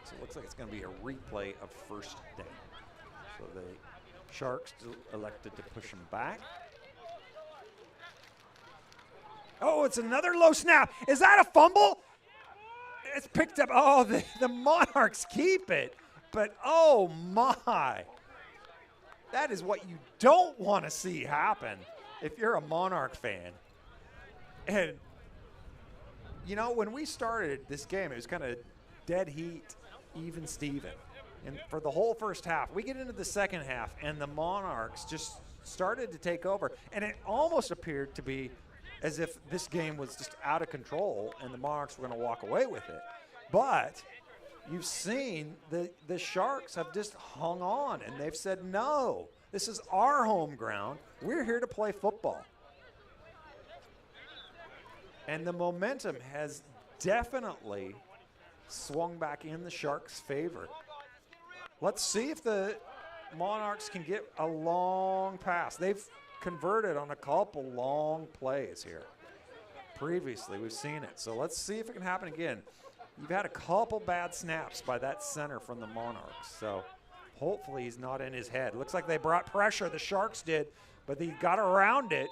So it looks like it's going to be a replay of first down. So the Sharks elected to push him back. Oh, it's another low snap. Is that a fumble? It's picked up. Oh, the Monarchs keep it. But, oh, my. That is what you don't want to see happen if you're a Monarch fan. And, you know, when we started this game, it was kind of dead heat, even Steven. And for the whole first half, we get into the second half, and the Monarchs just started to take over. And it almost appeared to be as if this game was just out of control and the Monarchs were going to walk away with it. But you've seen the Sharks have just hung on, and they've said, no, this is our home ground. We're here to play football. And the momentum has definitely swung back in the Sharks' favor. Let's see if the Monarchs can get a long pass. They've converted on a couple long plays here. Previously, we've seen it. So let's see if it can happen again. You've had a couple bad snaps by that center from the Monarchs. So hopefully he's not in his head. Looks like they brought pressure, the Sharks did, but he got around it.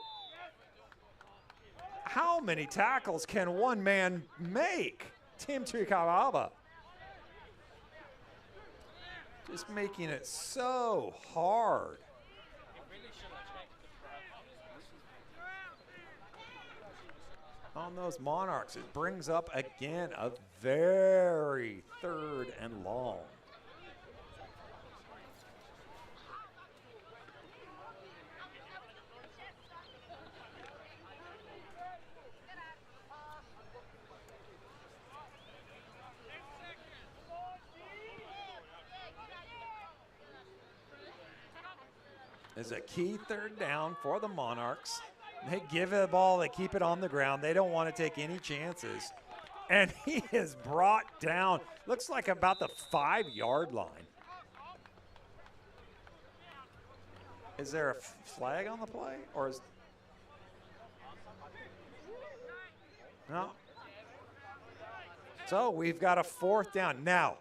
How many tackles can one man make? Tim Tuikabiaba. Just making it so hard. On those Monarchs, it brings up again a very 3rd and long. Is a key 3rd down for the Monarchs. They give it the ball, they keep it on the ground. They don't want to take any chances. And he is brought down, looks like about the 5-yard line. Is there a flag on the play? Or is, no. So we've got a 4th down. Now,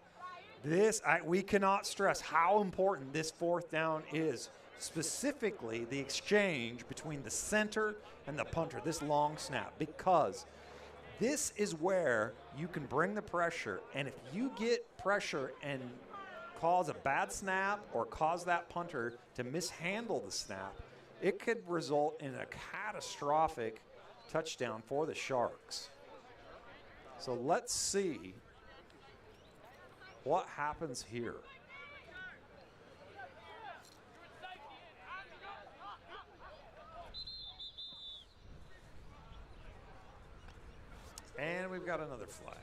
we cannot stress how important this 4th down is. Specifically the exchange between the center and the punter, this long snap, because this is where you can bring the pressure, and if you get pressure and cause a bad snap or cause that punter to mishandle the snap, it could result in a catastrophic touchdown for the Sharks. So let's see what happens here. And we've got another flag.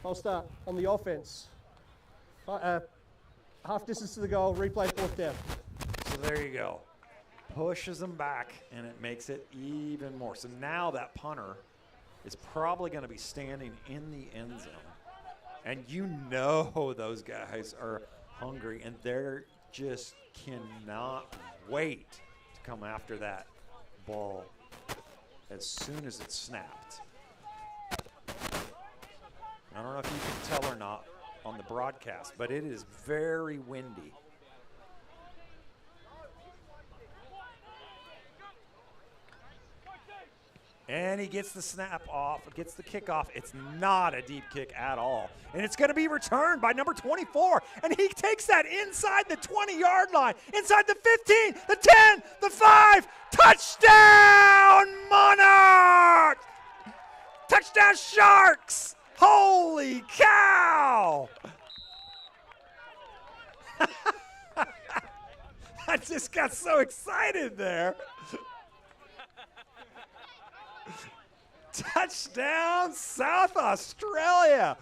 False start on the offense. Half distance to the goal, replay 4th down. So there you go. Pushes them back, and it makes it even more. So now that punter is probably going to be standing in the end zone. And you know those guys are hungry, and they're just cannot wait to come after that ball as soon as it's snapped. I don't know if you can tell or not on the broadcast, but it is very windy. And he gets the snap off, gets the kickoff. It's not a deep kick at all. And it's going to be returned by number 24. And he takes that inside the 20-yard line, inside the 15, the 10, the 5. Touchdown, Monarchs! Touchdown, Sharks! Holy cow! I just got so excited there. Touchdown, South Australia.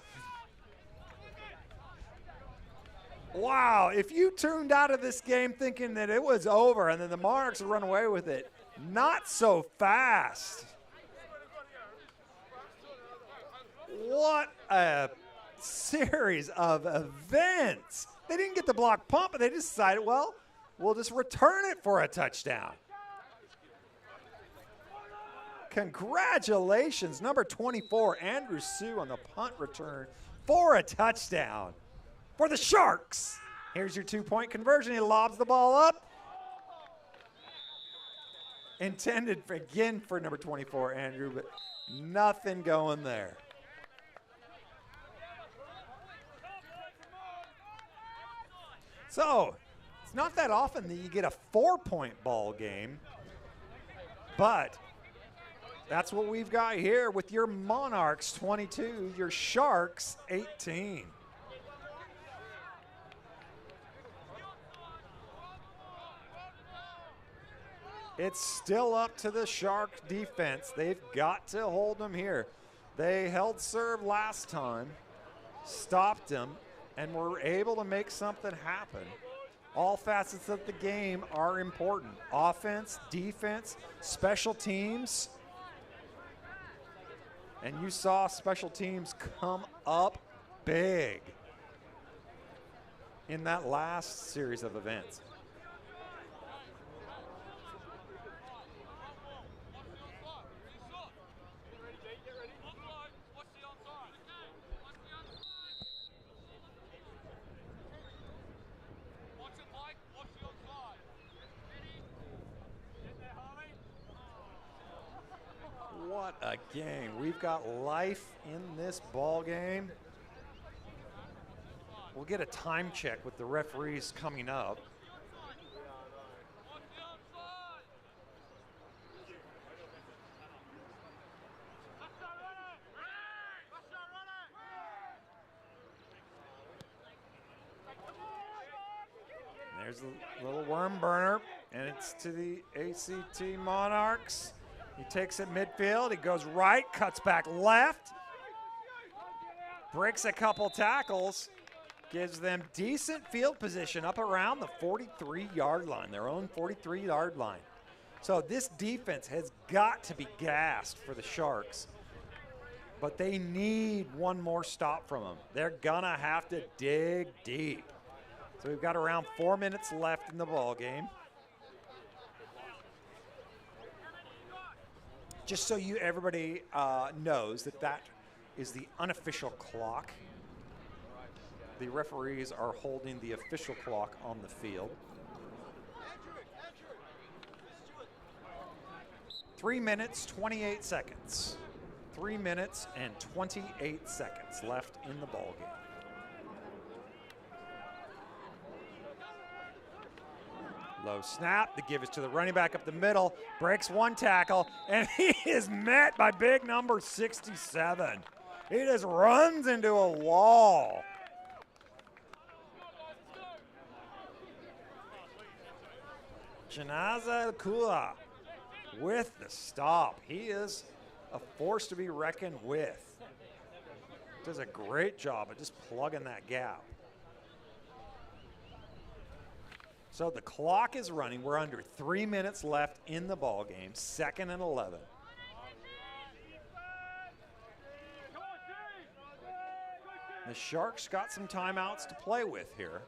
Wow, if you tuned out of this game thinking that it was over and then the Monarchs would run away with it, not so fast. What a series of events. They didn't get the block punt, but they decided, well, we'll just return it for a touchdown. Congratulations, number 24, Andrew Sue on the punt return for a touchdown for the Sharks. Here's your 2-point conversion. He lobs the ball up. Intended again for number 24, Andrew, but nothing going there. So, it's not that often that you get a 4-point ball game, but that's what we've got here with your Monarchs 22, your Sharks 18. It's still up to the Shark defense. They've got to hold them here. They held serve last time, stopped them, and were able to make something happen. All facets of the game are important. Offense, defense, special teams. And you saw special teams come up big in that last series of events. What a game. We've got life in this ball game. We'll get a time check with the referees coming up. There's a little worm burner, and it's to the ACT Monarchs. He takes it midfield, he goes right, cuts back left, breaks a couple tackles, gives them decent field position up around the 43-yard line, their own 43-yard line. So this defense has got to be gassed for the Sharks, but they need one more stop from them. They're gonna have to dig deep. So we've got around 4 minutes left in the ball game. Just so everybody knows that is the unofficial clock. The referees are holding the official clock on the field. 3 minutes, 28 seconds. 3 minutes and 28 seconds left in the ball game. Low snap, the give is to the running back up the middle, breaks one tackle, and he is met by big number 67. He just runs into a wall. Chinaza El-Kula with the stop. He is a force to be reckoned with. Does a great job of just plugging that gap. So the clock is running. We're under 3 minutes left in the ball game, 2nd and 11. The Sharks got some timeouts to play with here.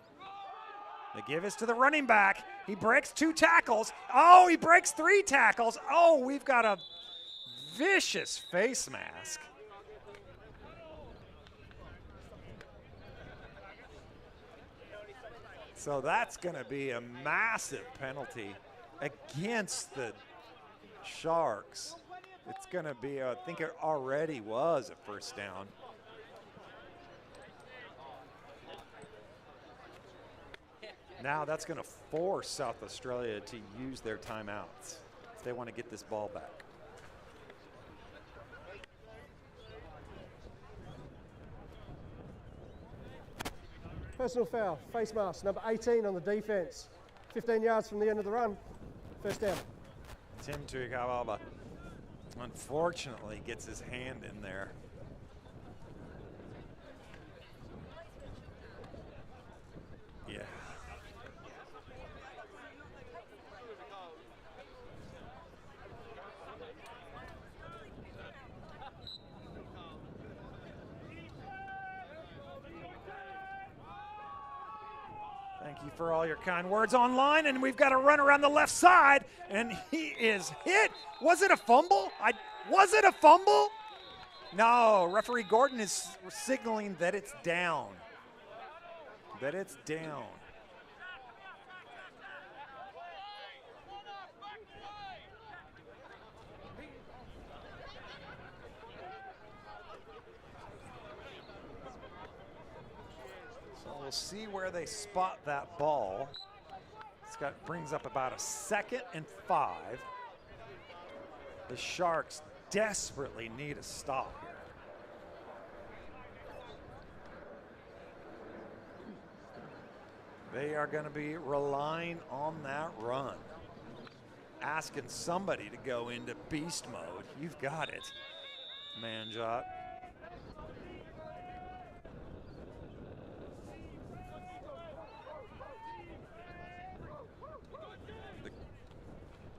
They give us to the running back. He breaks 2 tackles. Oh, he breaks 3 tackles. Oh, we've got a vicious face mask. So that's going to be a massive penalty against the Sharks. It's going to be, I think it already was a first down. Now that's going to force South Australia to use their timeouts if they want to get this ball back. Personal foul, face mask, number 18 on the defense. 15 yards from the end of the run. First down. Tim Tuikavaba unfortunately gets his hand in there. Yeah. Thank you for all your kind words online, and we've got a run around the left side, and he is hit. Was it a fumble? Was it a fumble? No, referee Gordon is signaling that it's down. That it's down. We'll see where they spot that ball. Brings up about a 2nd and 5. The Sharks desperately need a stop here. They are going to be relying on that run. Asking somebody to go into beast mode. You've got it, Manjot.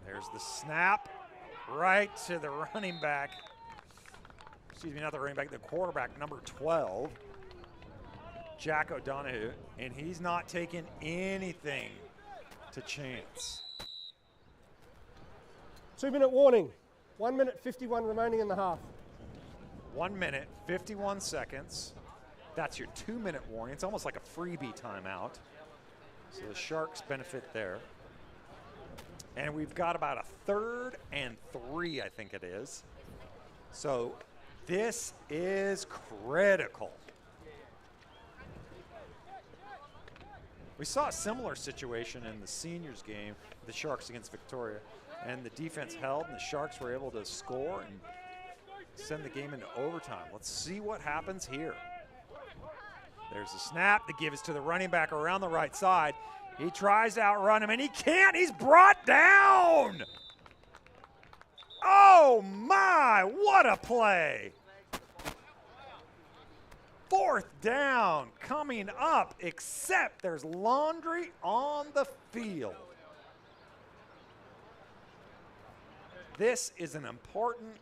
There's the snap right to the running back. Excuse me, not the running back, the quarterback, number 12, Jack O'Donoghue, and he's not taking anything to chance. 2-minute warning. 1 minute 51 remaining in the half. 1 minute, 51 seconds. That's your 2-minute warning. It's almost like a freebie timeout. So the Sharks benefit there. And we've got about a 3rd and 3, I think it is. So this is critical. We saw a similar situation in the seniors game, the Sharks against Victoria, and the defense held, and the Sharks were able to score and send the game into overtime. Let's see what happens here. There's a snap. The give is to the running back around the right side. He tries to outrun him, and he can't. He's brought down. Oh, my, what a play. 4th down coming up, except there's laundry on the field. This is an important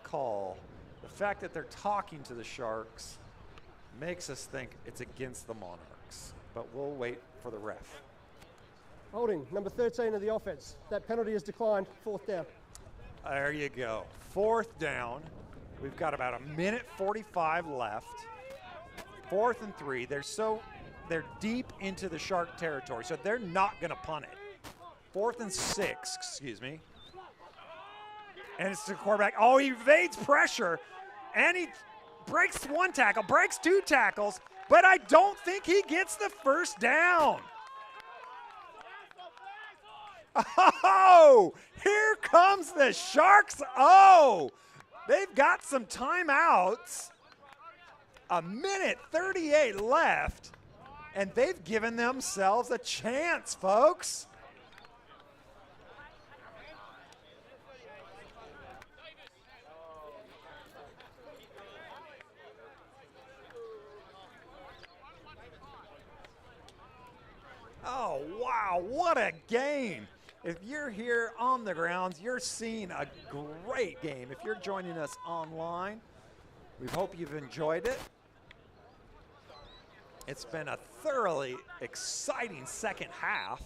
call. The fact that they're talking to the Sharks makes us think it's against the Monarchs, but we'll wait for the ref. Holding, number 13 of the offense. That penalty has declined. 4th down. There you go. 4th down. We've got about 1 minute 45 left. 4th and 3. They're deep into the Shark territory, so they're not going to punt it. 4th and 6, excuse me. And it's the quarterback. Oh, he evades pressure, and he breaks 1 tackle, breaks 2 tackles, but I don't think he gets the first down. Oh, here comes the Sharks. Oh, they've got some timeouts. 1 minute 38 left, and they've given themselves a chance, folks. Oh, wow, what a game. If you're here on the grounds, you're seeing a great game. If you're joining us online, we hope you've enjoyed it. It's been a thoroughly exciting second half,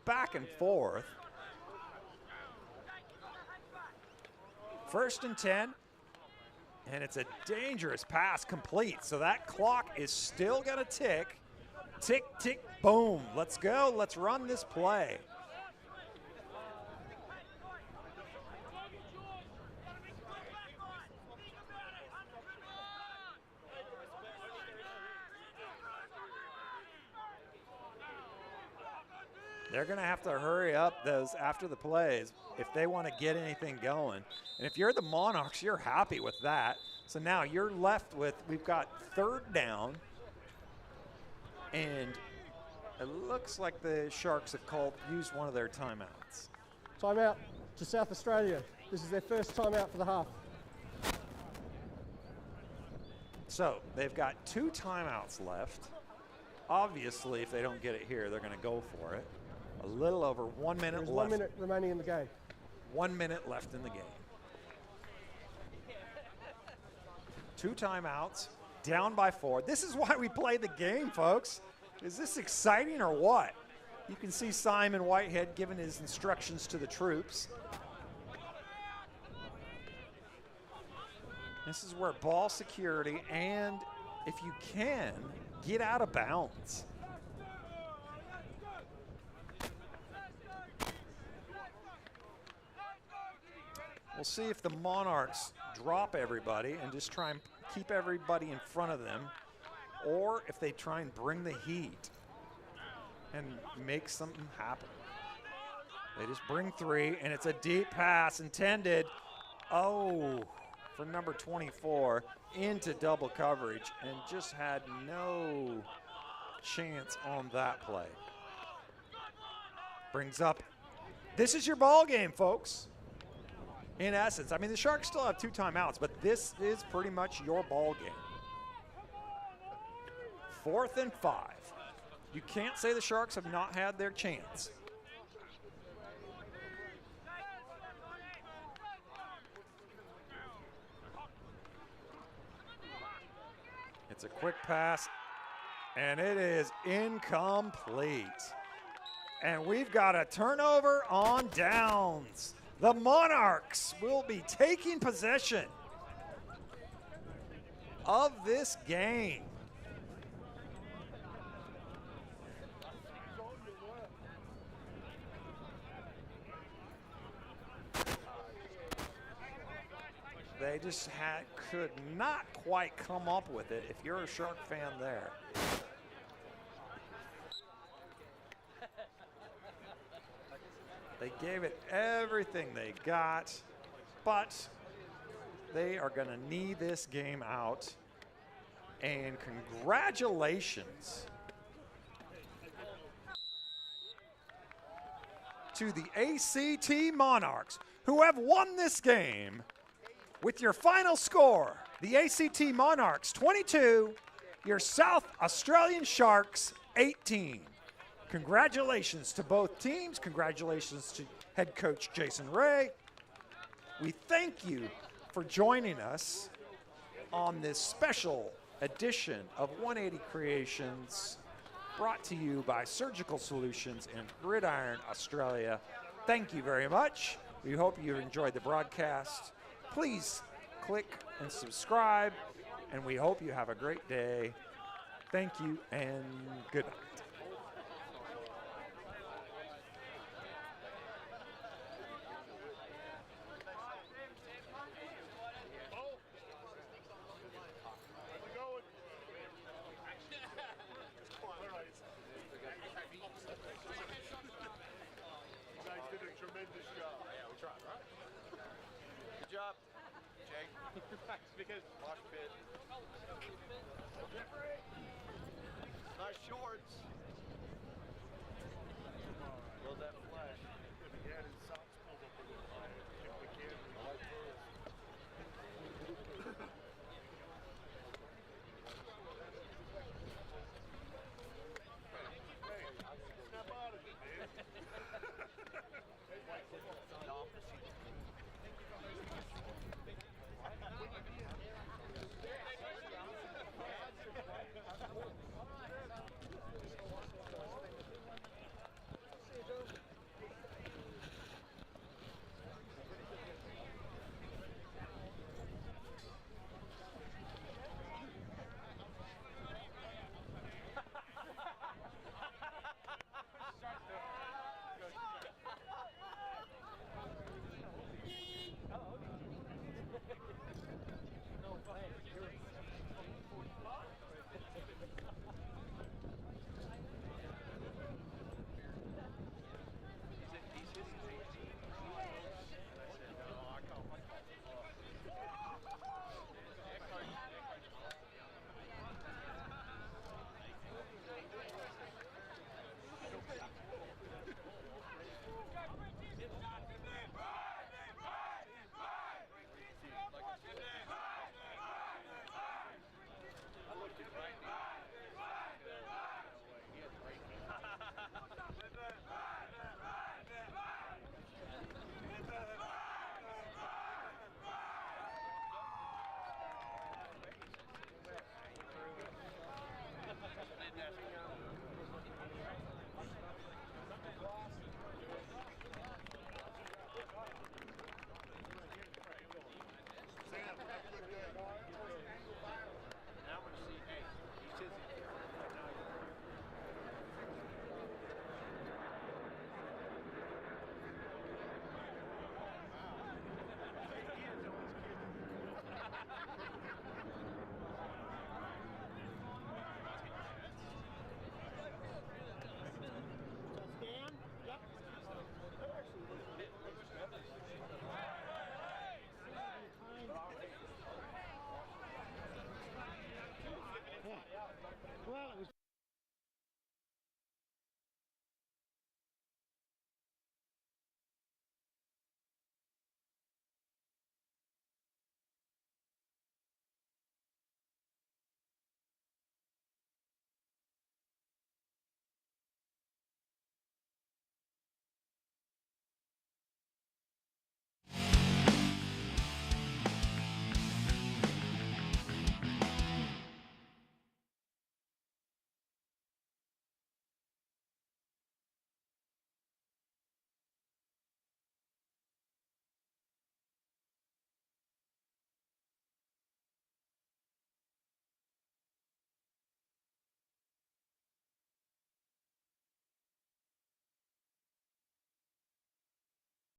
back and forth. 1st and 10, and it's a dangerous pass complete. So that clock is still gonna tick. Tick, tick, boom. Let's go, let's run this play. They're going to have to hurry up those after the plays if they want to get anything going. And if you're the Monarchs, you're happy with that. So now you're left with, we've got 3rd down. And it looks like the Sharks have used one of their timeouts. Timeout to South Australia. This is their first timeout for the half. So they've got 2 timeouts left. Obviously, if they don't get it here, they're going to go for it. A little over 1 minute There's left. 1 minute remaining in the game. 1 minute left in the game. 2 timeouts, down by 4. This is why we play the game, folks. Is this exciting or what? You can see Simon Whitehead giving his instructions to the troops. This is where ball security and, if you can, get out of bounds. We'll see if the Monarchs drop everybody and just try and keep everybody in front of them, or if they try and bring the heat and make something happen. They just bring 3, and it's a deep pass intended, for number 24 into double coverage, and just had no chance on that play. Brings up, this is your ball game, folks. In essence, I mean, the Sharks still have 2 timeouts, but this is pretty much your ball game. 4th and 5. You can't say the Sharks have not had their chance. It's a quick pass, and it is incomplete. And we've got a turnover on downs. The Monarchs will be taking possession of this game. They just could not quite come up with it if you're a Shark fan there. They gave it everything they got, but they are going to need this game out. And congratulations to the ACT Monarchs, who have won this game with your final score. The ACT Monarchs 22, your South Australian Sharks 18. Congratulations to both teams. Congratulations to head coach Jason Ray. We thank you for joining us on this special edition of 180 Creations, brought to you by Surgical Solutions in Gridiron, Australia. Thank you very much. We hope you enjoyed the broadcast. Please click and subscribe, and we hope you have a great day. Thank you and good night. Good job, Jake. Because wash pit. Nice shorts.